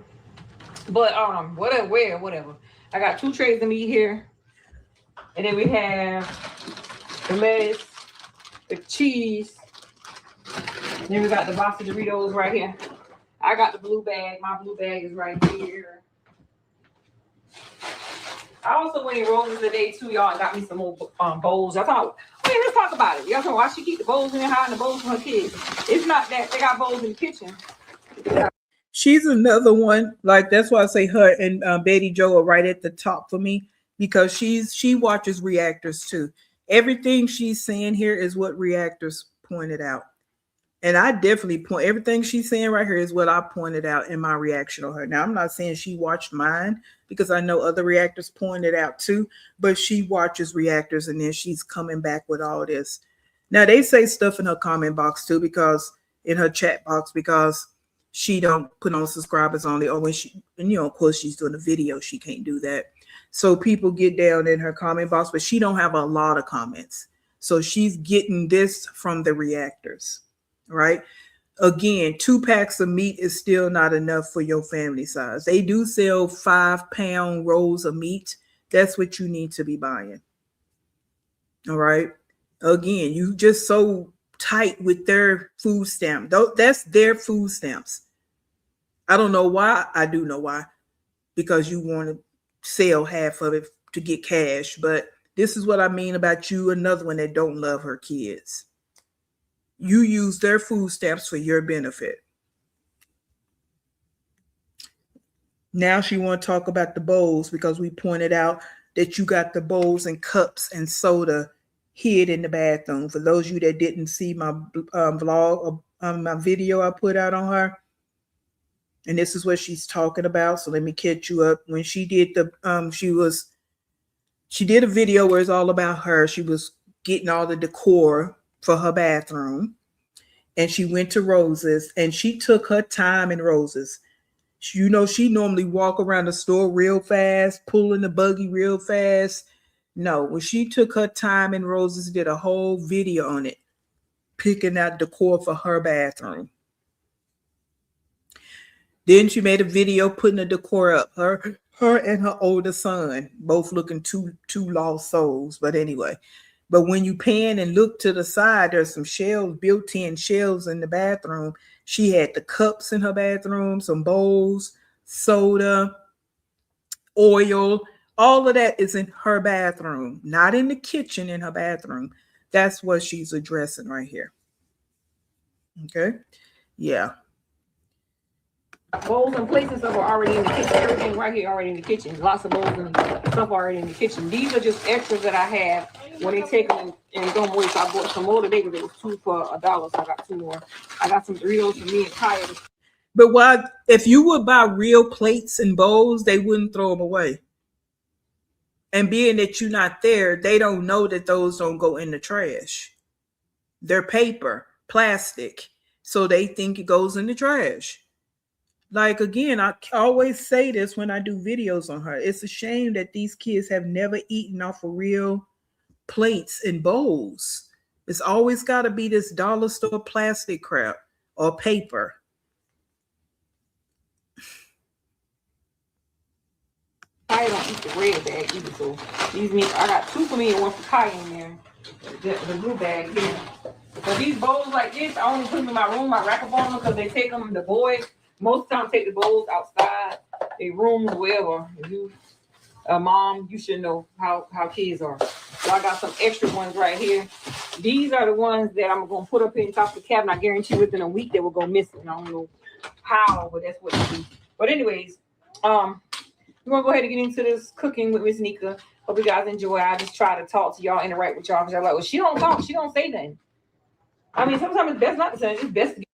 F: but whatever. I got 2 trays of meat here, and then we have the lettuce, the cheese. Then we got the box of Doritos right here. I got the blue bag. My blue bag is right here. I also went in Rose's today too, y'all, and got me some more bowls. Y'all talk. Wait, let's talk about it. Y'all know why she keep the bowls in there, hiding the bowls from her kids. It's not that they got bowls in the kitchen.
A: She's another one. Like that's why I say her and Betty Joe are right at the top for me because she watches reactors too. Everything she's saying here is what reactors pointed out. And I definitely point everything she's saying right here is what I pointed out in my reaction on her. Now, I'm not saying she watched mine because I know other reactors pointed out too, but she watches reactors and then she's coming back with all this. Now, they say stuff in her comment box too, because in her chat box, because she don't put on subscribers only, or when she, and of course, she's doing a video, she can't do that. So people get down in her comment box, but she don't have a lot of comments. So she's getting this from the reactors. Right? Again, 2 packs of meat is still not enough for your family size. They do sell 5-pound rolls of meat. That's what you need to be buying. All right. Again, you just so tight with their food stamp. That's their food stamps. I don't know why. I do know why. Because you want to sell half of it to get cash. But this is what I mean about you, another one that don't love her kids. You use their food stamps for your benefit. Now she want to talk about the bowls because we pointed out that you got the bowls and cups and soda hid in the bathroom. For those of you that didn't see my vlog or my video I put out on her, and this is what she's talking about. So let me catch you up. When she did she did a video where it's all about her. She was getting all the decor for her bathroom, and she went to Rose's, and she took her time in Rose's. You know, she normally walk around the store real fast, pulling the buggy real fast. No, when she took her time in Rose's, did a whole video on it, picking out decor for her bathroom. Then she made a video putting the decor up. Her and her older son, both looking two lost souls. But anyway, but when you pan and look to the side, there's some shelves, built-in shelves in the bathroom. She had the cups in her bathroom, some bowls, soda, oil. All of that is in her bathroom, not in the kitchen, in her bathroom. That's what she's addressing right here. Okay? Yeah.
F: Bowls and plates and stuff are already in the kitchen. Everything right here already in the kitchen. Lots of bowls and stuff already in the kitchen. These are just extras that I have when they take them and don't waste. I bought some more today because it was 2 for $1, so I got 2 more. I got some Doritos for me and Kaya.
A: But why, if you would buy real plates and bowls, they wouldn't throw them away. And being that you're not there, they don't know that those don't go in the trash. They're paper, plastic, so they think it goes in the trash. Like, again, I always say this when I do videos on her. It's a shame that these kids have never eaten off of real plates and bowls. It's always got to be this dollar store plastic crap or paper.
F: Kaya don't eat the red bag either, so these meat, I got 2 for me and 1 for Kaya in there. The blue bag here. But these bowls like this, I only put them in my room. I rack up on them because they take them, the boys, most of the time take the bowls outside, their rooms, wherever. If you a mom, you should know how kids are. So I got some extra ones right here. These are the ones that I'm gonna put up in top of the cabinet. I guarantee within a week they will go missing. I don't know how, but that's what you do. But anyways, we're gonna go ahead and get into this cooking with Miss Nika. Hope you guys enjoy. I just try to talk to y'all, interact with y'all, because I'm like, well, she don't talk, she don't say nothing. I mean, sometimes it's best not to say. It's best to get.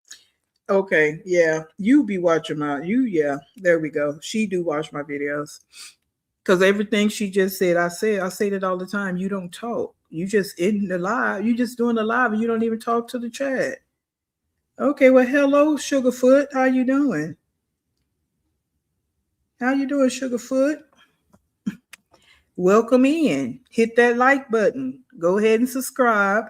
A: Okay, yeah, you be watching yeah, there we go. She do watch my videos. Because everything she just said, I say that all the time. You don't talk. You just in the live. You just doing the live and you don't even talk to the chat. Okay, well, hello, Sugarfoot. How you doing? How you doing, Sugarfoot? Welcome in. Hit that like button. Go ahead and subscribe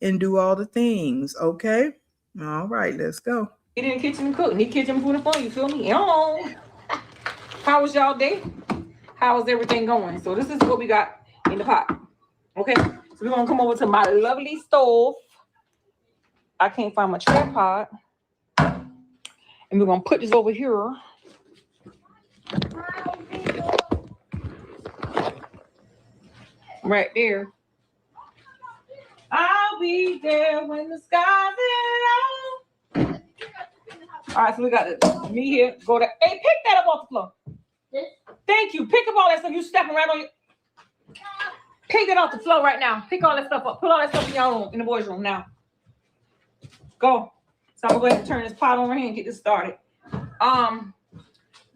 A: and do all the things, okay? All right, let's go.
F: Get in the kitchen and cook. Need kitchen food and fun, you feel me? How was y'all day? How is everything going? So this is what we got in the pot. Okay, so we're gonna come over to my lovely stove. I can't find my tripod. And we're gonna put this over here. Right there. I'll be there when the sky's low. All right, so we got me here. Go to, hey, pick that up off the floor. Thank you. Pick up all that stuff. You stepping right on your. Pick it off the floor right now. Pick all that stuff up. Put all that stuff in your room, in the boys' room now. Go. So I'm gonna go ahead and turn this pot on right here and get this started. I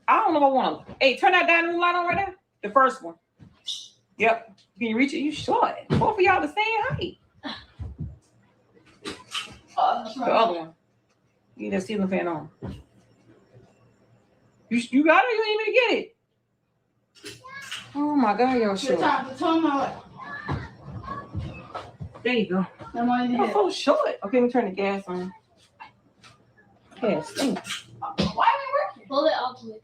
F: don't know if I want to. Hey, turn that dining room light on right now. The first one. Yep. Can you reach it? You short. Both of y'all the same height. The other one. You need that ceiling fan on. You got it? You ain't even get it. Oh my God, y'all short. There you go. I'm so short. Okay, let me turn the gas on. Yeah, stinks.
C: Why are we working? Pull it out to it.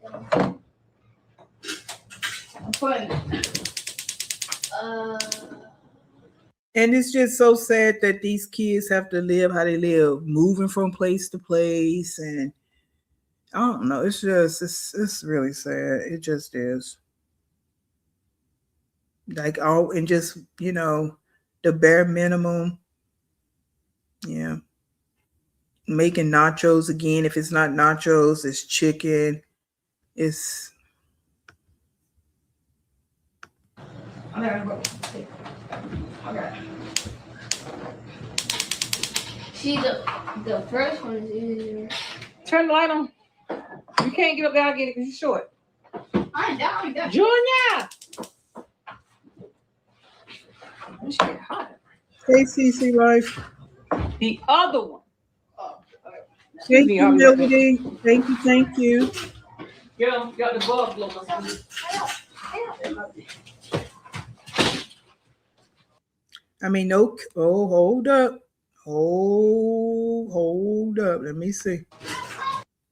C: I'm putting it.
A: And it's just so sad that these kids have to live how they live, moving from place to place. And I don't know. It's just it's really sad. It just is. Like all and just the bare minimum. Yeah, making nachos again. If it's not nachos, it's chicken. It's
B: Okay. Okay. See, the first one is easier.
F: Turn the light on. You can't get up there and get it because you're short.
B: I'm down.
F: Junior! This shit hot.
A: hey CC Life.
F: The other one.
B: Oh, okay.
A: Thank you, Melody. Thank you, thank you.
F: Got the bug blower.
A: I mean, no. Oh, hold up. Hold up. Let me see.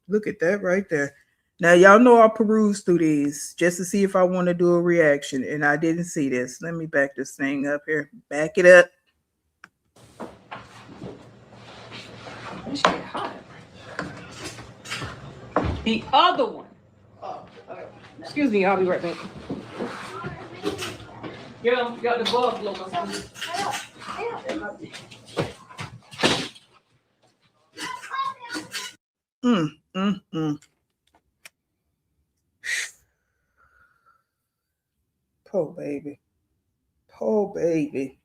A: Look at that right there. Now, y'all know I'll peruse through these just to see if I want to do a reaction, and I didn't see this. Let me back this thing up here. Back it up.
F: This shit hot. The other one.
B: Oh, okay.
F: Excuse me, I'll be right back. Got the bug blower.
A: Mm, mm, mm. Poor baby. Poor baby.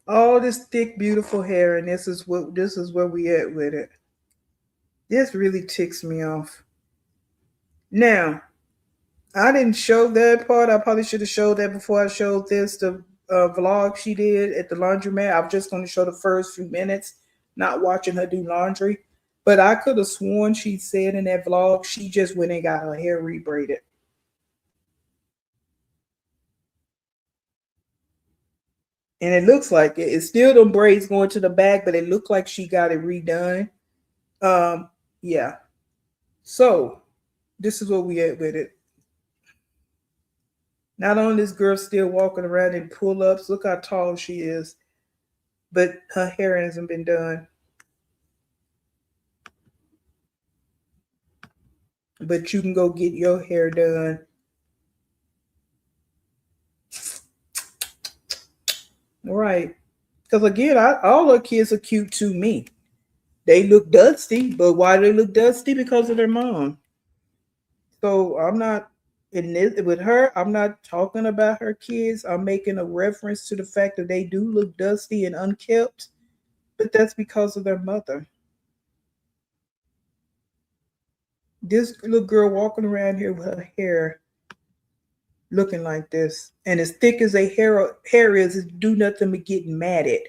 A: All this thick, beautiful hair, and this is where we at with it. This really ticks me off. Now, I didn't show that part. I probably should have showed that before I showed this. The vlog she did at the laundromat. I'm just going to show the first few minutes, not watching her do laundry. But I could have sworn she said in that vlog she just went and got her hair rebraided. And it looks like it. It's still them braids going to the back, but it looked like she got it redone. Yeah. So this is what we at with it. Not only this girl still walking around in pull-ups, look how tall she is, but her hair hasn't been done. But you can go get your hair done. Right. Because again, all her kids are cute to me. They look dusty, but why do they look dusty? Because of their mom. So I'm not in this with her. I'm not talking about her kids. I'm making a reference to the fact that they do look dusty and unkept, but that's because of their mother. This little girl walking around here with her hair looking like this, and as thick as a hair is, it do nothing but getting matted.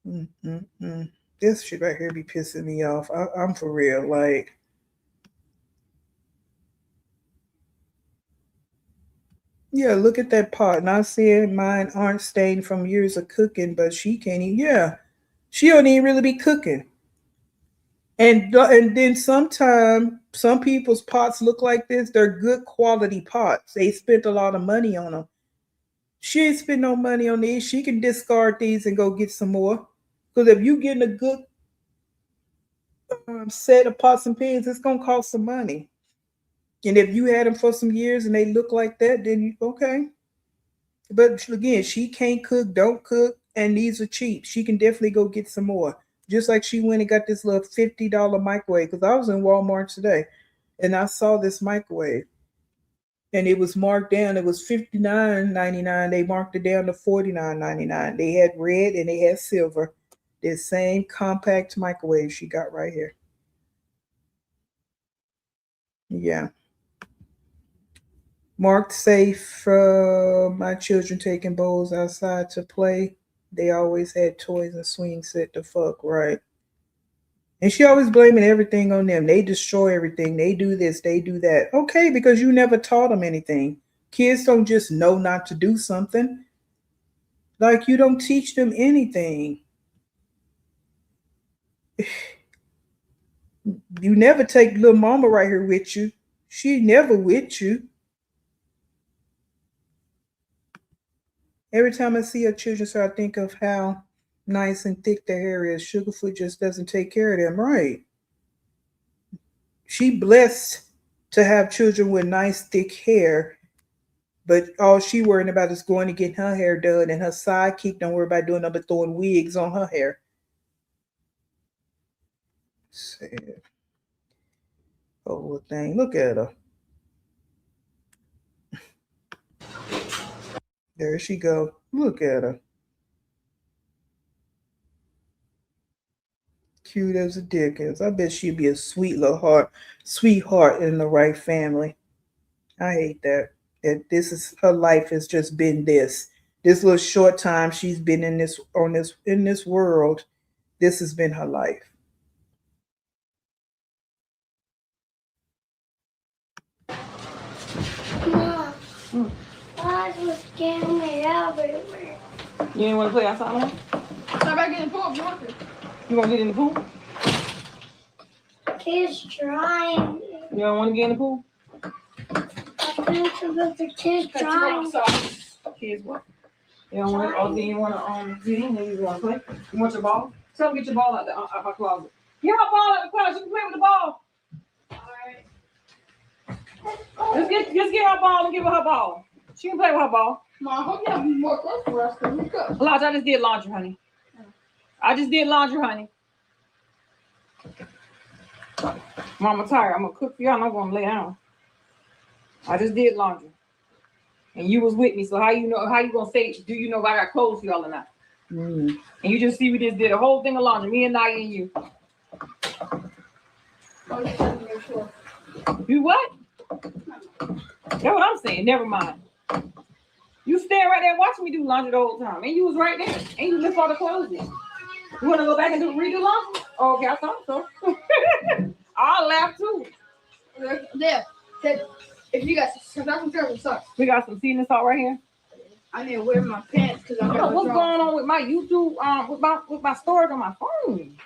A: Mm-mm-mm. This shit right here be pissing me off. I'm for real. Like, yeah, look at that pot. Not saying mine aren't stained from years of cooking, but she can't even. Yeah, she don't even really be cooking. And then sometimes some people's pots look like this. They're good quality pots. They spent a lot of money on them. She ain't spend no money on these. She can discard these and go get some more. Because if you getting a good set of pots and pans, it's gonna cost some money. And if you had them for some years and they look like that, then okay. But again, she can't cook, don't cook, and these are cheap. She can definitely go get some more. Just like she went and got this little $50 microwave. Because I was in Walmart today and I saw this microwave. And it was marked down. It was $59.99. They marked it down to $49.99. They had red and they had silver. The same compact microwave she got right here. Yeah. Marked safe for my children taking bowls outside to play. They always had toys and swing set to fuck, right? And she always blaming everything on them. They destroy everything. They do this, they do that. Okay, because you never taught them anything. Kids don't just know not to do something. Like you don't teach them anything. You never take little mama right here with you. She never with you. Every time I see her children, so I think of how nice and thick their hair is. Sugarfoot just doesn't take care of them right. She blessed to have children with nice thick hair, but all she worrying about is going to get her hair done, and her sidekick don't worry about doing nothing but throwing wigs on her hair. Sad. Oh thing. Look at her. There she go. Look at her. Cute as a dickens. I bet she'd be a sweet little sweetheart in the right family. I hate that. That this is her life has just been this. This little short time she's been in this world. This has been her life.
C: Mom, I was getting it everywhere.
F: You didn't want to play outside more?
B: Stop back in the pool if you want to.
F: You want to get in the pool?
C: Kids trying.
F: You don't want to get in the pool?
C: I think about the kids trying.
F: Kids what? You don't want to, oh, then you want to get in there, you want to play? You want your ball? Tell them get your ball out my closet. Get her ball out the closet, you can play with the ball. Alright. Just get her ball and give her ball. She can play with her ball.
B: Mom, I hope you have more clothes for us because we cook.
F: Elijah, I just did laundry, honey. I just did laundry, honey. Mama tired. I'm gonna cook for y'all and I'm gonna lay down. I just did laundry. And you was with me, so how you gonna say, do you know if I got clothes for y'all or not? And you just see we just did a whole thing of laundry, me and Naya and you. You what? That's what I'm saying. Never mind. You stand right there watching me do laundry the whole time. And you was right there. And you lift all the clothes in. You want to go back and redo laundry? Oh, okay, I thought so. I'll laugh too.
B: There. If you got some terrible socks.
F: We got some seasoning salt right here.
B: I need to wear my pants because I'm
F: Oh, what's going on with my YouTube, with my storage on my phone?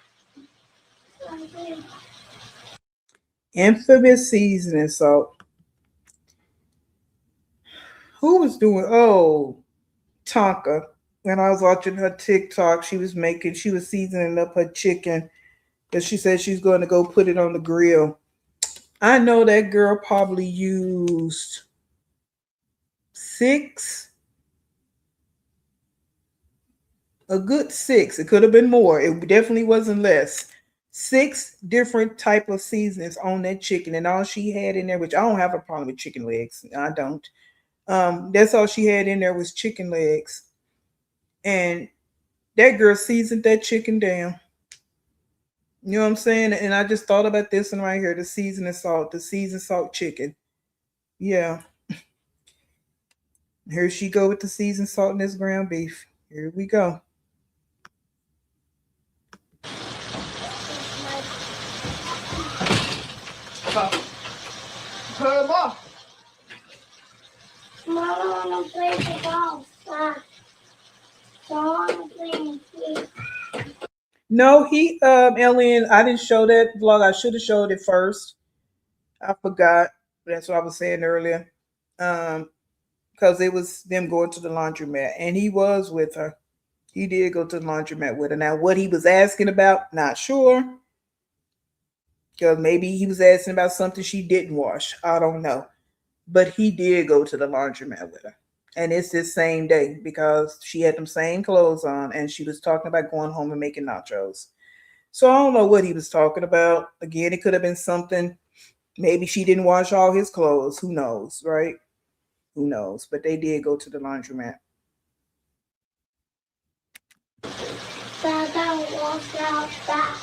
A: Infamous seasoning salt. Who was doing? Oh, Tonka. When I was watching her TikTok, she was seasoning up her chicken because she said she's going to go put it on the grill. I know that girl probably used 6, a good 6. It could have been more. It definitely wasn't less. 6 different type of seasonings on that chicken, and all she had in there, which I don't have a problem with chicken legs. I don't. That's all she had in there was chicken legs. And that girl seasoned that chicken down. You know what I'm saying? And I just thought about this one right here, the seasoned salt chicken. Yeah. Here she go with the seasoned salt and this ground beef. Here we go.
B: Put the ball.
C: Mom, I want to play the ball. So I want to play in the
A: No, Ellen, I didn't show that vlog. I should have showed it first. I forgot. That's what I was saying earlier. Because it was them going to the laundromat. And he was with her. He did go to the laundromat with her. Now, what he was asking about, not sure. Because maybe he was asking about something she didn't wash. I don't know. But he did go to the laundromat with her. And it's this same day because she had them same clothes on and she was talking about going home and making nachos. So I don't know what he was talking about. Again, it could have been something. Maybe she didn't wash all his clothes. Who knows, right? Who knows? But they did go to the laundromat.
C: Dada walked out back.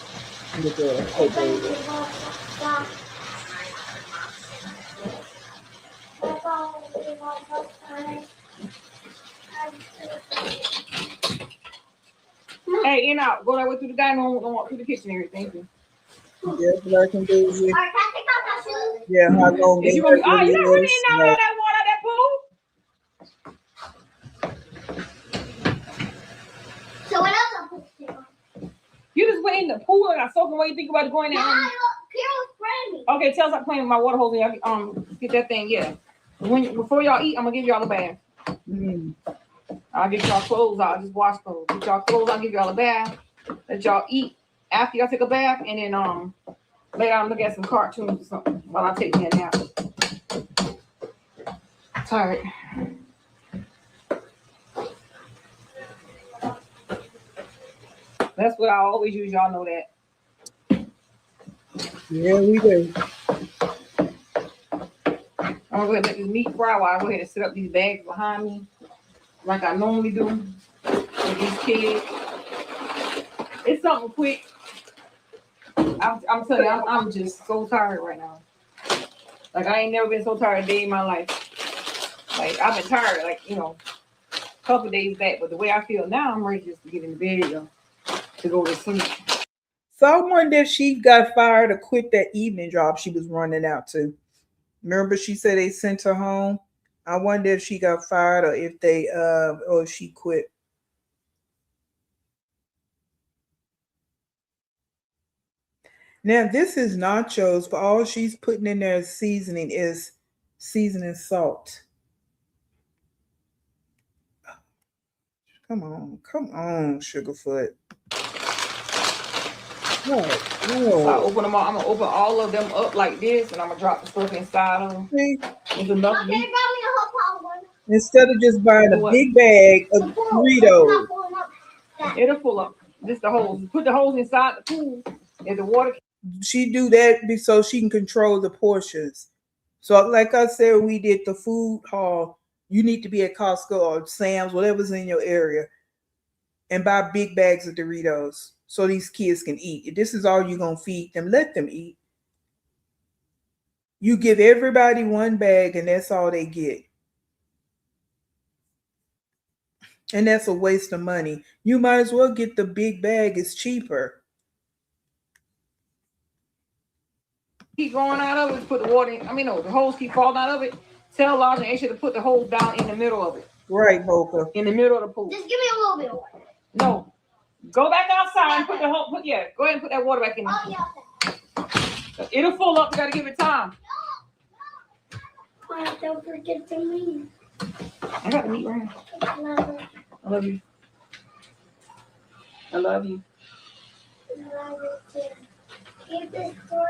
F: Hey, in out. Go that way through the dining room. Don't walk through the kitchen area. Thank you.
A: Yeah, what I can do is, yeah, how long
F: Is you gonna be, you're not running in and out of that water, that pool?
C: So what else I'm supposed to do?
F: You just went in the pool and got soaking. What you think about going there?
C: Carol
F: Okay, tell us stop playing with my water hose and y'all get that thing. Yeah. Before y'all eat, I'm gonna give y'all a bath. I'll get y'all clothes. I'll just wash clothes. Get y'all clothes. I'll give y'all a bath. Let y'all eat after y'all take a bath, and then lay down and look at some cartoons or something while I take me a nap. Tired. That's what I always use. Y'all know that.
A: Yeah, we do.
F: I'm gonna go ahead and let this meat fry while I go ahead and set up these bags behind me, like I normally do with these kids. It's something quick. I'm telling you, I'm just so tired right now. Like I ain't never been so tired a day in my life. Like I've been tired, like a couple days back, but the way I feel now, I'm ready just to get in the bed to go to sleep.
A: So I wonder if she got fired or quit that evening job she was running out to. Remember, she said they sent her home. I wonder if she got fired or if or if she quit. Now this is nachos, but all she's putting in there as seasoning is seasoning salt. Come on, Sugarfoot. No,
F: So I
A: no.
F: open them all. I'm gonna open all of them up like this, and I'm gonna drop the stuff inside of them.
A: See?
F: There's enough meat.
A: Instead of just buying a big bag of Doritos.
F: It'll full up. Just the holes. Put the holes inside the pool. And the water.
A: She do that so she can control the portions. So like I said, we did the food haul. You need to be at Costco or Sam's, whatever's in your area, and buy big bags of Doritos so these kids can eat. If this is all you're going to feed them, let them eat. You give everybody one bag and that's all they get. And that's a waste of money. You might as well get the big bag, it's cheaper.
F: Keep going out of it, put the water in. The hose keep falling out of it. Tell Lodge and Aisha to put the hose down in the middle of it.
A: Right, Hoka.
F: In the middle of the pool.
C: Just give me a little bit of water.
F: No. Go back outside and put the hose. Go ahead and put that water back in there.
C: Oh, yeah.
F: It'll full up. You gotta give it time.
C: Don't forget the meat.
F: I got the meat right here. I love you. I love you.
C: Keep this door.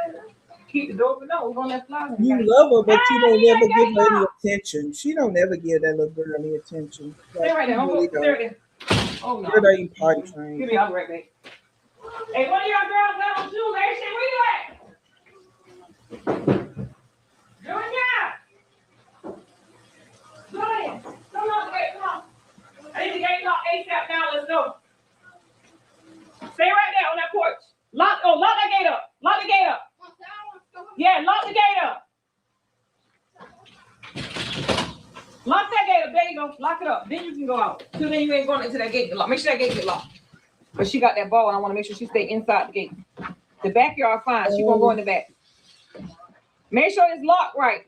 F: Keep the door open. No, we're gonna let fly.
A: You love her, but you don't ever give her any attention. She don't ever give that little girl any attention.
F: Stay right there.
A: Really
F: Stay right there. Oh no.
A: Girl ain't potty trained.
F: Give me, I'll be right back. Hey, one of y'all girls got on shoes. Aisha, where you at? Junior! Junior! Come on, wait, come on. I need the gate locked ASAP now. Let's go. Stay right there on that porch. Lock that gate up. Lock the gate up. Yeah, lock the gate up. Lock that gate up. There you go. Lock it up. Then you can go out. Till then you ain't going into that gate. Make sure that gate get locked. But she got that ball, and I want to make sure she stay inside the gate. The backyard fine. She gonna go in the back. Make sure it's locked right.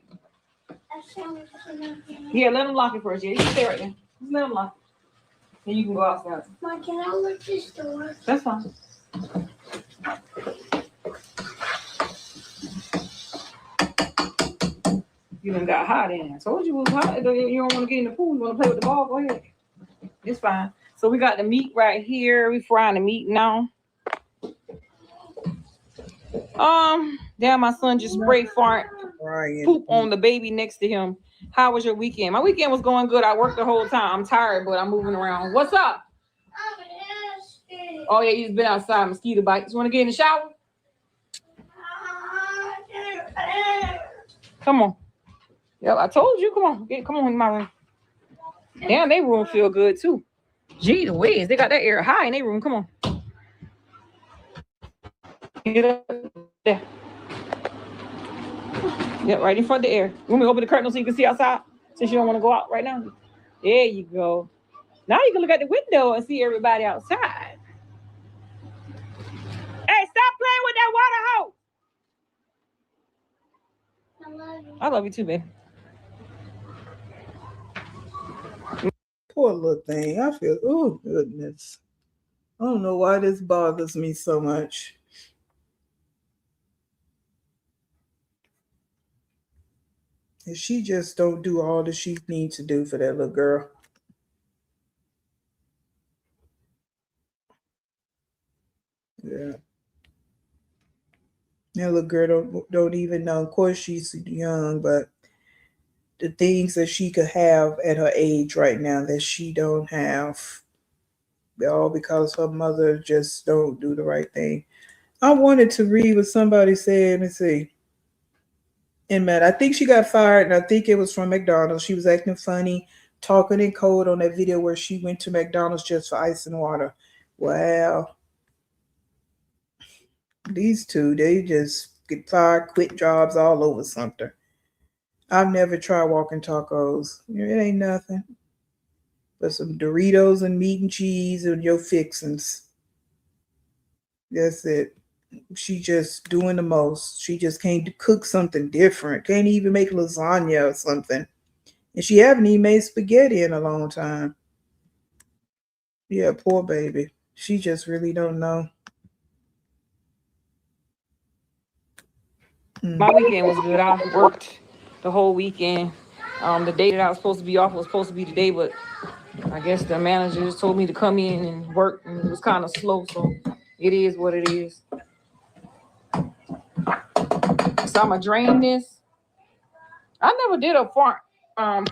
F: Yeah, let them lock it first. Yeah, you can stay right there. Just let them lock it. Then you can go outside.
C: Mom, can I look this door?
F: That's fine. You done got hot in. I told you it was hot. You don't want to get in the pool. You want to play with the ball? Go ahead. It's fine. So we got the meat right here. We frying the meat now. Damn, my son just spray fart poop on the baby next to him. How was your weekend? My weekend was going good. I worked the whole time. I'm tired, but I'm moving around. What's up? Oh yeah, you've been outside. Mosquito bites. You want to get in the shower? Come on. Yep, I told you. Come on. Come on in my room. Damn, they room feel good too. Gee, the whiz. They got that air high in their room. Come on. Get up there. Yep, right in front of the air. You want me to open the curtain so you can see outside? Since you don't want to go out right now. There you go. Now you can look at the window and see everybody outside. Hey, stop playing with that water hose. I love you too, babe.
A: Poor little thing. I feel, oh, goodness. I don't know why this bothers me so much. And she just don't do all that she needs to do for that little girl. Yeah. That little girl don't even know. Of course she's young, but the things that she could have at her age right now that she don't have, all because her mother just don't do the right thing. I wanted to read what somebody said. Let me see. And Matt, I think she got fired, and I think it was from McDonald's. She was acting funny, talking in code on that video where she went to McDonald's just for ice and water. Wow, these two, they just get fired, quit jobs all over something. I've never tried walking tacos. It ain't nothing but some Doritos and meat and cheese and your fixins. That's it. She just doing the most. She just can't cook something different. Can't even make lasagna or something. And she haven't even made spaghetti in a long time. Yeah, poor baby. She just really don't know.
F: My weekend was good. I worked the whole weekend. The day that I was supposed to be off was supposed to be today, but I guess the managers told me to come in and work, and it was kind of slow, so it is what it is. So I'm gonna drain this. I never did a prank on.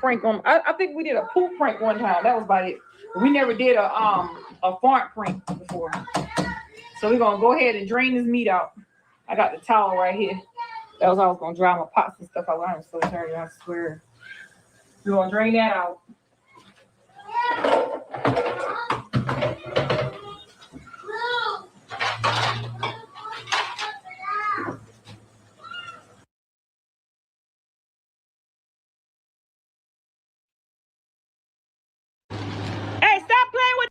F: I think we did a poop prank one time. That was about it. We never did a fart prank before. So we're gonna go ahead and drain this meat out. I got the towel right here. That was how I was gonna dry my pots and stuff out. I'm so tired, I swear. We're gonna drain that out. Hey, stop playing with.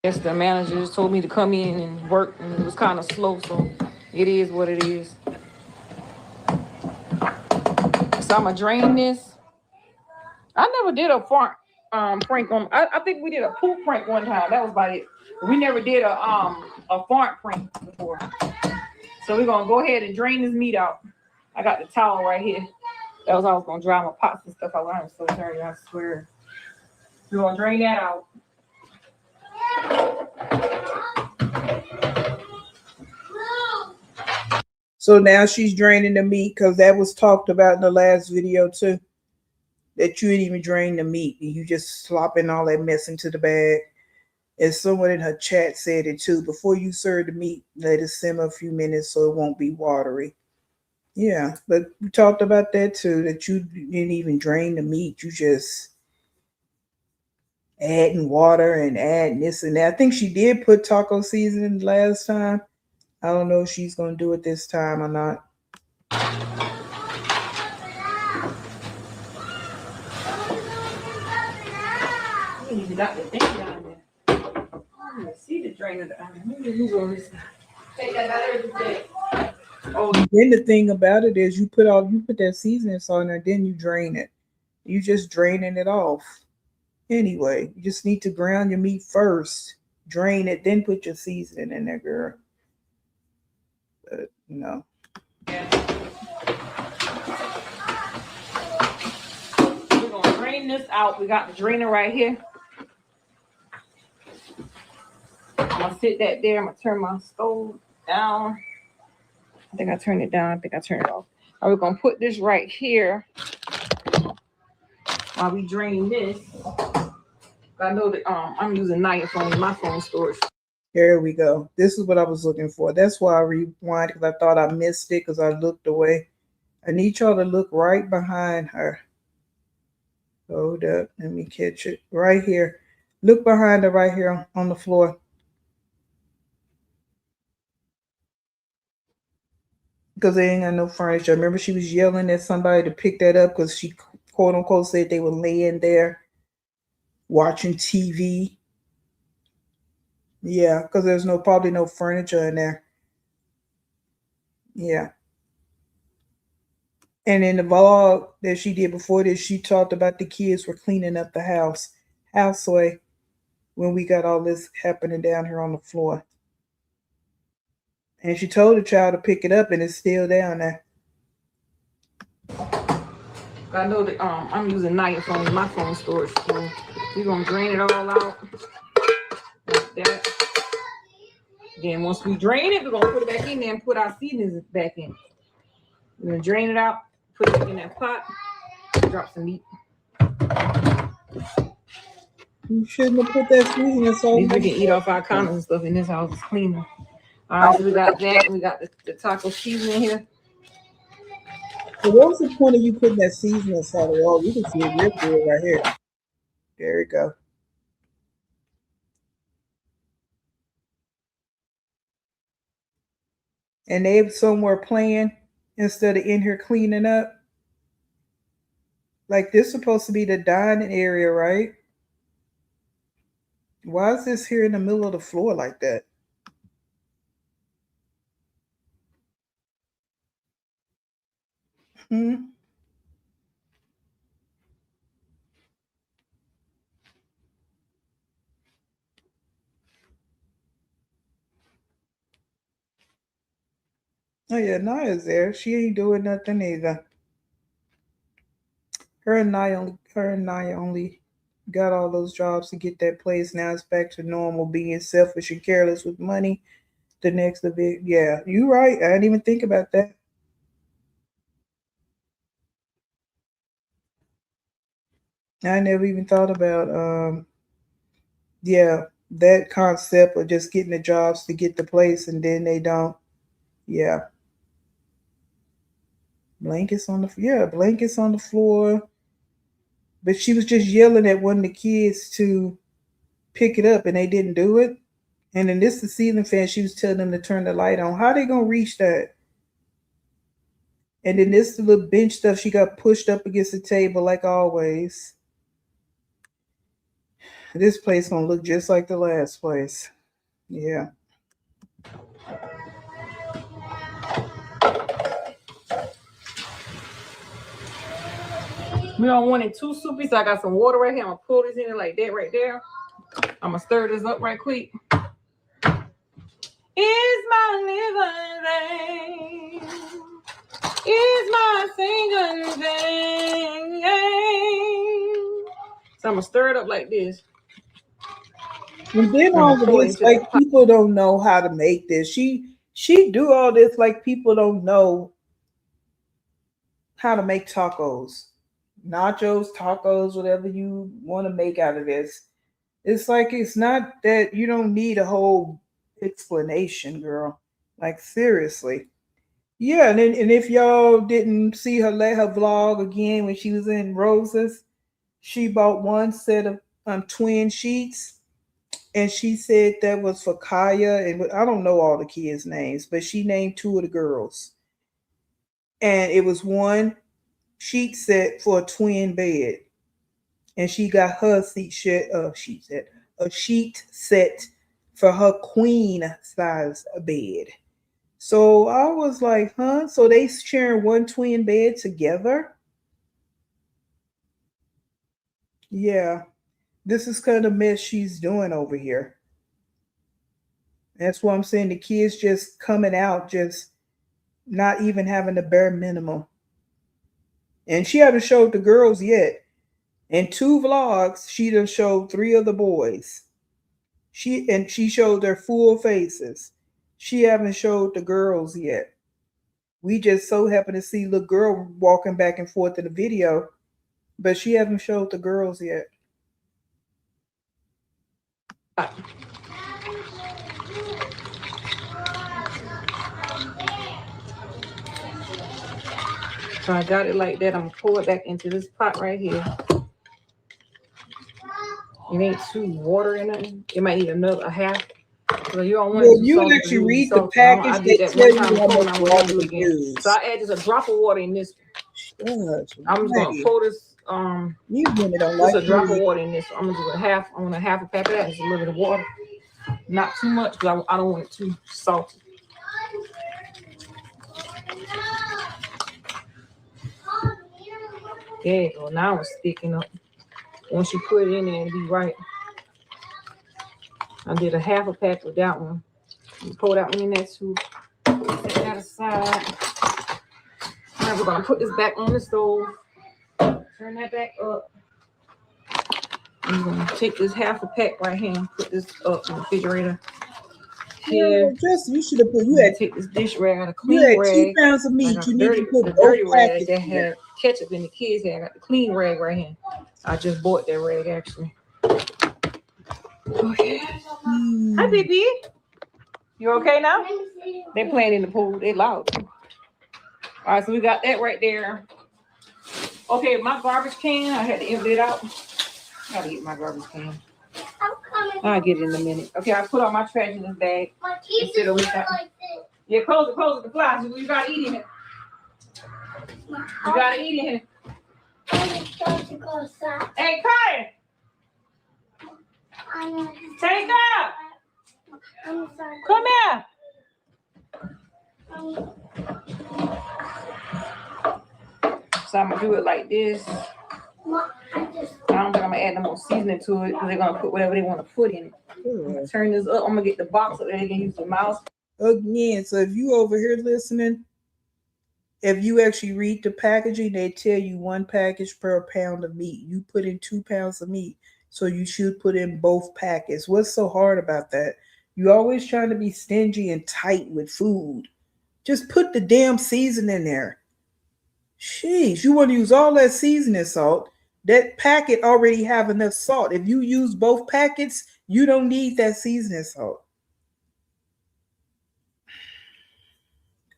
F: Yes, the managers told me to come in and work, and it was kind of slow, so it is what it is. So I'm gonna drain this. I never did a fart prank on. I think we did a poop prank one time. That was about it. We never did a fart prank before. So we're gonna go ahead and drain this meat out. I got the towel right here. That was how I was gonna dry my pots and stuff out. I'm so tired, I swear. We're gonna drain that out.
A: So now she's draining the meat because that was talked about in the last video too. That you didn't even drain the meat and you just slopping all that mess into the bag. And someone in her chat said it too. Before you serve the meat, let it simmer a few minutes so it won't be watery. Yeah, but we talked about that too. That you didn't even drain the meat. You just adding water and adding this and that. I think she did put taco seasoning last time. I don't know if she's gonna do it this time or not.
F: Got the thing down there. I see the drainer down there. Take that out of
A: Oh, then the thing about it is you put that seasoning salt in there, then you drain it. You just draining it off. Anyway, you just need to ground your meat first, drain it, then put your seasoning in there, girl. But no.
F: We're gonna drain this out. We got the drainer right here. I'm gonna sit that there. I'm gonna turn my stove down. I think I turned it down. I think I turned it off. We're gonna put this right here while we drain this. I know that I'm using Naya phone in my phone storage.
A: Here we go. This is what I was looking for. That's why I rewind because I thought I missed it because I looked away. I need y'all to look right behind her. Hold up. Let me catch it. Right here. Look behind her right here on the floor. Because they ain't got no furniture. I remember she was yelling at somebody to pick that up because she quote unquote said they were laying there watching TV. Yeah, because there's probably no furniture in there. Yeah. And in the vlog that she did before this, she talked about the kids were cleaning up the houseway when we got all this happening down here on the floor. And she told the child to pick it up and it's still down there.
F: I know that I'm using Naya phone, my phone storage too. We're gonna drain it all out like that. Then once we drain it, we're gonna put it back in there and put our seasonings back in. We're gonna drain it out, put it in that pot, drop some meat.
A: You shouldn't have put that seasoning salt.
F: We can eat off our counters and stuff in this house. It's cleaner. All right, so we got that. We got the taco seasoning here.
A: So what's the point of you putting that seasoning salt at all? You can see it real good right here. There we go. And they somewhere playing instead of in here cleaning up. Like this is supposed to be the dining area, right? Why is this here in the middle of the floor like that? Hmm. Oh yeah, Naya's there. She ain't doing nothing either. Her and Naya only got all those jobs to get that place. Now it's back to normal, being selfish and careless with money. The next of it, yeah, you right. I didn't even think about that. I never even thought about yeah, that concept of just getting the jobs to get the place and then they don't. Yeah. Blankets on the floor. But she was just yelling at one of the kids to pick it up and they didn't do it. And then this the ceiling fan, she was telling them to turn the light on. How they gonna reach that? And then this little bench stuff, she got pushed up against the table like always. This place gonna look just like the last place. Yeah.
F: We don't want it too soupy, so I got some water right here. I'm gonna pour this in it like that right there. I'm gonna stir this up right quick. Is my living thing? Is my singing thing? So I'm gonna stir it up like this.
A: And then all of this, like people don't know how to make this. She do all this like people don't know how to make tacos, nachos, tacos, whatever you want to make out of this. It's like it's not that you don't need a whole explanation, girl. Like seriously. Yeah, and if y'all didn't see her let her vlog again when she was in Roses, she bought one set of twin sheets and she said that was for Kaya and I don't know all the kids' names, but she named two of the girls. And it was one sheet set for a twin bed. And she got her a sheet set for her queen size bed. So I was like, huh? So they sharing one twin bed together? Yeah. This is kind of mess she's doing over here. That's why I'm saying the kids just coming out, just not even having the bare minimum. And she haven't showed the girls yet. In 2 vlogs, she done showed 3 of the boys. She showed their full faces. She haven't showed the girls yet. We just so happen to see the girl walking back and forth in the video, but she haven't showed the girls yet.
F: So I got it like that. I'm gonna pour it back into this pot right here. It ain't too watery in it. It might need a half. So you don't want it
A: you
F: salty,
A: actually read the package.
F: I did that one time before and I won't do it again. So I add just a drop of water in this. I'm just gonna pour this.
A: You women don't
F: just
A: like
F: a drop of water in this. So I'm gonna do a half. I want a half a pack of that. Just a little bit of water. Not too much because I don't want it too salty. There you go. Now it's sticking up. Once you put it in there, it'll be right. I did a half a pack with that one. You pour that one in there too. Set that aside. Now we're gonna put this back on the stove. Turn that back up. I'm gonna take this half a pack right here and put this up in the refrigerator.
A: Yeah, just you should have put. You
F: I'm
A: had
F: gonna take this dish rag, I got a
A: you
F: clean
A: had
F: rag.
A: 2 pounds of
F: I
A: meat.
F: got
A: You
F: the
A: need
F: dirty,
A: to put
F: the
A: both
F: dirty rag
A: packets
F: that
A: in there.
F: had ketchup in the kids had. I got the clean rag right here. I just bought that rag actually. Okay. Hi, baby. You okay now? They playing in the pool. They loud. All right, so we got that right there. Okay, my garbage can, I had to empty it out. I gotta get my garbage can. I'll get it in a minute. Okay, I put all my trash in this bag. Instead of yeah, close it, the flies. You gotta eat in it. You gotta eat in it. Hey, Carter! Take up! Come here! So I'm gonna do it like this. I don't think I'm gonna add no more seasoning to it because they're gonna put whatever they want to put in it. I'm gonna turn this up. I'm gonna get the box so that they can use the mouse.
A: Again, so if you over here listening, if you actually read the packaging, they tell you 1 package per pound of meat. You put in 2 pounds of meat, so you should put in both packets. What's so hard about that? You always trying to be stingy and tight with food. Just put the damn seasoning in there. Sheesh, you want to use all that seasoning salt. That packet already have enough salt. If you use both packets, you don't need that seasoning salt.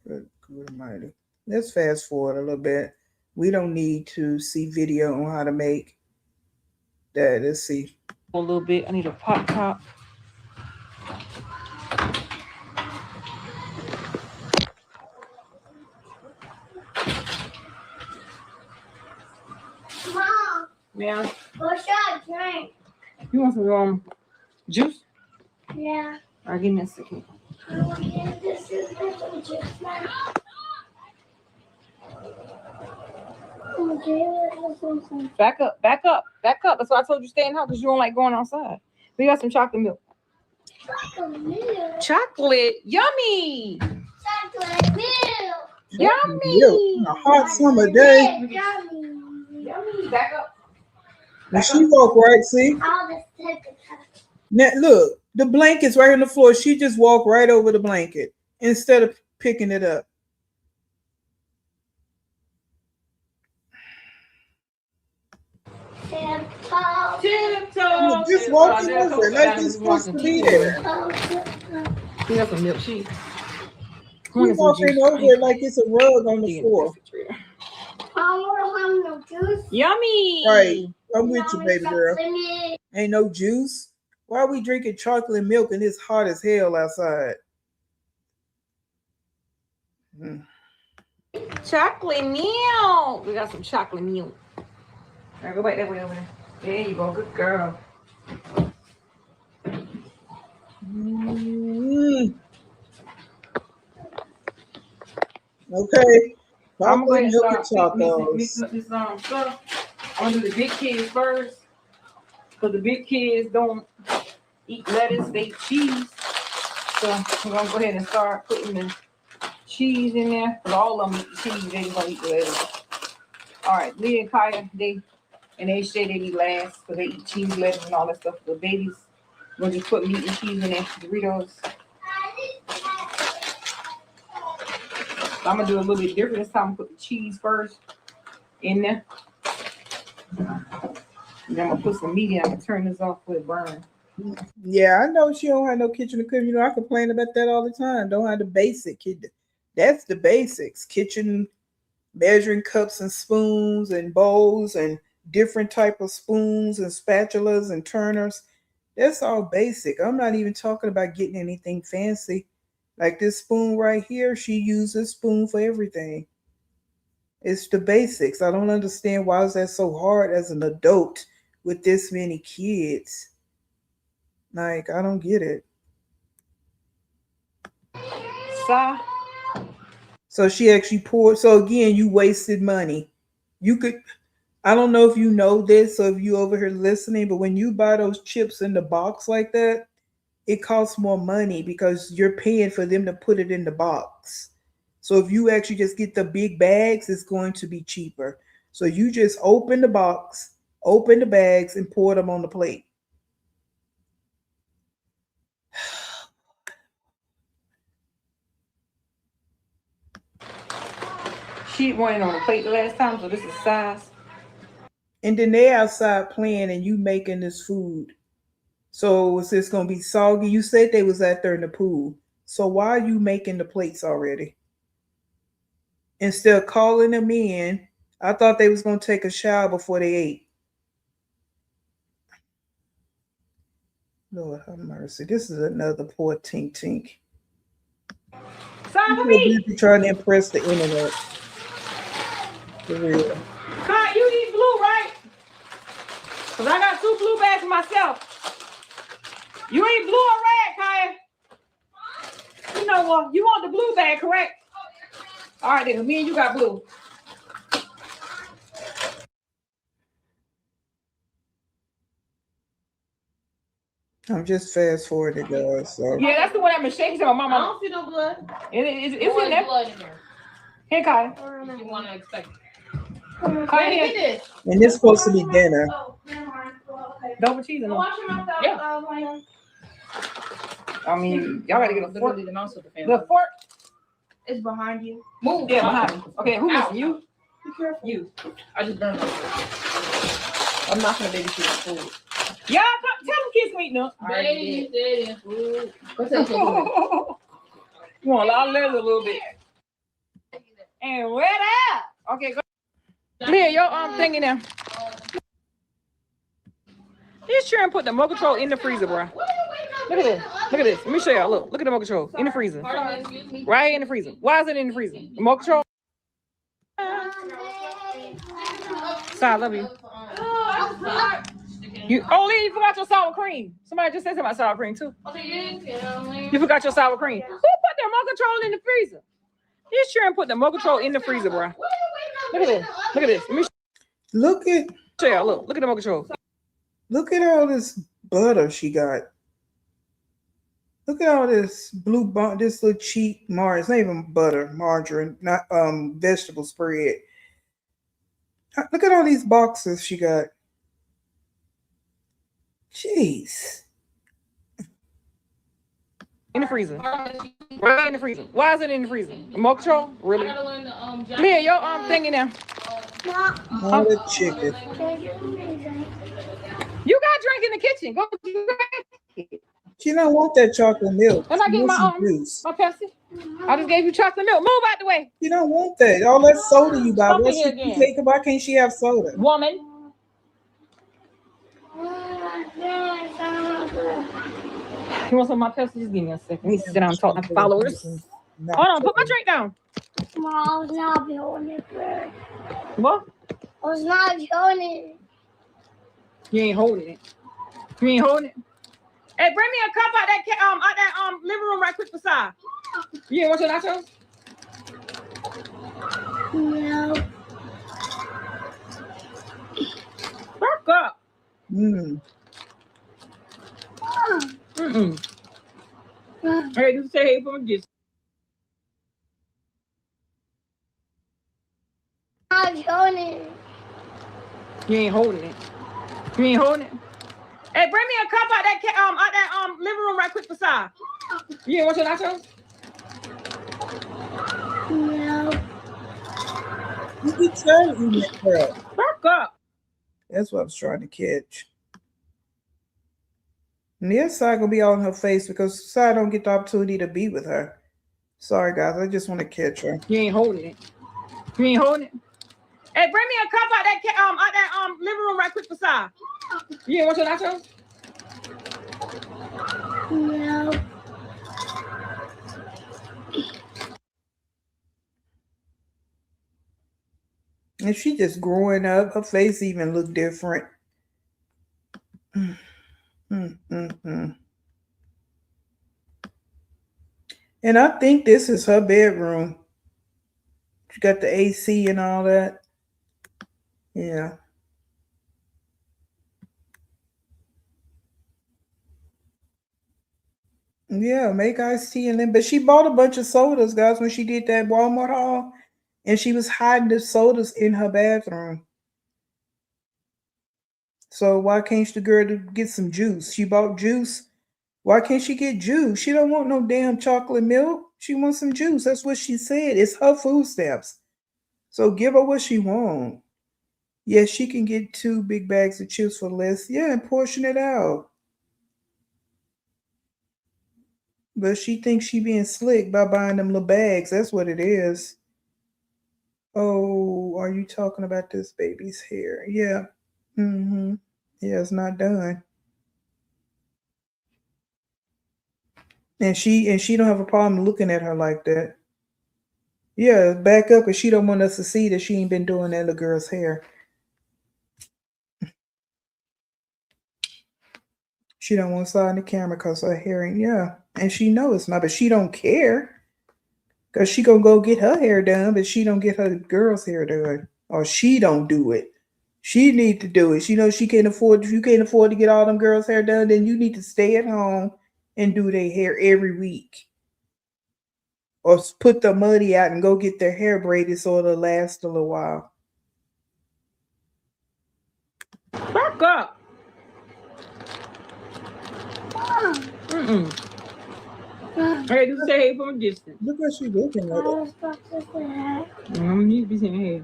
A: Good almighty. Let's fast forward a little bit. We don't need to see video on how to make that. Let's see.
F: A little bit. I need a pot top.
C: Mom,
F: Yeah.
C: what should I drink?
F: You want some juice?
C: Yeah.
F: All right, give me a second.
C: I want to get this juice now.
F: Back up. That's why I told you stay in the house because you don't like going outside. We got some chocolate milk. Chocolate, yummy.
C: Chocolate milk.
F: Yummy.
A: On a hot summer day.
F: Yummy. Back up.
A: And she walk right, see? Now look, the blanket's right on the floor. She just walked right over the blanket instead of picking it up.
F: Tiptoe.
A: Just walking over it like it's supposed to be there.
F: We got some milk cheese.
A: We walking over it like it's a rug on the floor.
C: No juice.
F: Yummy.
A: Right. I'm with you, baby girl. Ain't no juice. Why are we drinking chocolate milk and it's hot as hell outside?
F: Chocolate milk. We got some chocolate milk. All right, go back that way over there. There you go. Good girl.
A: Okay.
F: I'm going to
A: Chocolate
F: start
A: milk
F: mixing up this stuff. I'm going to do the big kids first. Because the big kids don't eat lettuce, they eat cheese. So I'm going to go ahead and start putting the cheese in there. Because all of them eat cheese, they just don't eat the lettuce. All right, Leah and Kaya, they say they eat last because they eat cheese, lettuce, and all that stuff. The babies, we'll just put meat and cheese in there, Doritos. So I'm going to do a little bit different this time. I'm going to put the cheese first in there. And then I'm going to put some meat in. I'm going to turn this off for it burn.
A: Yeah, I know she don't have no kitchen equipment. You know, I complain about that all the time. Don't have the basic. That's the basics. Kitchen measuring cups and spoons and bowls and different type of spoons and spatulas and turners. That's all basic. I'm not even talking about getting anything fancy. Like this spoon right here, she uses a spoon for everything. It's the basics. I don't understand why is that so hard as an adult with this many kids. Like, I don't get it. So she actually poured. So again, you wasted money. You could, I don't know if you know this or if you over here listening, but when you buy those chips in the box like that, it costs more money because you're paying for them to put it in the box. So if you actually just get the big bags, it's going to be cheaper. So you just open the box, open the bags, and pour them on the plate.
F: She went on a plate the last time, so this is size.
A: And then they outside playing and you making this food. So it's just gonna be soggy. You said they was out there in the pool. So why are you making the plates already? Instead of calling them in, I thought they was gonna take a shower before they ate. Lord have mercy. This is another poor tink tink.
F: Sign
A: You
F: for
A: so
F: me.
A: busy trying to impress the internet. For real.
F: Kai, you need blue, right? Because I got 2 blue bags for myself. You ain't blue or red, Kai. You know what? You want the blue bag, correct? All right, then. Me and you got blue.
A: I'm just fast forwarding, guys. So
F: Yeah, that's the one I've been shaking to my mama.
B: I don't see no blood.
F: It's
B: There
F: in there.
B: blood in there.
F: Here, Kai.
B: You want to expect it.
F: Kai,
B: Get
F: here.
B: this.
A: and it's supposed to be dinner.
F: Double cheese in them.
B: Wash your mouth out.
F: Yeah. I mean, y'all gotta get a fork.
B: The mouse with the
F: The fork.
C: It's behind you.
B: Move.
F: Yeah, behind me. Okay, who missing? You?
C: Be careful.
F: You.
B: I just burned it. I'm not gonna babysit the food.
F: Y'all come, tell them kids meet now.
B: Babysitting food. What's that?
F: You want a lot of leather a little bit. And wet out. Okay, go. Leah, your thing in there. Just try and put the remote control in the freezer, bro. Look at this. Look at this. Let me show y'all. Look at the remote control in the freezer. Right here in the freezer. Why is it in the freezer? Remote control. So I love you. Leah, you forgot your sour cream. Somebody just said something about sour cream too. You forgot your sour cream. Who put the remote control in the freezer? Just try and put the remote control in the freezer, bro. Look at this. Look at this. Let me show y'all. Look at the remote control.
A: Look at all this butter she got. Look at all this this little cheap margarine. It's not even butter, margarine, not vegetable spread. Look at all these boxes she got. Jeez.
F: In the freezer. Right in the freezer. Why is it in the freezer? Remote control? Really? Leah, your thing in there.
A: All the chicken.
F: You got drink in the kitchen. Go drink.
A: She don't want that chocolate milk.
F: And I get my
A: juice.
F: my Pepsi. I just gave you chocolate milk. Move out the way.
A: She don't want that. All that soda you buy.
F: Come in here again.
A: Why can't she have soda?
F: Woman. You want some of my Pepsi? Just give me a second. Let me sit down and talk to followers. Hold on, put my drink down.
C: Mom, I was not holding it.
F: What?
C: I was not holding it.
F: You ain't holding it. You ain't holding it. Hey, bring me a cup out that living room right quick beside. You ain't want your nachos?
C: No.
F: Back up.
A: Mm.
F: Hey, just say hey for me.
C: I'm holding it.
F: You ain't holding it. You ain't holding it. Hey, bring me a cup out that living room right quick beside. You ain't want your nachos?
C: No.
A: You can tell eating that crap.
F: Back up.
A: That's what I was trying to catch. And the other side gonna be all in her face because Sai don't get the opportunity to be with her. Sorry guys, I just want to catch her.
F: You ain't holding it. You ain't holding it. Hey, bring me a cup out that living room right quick beside. You ain't want your nachos?
C: No.
A: And she just growing up, her face even look different. And I think this is her bedroom. She got the AC and all that. Yeah. Yeah, make iced tea and lemon. But she bought a bunch of sodas, guys, when she did that Walmart haul, and she was hiding the sodas in her bathroom. So why can't the girl to get some juice? She bought juice. Why can't she get juice? She don't want no damn chocolate milk. She wants some juice. That's what she said. It's her food stamps. So give her what she want. Yes, she can get 2 big bags of chips for less. Yeah, and portion it out. But she thinks she being slick by buying them little bags. That's what it is. Oh, are you talking about this baby's hair? Yeah. Mm-hmm. Yeah, it's not done. And she don't have a problem looking at her like that. Yeah, back up because she don't want us to see that she ain't been doing that little girl's hair. She don't want to sign the camera because her hair ain't, yeah. And she know it's not, but she don't care because she gonna go get her hair done, but she don't get her girl's hair done. Or she don't do it. She need to do it. She knows she can't afford, if you can't afford to get all them girls' hair done, then you need to stay at home and do their hair every week. Or put the money out and go get their hair braided so it'll last a little while.
F: Back up. Mm-mm. Hey, just say hey from a distance.
A: Look what she looking at.
F: You be saying hey.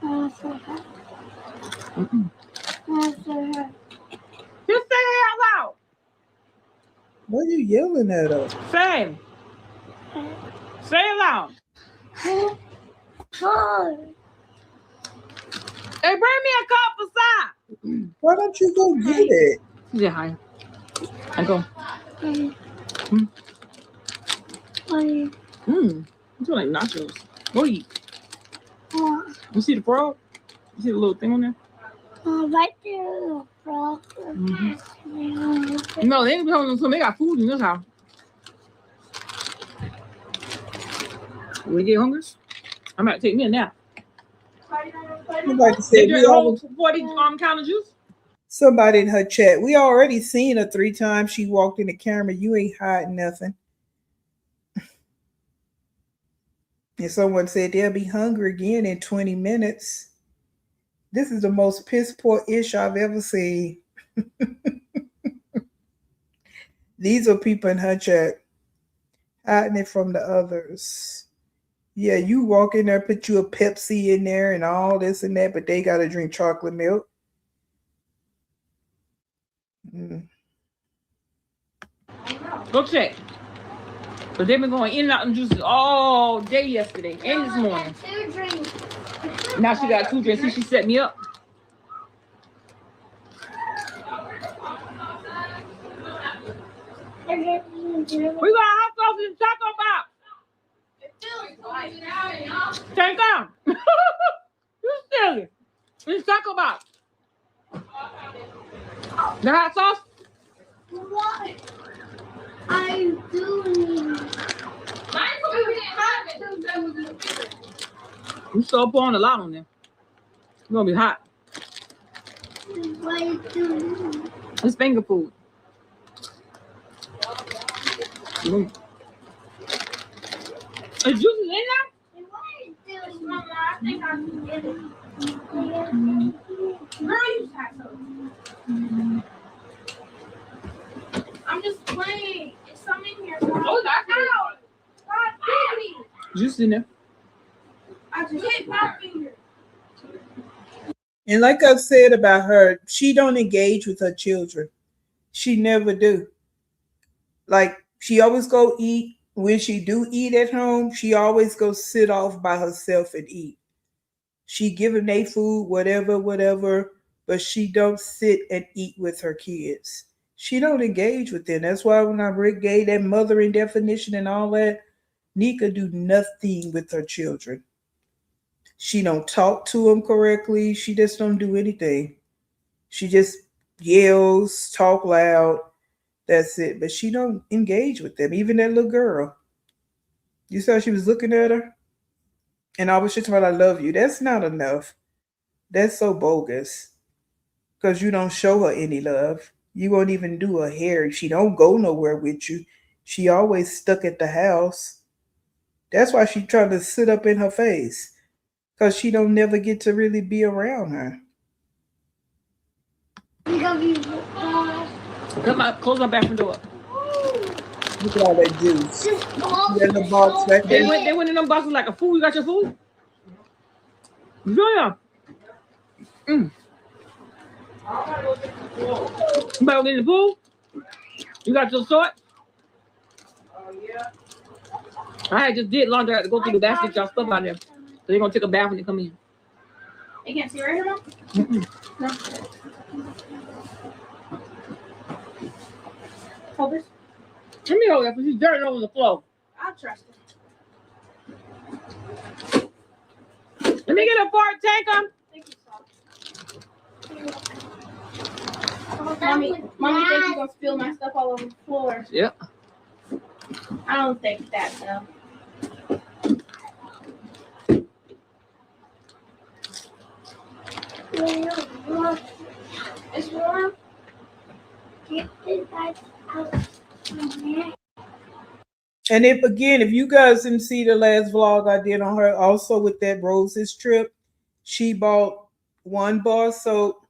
F: Mm-mm. Just say hey out loud.
A: Why are you yelling at her?
F: Say. Say it loud. Hey, bring me a cup of side.
A: Why don't you go get it?
F: Yeah, hi. I go. You feel like nachos. Go eat. You see the frog? You see the little thing on there?
C: Right there, frog.
F: No, they ain't telling them so they got food in this house. We get hungry? I'm about to take me a nap.
A: Somebody
F: They
A: said
F: drank the whole 40 count of juice?
A: somebody in her chat. We already seen her 3 times. She walked in the camera. You ain't hiding nothing. And someone said they'll be hungry again in 20 minutes. This is the most piss poor ish I've ever seen. These are people in her chat hiding it from the others. Yeah, you walk in there, put you a Pepsi in there and all this and that, but they got to drink chocolate milk. Mm.
F: Go check. But they've been going in and out and juices all day yesterday and this morning. Now she got 2 drinks. See, she set me up. We got hot sauce and taco box. Take down. You silly. It's taco box. The hot sauce?
C: What are you doing?
F: You still pouring a lot on there. It's gonna be hot.
C: What are you doing?
F: It's finger food. Is juices in there?
C: What are you doing, Mama? I think I can get it.
B: Girl, you just had some. I'm just playing. It's some in here. Oh, that's out. God, baby.
F: Juice in there.
B: I just hit my finger.
A: And like I've said about her, she don't engage with her children. She never do. Like she always go eat. When she do eat at home, she always go sit off by herself and eat. She give them their food, whatever, whatever, but she don't sit and eat with her kids. She don't engage with them. That's why when I gave that mothering definition and all that, Nika do nothing with her children. She don't talk to them correctly. She just don't do anything. She just yells, talk loud. That's it. But she don't engage with them. Even that little girl. You saw she was looking at her, and I was just about, "I love you." That's not enough. That's so bogus. Because you don't show her any love. You won't even do her hair. She don't go nowhere with you. She always stuck at the house. That's why she trying to sit up in her face. Because she don't never get to really be around her.
F: Come on, close my bathroom door.
A: Look at all that juice. See that little box back
F: They
A: there?
F: went in them boxes like a fool. You got your food? Yeah. You better get in the pool. You got your sort? I just did laundry. I had to go through the basket, y'all stuff out there. So they're gonna take a bath when they come in.
B: You can't see right here, Mom? No. Hold this.
F: Let me hold that because he's dirt over the floor.
B: I'll trust it.
F: Let me get a fart tank on.
B: Thank you, Salt. Mommy thinks you're gonna spill my stuff all over the floor.
F: Yeah.
B: I don't think that though. It's warm.
A: And if you guys didn't see the last vlog I did on her, also with that roses trip, she bought 1 bar soap.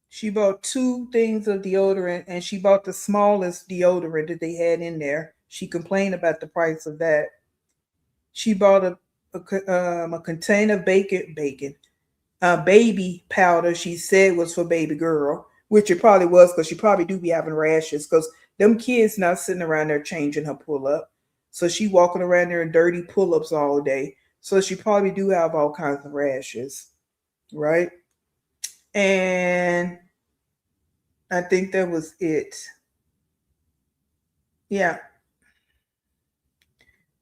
A: She bought 2 things of deodorant, and she bought the smallest deodorant that they had in there. She complained about the price of that. She bought a container of baby powder. She said was for baby girl, which it probably was because she probably do be having rashes because them kids not sitting around there changing her pull up. So she walking around there in dirty pull ups all day. So she probably do have all kinds of rashes, right? And I think that was it. Yeah.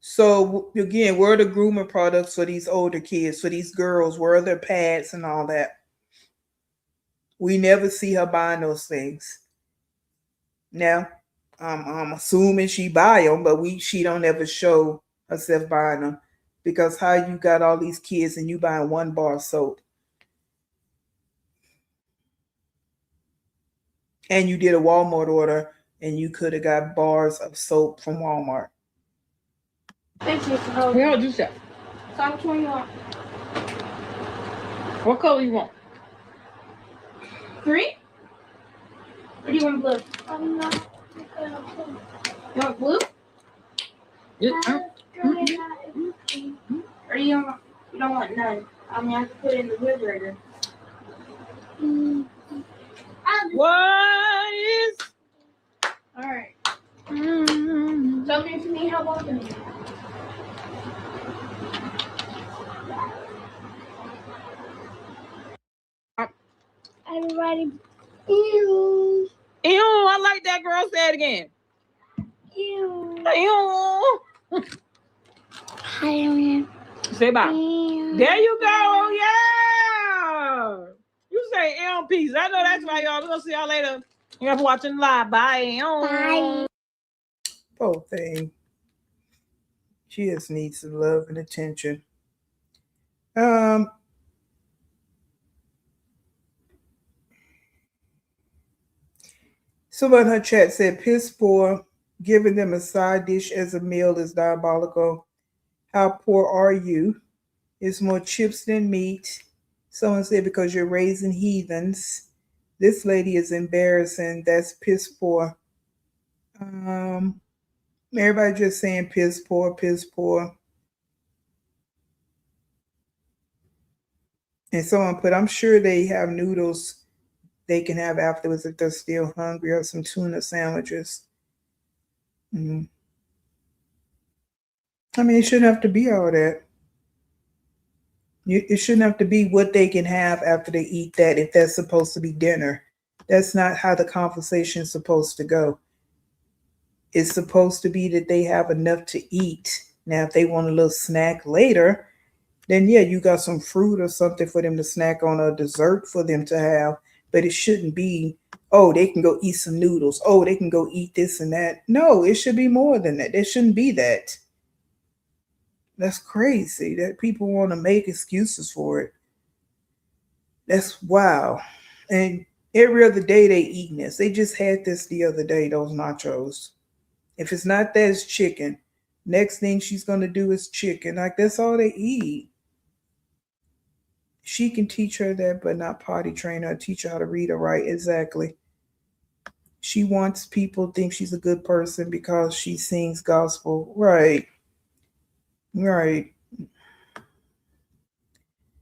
A: So again, where are the grooming products for these older kids, for these girls? Where are their pads and all that? We never see her buying those things. Now, I'm assuming she buy them, but she don't ever show herself buying them because how you got all these kids and you buying 1 bar of soap, and you did a Walmart order and you could have got bars of soap from Walmart.
B: Thank you.
F: Yeah, I'll do that.
B: So which one you want?
F: What color you want?
B: 3? Or do you want blue? You want blue?
F: Yeah.
B: Or you don't want none? I mean, I have to put it in the refrigerator.
F: What is?
B: All right. Tell me if you need help opening it.
C: Everybody, ew.
F: Ew, I like that girl. Say it again.
C: Ew.
F: Ew.
C: Hi,
F: Say bye.
C: ew.
F: There you go. Yeah. You say ew, peace. I know that's right, y'all. We're going to see y'all later. You guys watching live. Bye. Ew.
C: Bye.
A: Poor thing. She just needs some love and attention. Someone in her chat said piss poor. Giving them a side dish as a meal is diabolical. How poor are you? It's more chips than meat. Someone said because you're raising heathens. This lady is embarrassing. That's piss poor. Everybody just saying piss poor, piss poor. And someone put, I'm sure they have noodles they can have afterwards if they're still hungry, or some tuna sandwiches. Mm-hmm. I mean, it shouldn't have to be all that. It shouldn't have to be what they can have after they eat that if that's supposed to be dinner. That's not how the conversation is supposed to go. It's supposed to be that they have enough to eat. Now, if they want a little snack later, then yeah, you got some fruit or something for them to snack on, or dessert for them to have. But it shouldn't be, oh, they can go eat some noodles. Oh, they can go eat this and that. No, it should be more than that. There shouldn't be that. That's crazy that people want to make excuses for it. That's wow. And Every other day they eating this. They just had this the other day, those nachos. If it's not that, it's chicken. Next thing she's gonna do is chicken. Like that's all they eat. She can teach her that, but not potty train her. Teach her how to read or write. Exactly. She wants people to think she's a good person because she sings gospel. Right. Right.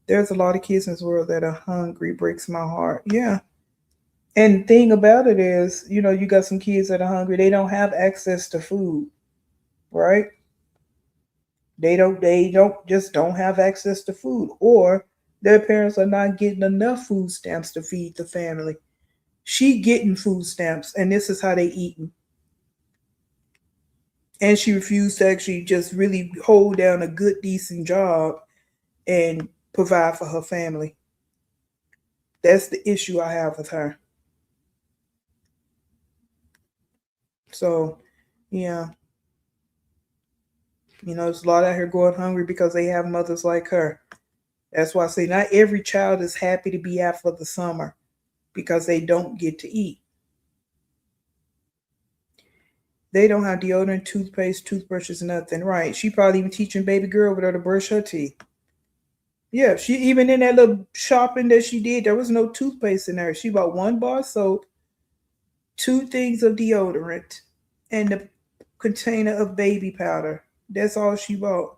A: There's a lot of kids in this world that are hungry. Breaks my heart. Yeah. And the thing about it is, you got some kids that are hungry. They don't have access to food, right? They don't have access to food, or their parents are not getting enough food stamps to feed the family. She getting food stamps, and this is how they eating. And she refused to actually just really hold down a good, decent job and provide for her family. That's the issue I have with her. So, yeah, there's a lot out here going hungry because they have mothers like her. That's why I say not every child is happy to be out for the summer because they don't get to eat. They don't have deodorant, toothpaste, toothbrushes, nothing. Right. She probably even teaching baby girl over there to brush her teeth. Yeah, she even in that little shopping that she did, there was no toothpaste in there. She bought one bar of soap, two things of deodorant, and the container of baby powder. That's all she bought.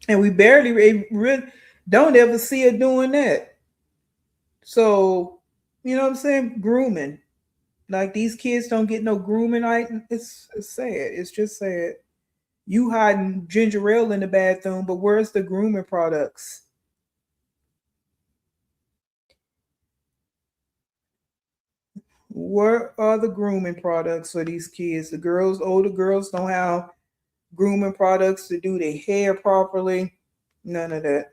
A: And we barely really don't ever see her doing that. So, you know what I'm saying? Grooming. Like these kids don't get no grooming item. It's sad. It's just sad. You hiding ginger ale in the bathroom, but where's the grooming products? Where are the grooming products for these kids? The girls, older girls, don't have grooming products to do their hair properly. None of that.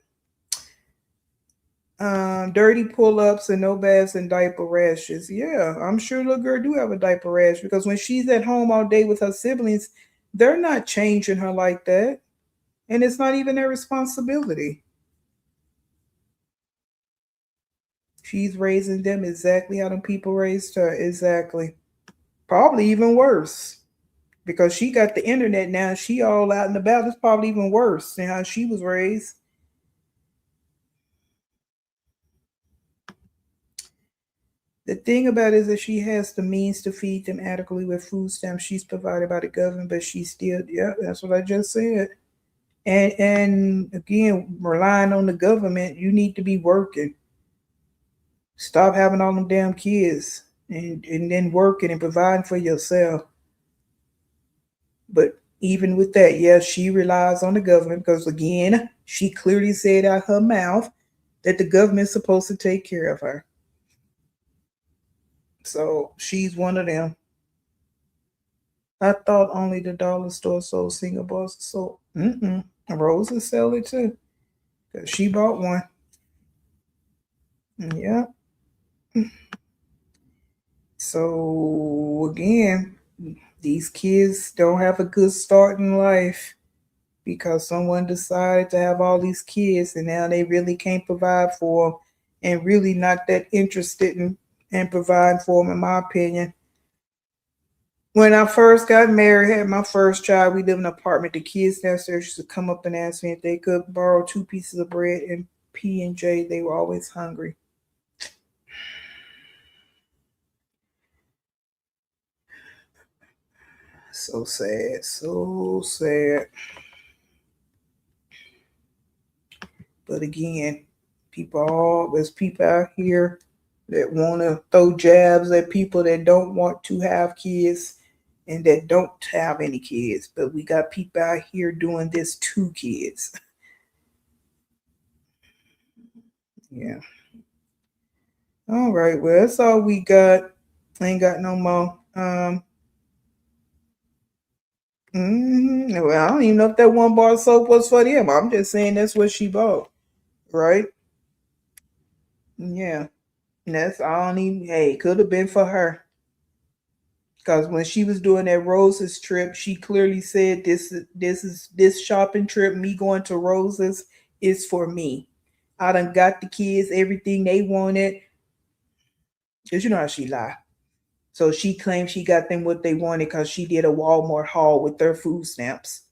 A: Dirty pull-ups and no baths and diaper rashes. Yeah, I'm sure little girl do have a diaper rash because when she's at home all day with her siblings, they're not changing her like that, and it's not even their responsibility. She's raising them exactly how them people raised her. Exactly. Probably even worse because she got the internet now. She all out and about. It's probably even worse than how she was raised. The thing about it is that she has the means to feed them adequately with food stamps she's provided by the government, but she still, yeah, that's what I just said. And again, relying on the government, you need to be working. Stop having all them damn kids and then working and providing for yourself. But even with that, yes, she relies on the government because again, she clearly said out her mouth that the government's supposed to take care of her. So she's one of them. I thought only the dollar store sold single bars. So, Rosa sell it too. Cause she bought one. Yeah. So again, these kids don't have a good start in life because someone decided to have all these kids and now they really can't provide for them and really not that interested in providing for them, in my opinion. When I first got married, had my first child, we lived in an apartment. The kids downstairs used to come up and ask me if they could borrow two pieces of bread and P&J. They were always hungry. So sad, so sad. But again, there's people out here that want to throw jabs at people that don't want to have kids and that don't have any kids. But we got people out here doing this to kids. Yeah. All right. Well, that's all we got. I ain't got no more. Well, I don't even know if that one bar of soap was for them. I'm just saying that's what she bought, right? Yeah. And that's I don't even. Hey, it could have been for her. Because when she was doing that Roses trip, she clearly said this shopping trip, me going to Roses, It's for me. I done got the kids everything they wanted. Because you know how she lie. So she claimed she got them what they wanted because she did a Walmart haul with their food stamps.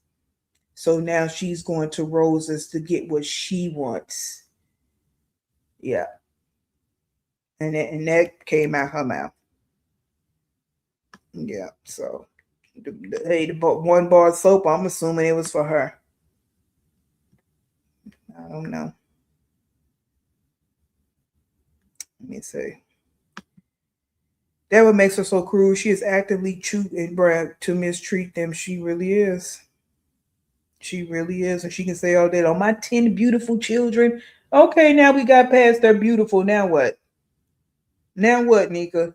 A: So now she's going to Rosa's to get what she wants. Yeah. And that came out her mouth. Yeah. So the one bar of soap, I'm assuming it was for her. I don't know. Let me see. That what makes her so cruel. She is actively choosing Brad to mistreat them. She really is. She really is. And she can say all that on my 10 beautiful children. Okay, now we got past they're beautiful. Now what? Now what, Nika?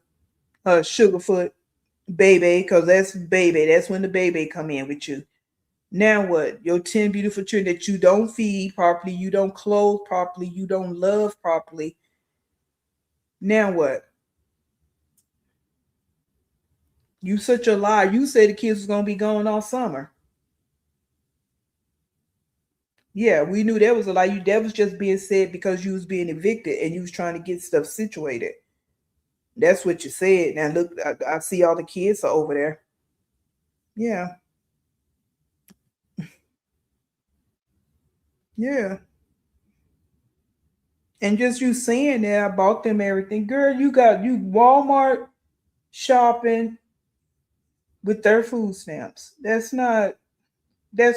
A: Sugarfoot baby, because that's baby. That's when the baby come in with you. Now what? Your 10 beautiful children that you don't feed properly, you don't clothe properly, you don't love properly. Now what? You such a liar. You said the kids was gonna be gone all summer. Yeah, we knew that was a lie. You that was just being said because you was being evicted and you was trying to get stuff situated. That's what you said. Now look, I see all the kids are over there. Yeah, yeah. And just you saying that I bought them everything. Girl, you got you Walmart shopping with their food stamps. That's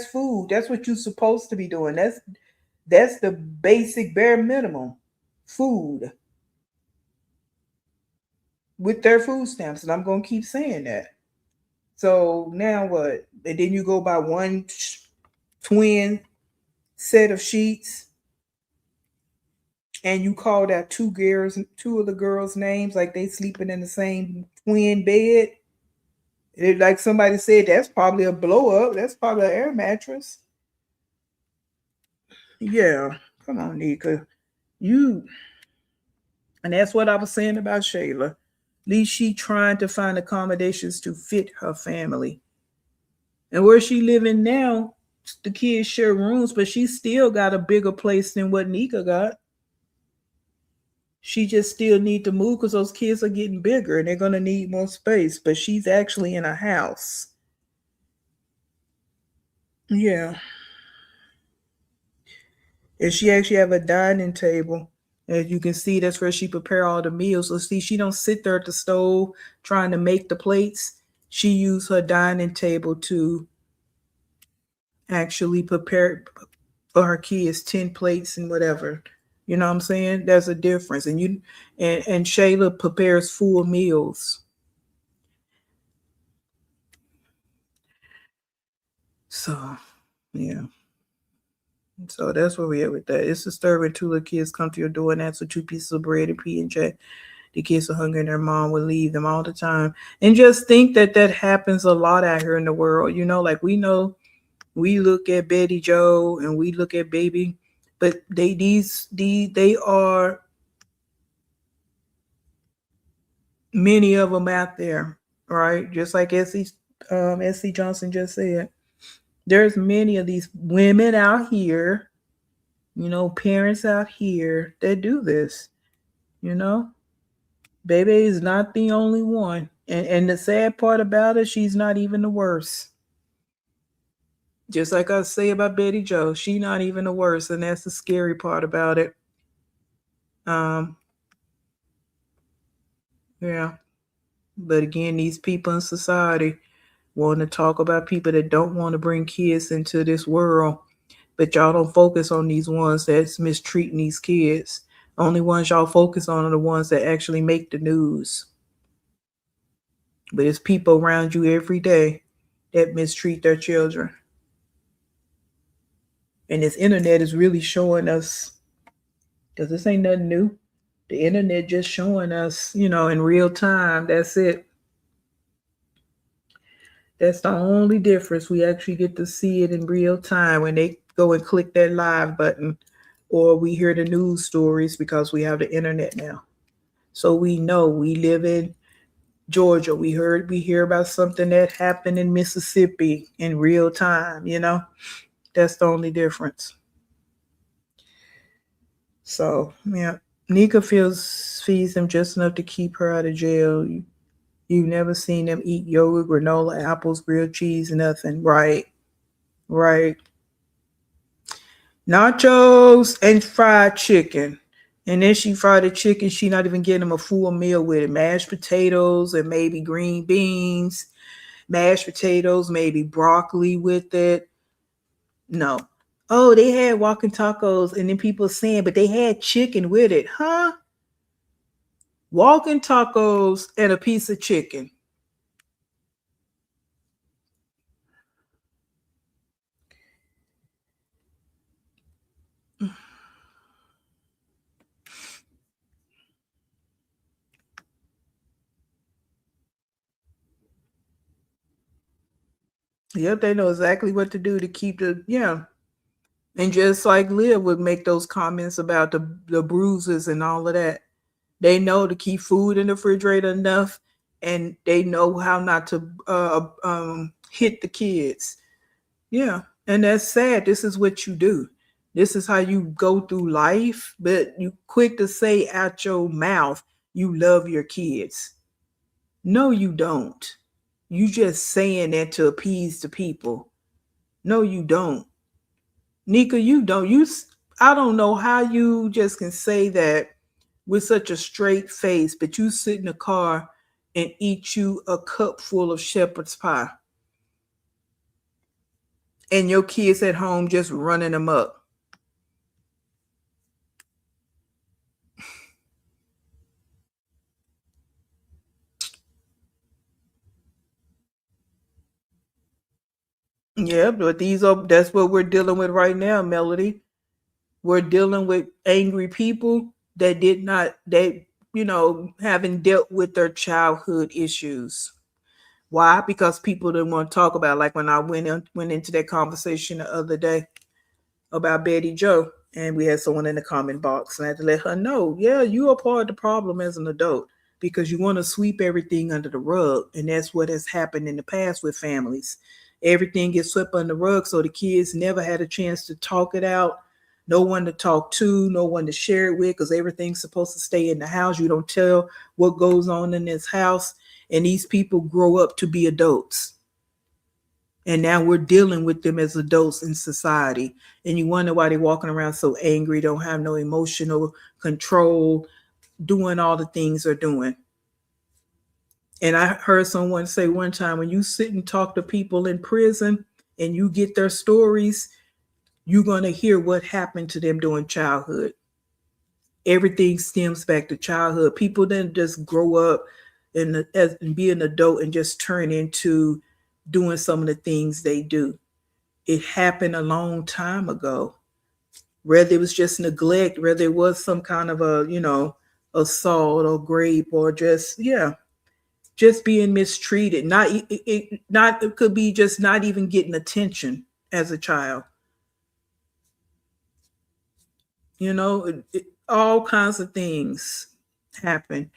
A: food. That's what you're supposed to be doing. That's the basic bare minimum. Food with their food stamps. And I'm gonna keep saying that. So now what? And then you go by one twin set of sheets and you call that two of the girls' names like they sleeping in the same twin bed. Like somebody said, that's probably a blow up. That's probably an air mattress. Yeah, come on, Nika. You and that's what I was saying about Shayla. At least she trying to find accommodations to fit her family. And where she living now, the kids share rooms, but she still got a bigger place than what Nika got. She just still need to move because those kids are getting bigger and they're gonna need more space. But she's actually in a house. Yeah. And she actually have a dining table. As you can see, that's where she prepare all the meals. So see, she don't sit there at the stove trying to make the plates. She use her dining table to actually prepare for her kids 10 plates and whatever. You know what I'm saying? There's a difference. And Shayla prepares full meals. So yeah. So that's where we at with that. It's disturbing two little kids come to your door and ask for 2 pieces of bread and P&J. The kids are hungry and their mom will leave them all the time. And just think that that happens a lot out here in the world. You know, like we know we look at Betty Joe and we look at Baby, but they are many of them out there, right? Just like S.C. Johnson just said. There's many of these women out here, you know, parents out here that do this, you know. Baby is not the only one. And the sad part about it, she's not even the worst. Just like I say about Betty Joe, she not even the worst, and that's the scary part about it. Um, yeah. But again, these people in society want to talk about people that don't want to bring kids into this world, but y'all don't focus on these ones that's mistreating these kids. Only ones y'all focus on are the ones that actually make the news. But it's people around you every day that mistreat their children. And this internet is really showing us, because this ain't nothing new. The internet just showing us, you know, in real time. That's it. That's the only difference. We actually get to see it in real time when they go and click that live button, or we hear the news stories because we have the internet now. So we know we live in Georgia. We hear about something that happened in Mississippi in real time, you know. That's the only difference. So yeah, Nika feeds them just enough to keep her out of jail. You've never seen them eat yogurt, granola, apples, grilled cheese, nothing. Right, right. Nachos and fried chicken. And then she fried the chicken. She not even getting them a full meal with it. Mashed potatoes and maybe green beans. Mashed potatoes, maybe broccoli with it. No. Oh, they had walking tacos, and then people saying, but they had chicken with it, huh? Walking tacos and a piece of chicken. Yep, they know exactly what to do to keep the yeah. And just like Liv would make those comments about the bruises and all of that. They know to keep food in the refrigerator enough, and they know how not to hit the kids. Yeah, and that's sad. This is what you do. This is how you go through life, but you quick to say out your mouth you love your kids. No, you don't. You just saying that to appease the people. No, you don't. Nika, you don't. I don't know how you just can say that with such a straight face, but you sit in the car and eat you a cup full of shepherd's pie, and your kids at home just running them up. Yeah, but that's what we're dealing with right now, Melody. We're dealing with angry people that did not they haven't dealt with their childhood issues. Why? Because people didn't want to talk about it. Like when I went into that conversation the other day about Betty Joe, and we had someone in the comment box, and I had to let her know, yeah, you are part of the problem as an adult because you want to sweep everything under the rug, and that's what has happened in the past with families. Everything gets swept under the rug, so the kids never had a chance to talk it out. No one to talk to, no one to share it with, because everything's supposed to stay in the house. You don't tell what goes on in this house, and these people grow up to be adults, and now we're dealing with them as adults in society, and you wonder why they're walking around so angry, don't have no emotional control, doing all the things they're doing. And I heard someone say one time, when you sit and talk to people in prison and you get their stories, you're going to hear what happened to them during childhood. Everything stems back to childhood. People didn't just grow up and be an adult and just turn into doing some of the things they do. It happened a long time ago. Whether it was just neglect, whether it was some kind of assault or rape, or just being mistreated. It could be just not even getting attention as a child. All kinds of things happen,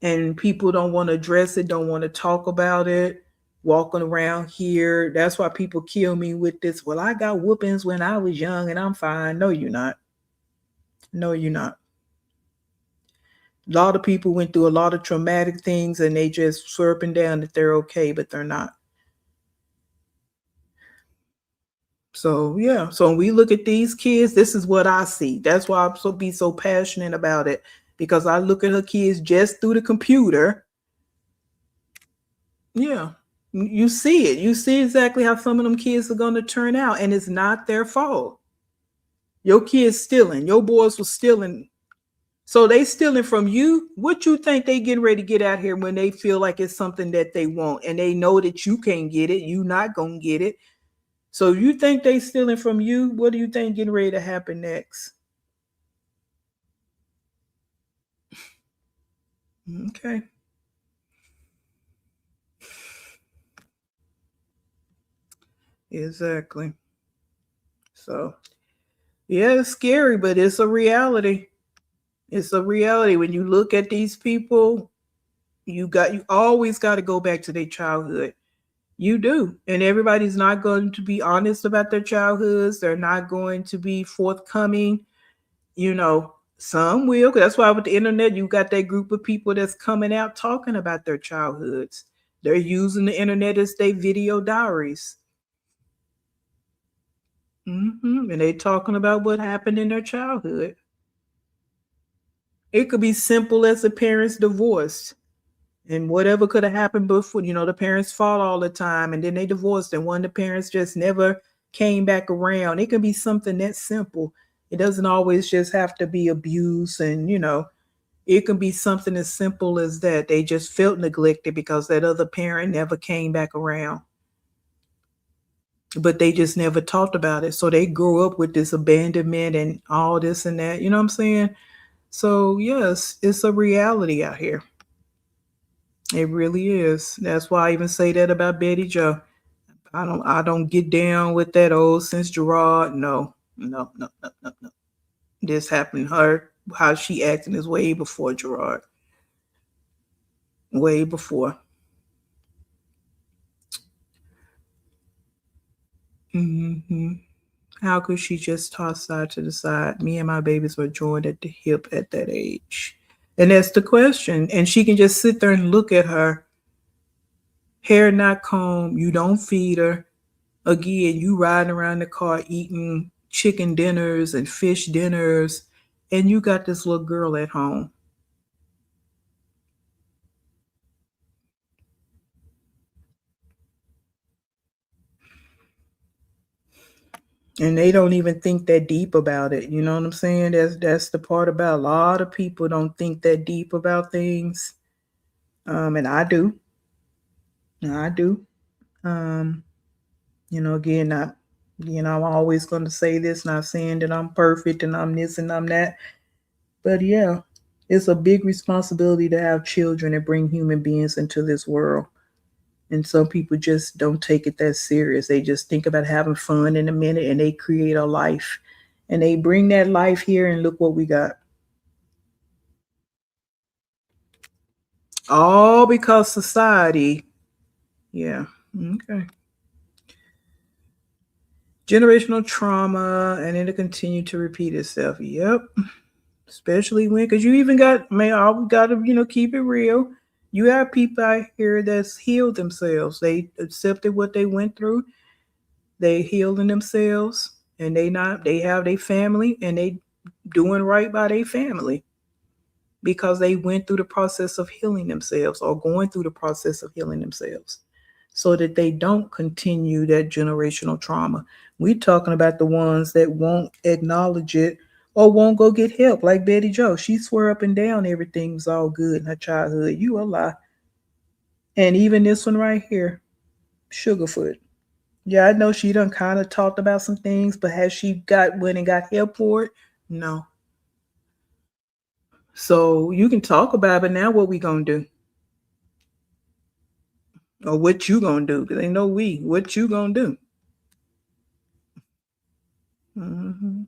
A: and people don't want to address it, don't want to talk about it. Walking around here, that's why people kill me with this. Well, I got whoopings when I was young and I'm fine. No, you're not. No, you're not. A lot of people went through a lot of traumatic things and they just swerving down that they're okay, but they're not. So yeah, so when we look at these kids, this is what I see. That's why I'm so passionate about it, because I look at her kids just through the computer. Yeah, you see it. You see exactly how some of them kids are going to turn out, and it's not their fault. Your kids stealing, your boys were stealing. So they stealing from you. What you think they getting ready to get out here when they feel like it's something that they want, and they know that you can't get it, you not gonna get it. So you think they stealing from you? What do you think getting ready to happen next? Okay. Exactly. So yeah, it's scary, but it's a reality. It's a reality. When you look at these people, you always got to go back to their childhood. You do. And everybody's not going to be honest about their childhoods. They're not going to be forthcoming. Some will, 'cause that's why with the internet, you got that group of people that's coming out talking about their childhoods. They're using the internet as their video diaries. And they talking about what happened in their childhood. It could be simple as the parents divorced and whatever could have happened before. The parents fought all the time and then they divorced and one of the parents just never came back around. It can be something that simple. It doesn't always just have to be abuse, and it can be something as simple as that. They just felt neglected because that other parent never came back around. But they just never talked about it. So they grew up with this abandonment and all this and that. You know what I'm saying? So yes, it's a reality out here. It really is. That's why I even say that about Betty Joe. I don't get down with that old since Gerard. No, no, no, no, no, no. This happened. Her how she acting is way before Gerard. Way before. hmm How could she just toss side to the side? Me and my babies were joined at the hip at that age. And that's the question. And she can just sit there and look at her, hair not combed, you don't feed her. Again, you riding around the car eating chicken dinners and fish dinners, and you got this little girl at home. And they don't even think that deep about it. You know what I'm saying? That's the part about a lot of people don't think that deep about things. And I do. I do. Um, again, not I'm always gonna say this, not saying that I'm perfect and I'm this and I'm that. But yeah, it's a big responsibility to have children and bring human beings into this world. And some people just don't take it that serious. They just think about having fun in a minute and they create a life. And they bring that life here and look what we got. All because society. Yeah. Okay. Generational trauma and it'll continue to repeat itself. Yep. Especially when, because you even got, man, all we got to, keep it real. You have people out here that's healed themselves. They accepted what they went through. They healing themselves, and they have their family, and they doing right by their family because they went through the process of healing themselves or going through the process of healing themselves so that they don't continue that generational trauma. We're talking about the ones that won't acknowledge it or won't go get help, like Betty Joe. She swear up and down everything was all good in her childhood. You a lie. And even this one right here, Sugarfoot. Yeah, I know she done kind of talked about some things, but has she went and got help for it? No. So you can talk about it, but now what we gonna do? Or what you gonna do? Because they know what you gonna do? hmm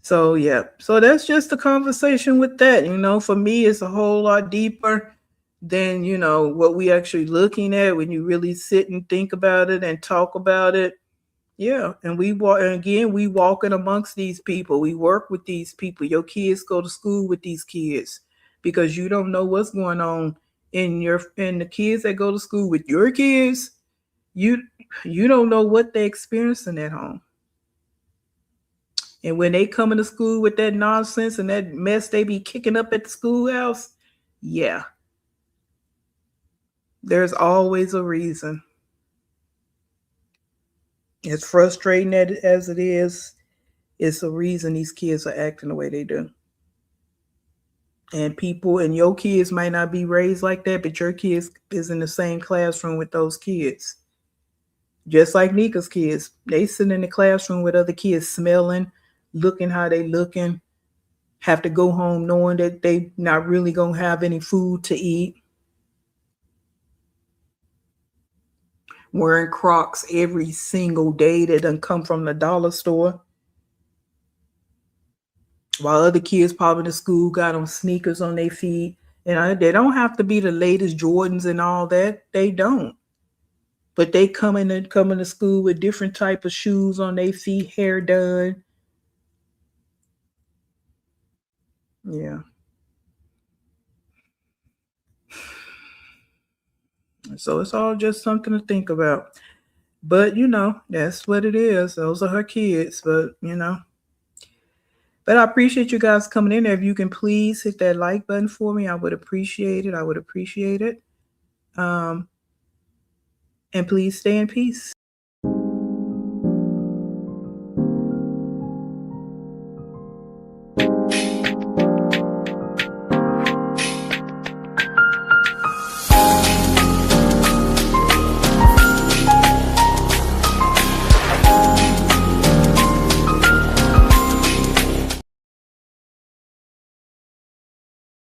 A: So yeah, so that's just the conversation with that. For me, it's a whole lot deeper than what we actually looking at when you really sit and think about it and talk about it. Yeah, and we walk, and again, we walking amongst these people. We work with these people. Your kids go to school with these kids because you don't know what's going on in the kids that go to school with your kids. You you don't know what they're experiencing at home. And when they come into school with that nonsense and that mess they be kicking up at the schoolhouse, yeah, there's always a reason. As frustrating as it is, it's a reason these kids are acting the way they do. And people and your kids might not be raised like that, but your kids is in the same classroom with those kids. Just like Nika's kids. They sit in the classroom with other kids smelling, looking how they looking, have to go home knowing that they not really gonna have any food to eat. Wearing Crocs every single day that done come from the dollar store. While other kids probably in school got on sneakers on their feet. And they don't have to be the latest Jordans and all that. They don't. But they coming to school with different type of shoes on their feet, hair done, Yeah. So it's all just something to think about. But that's what it is. Those are her kids. But I appreciate you guys coming in there. If you can please hit that like button for me, I would appreciate it. I would appreciate it. And please stay in peace.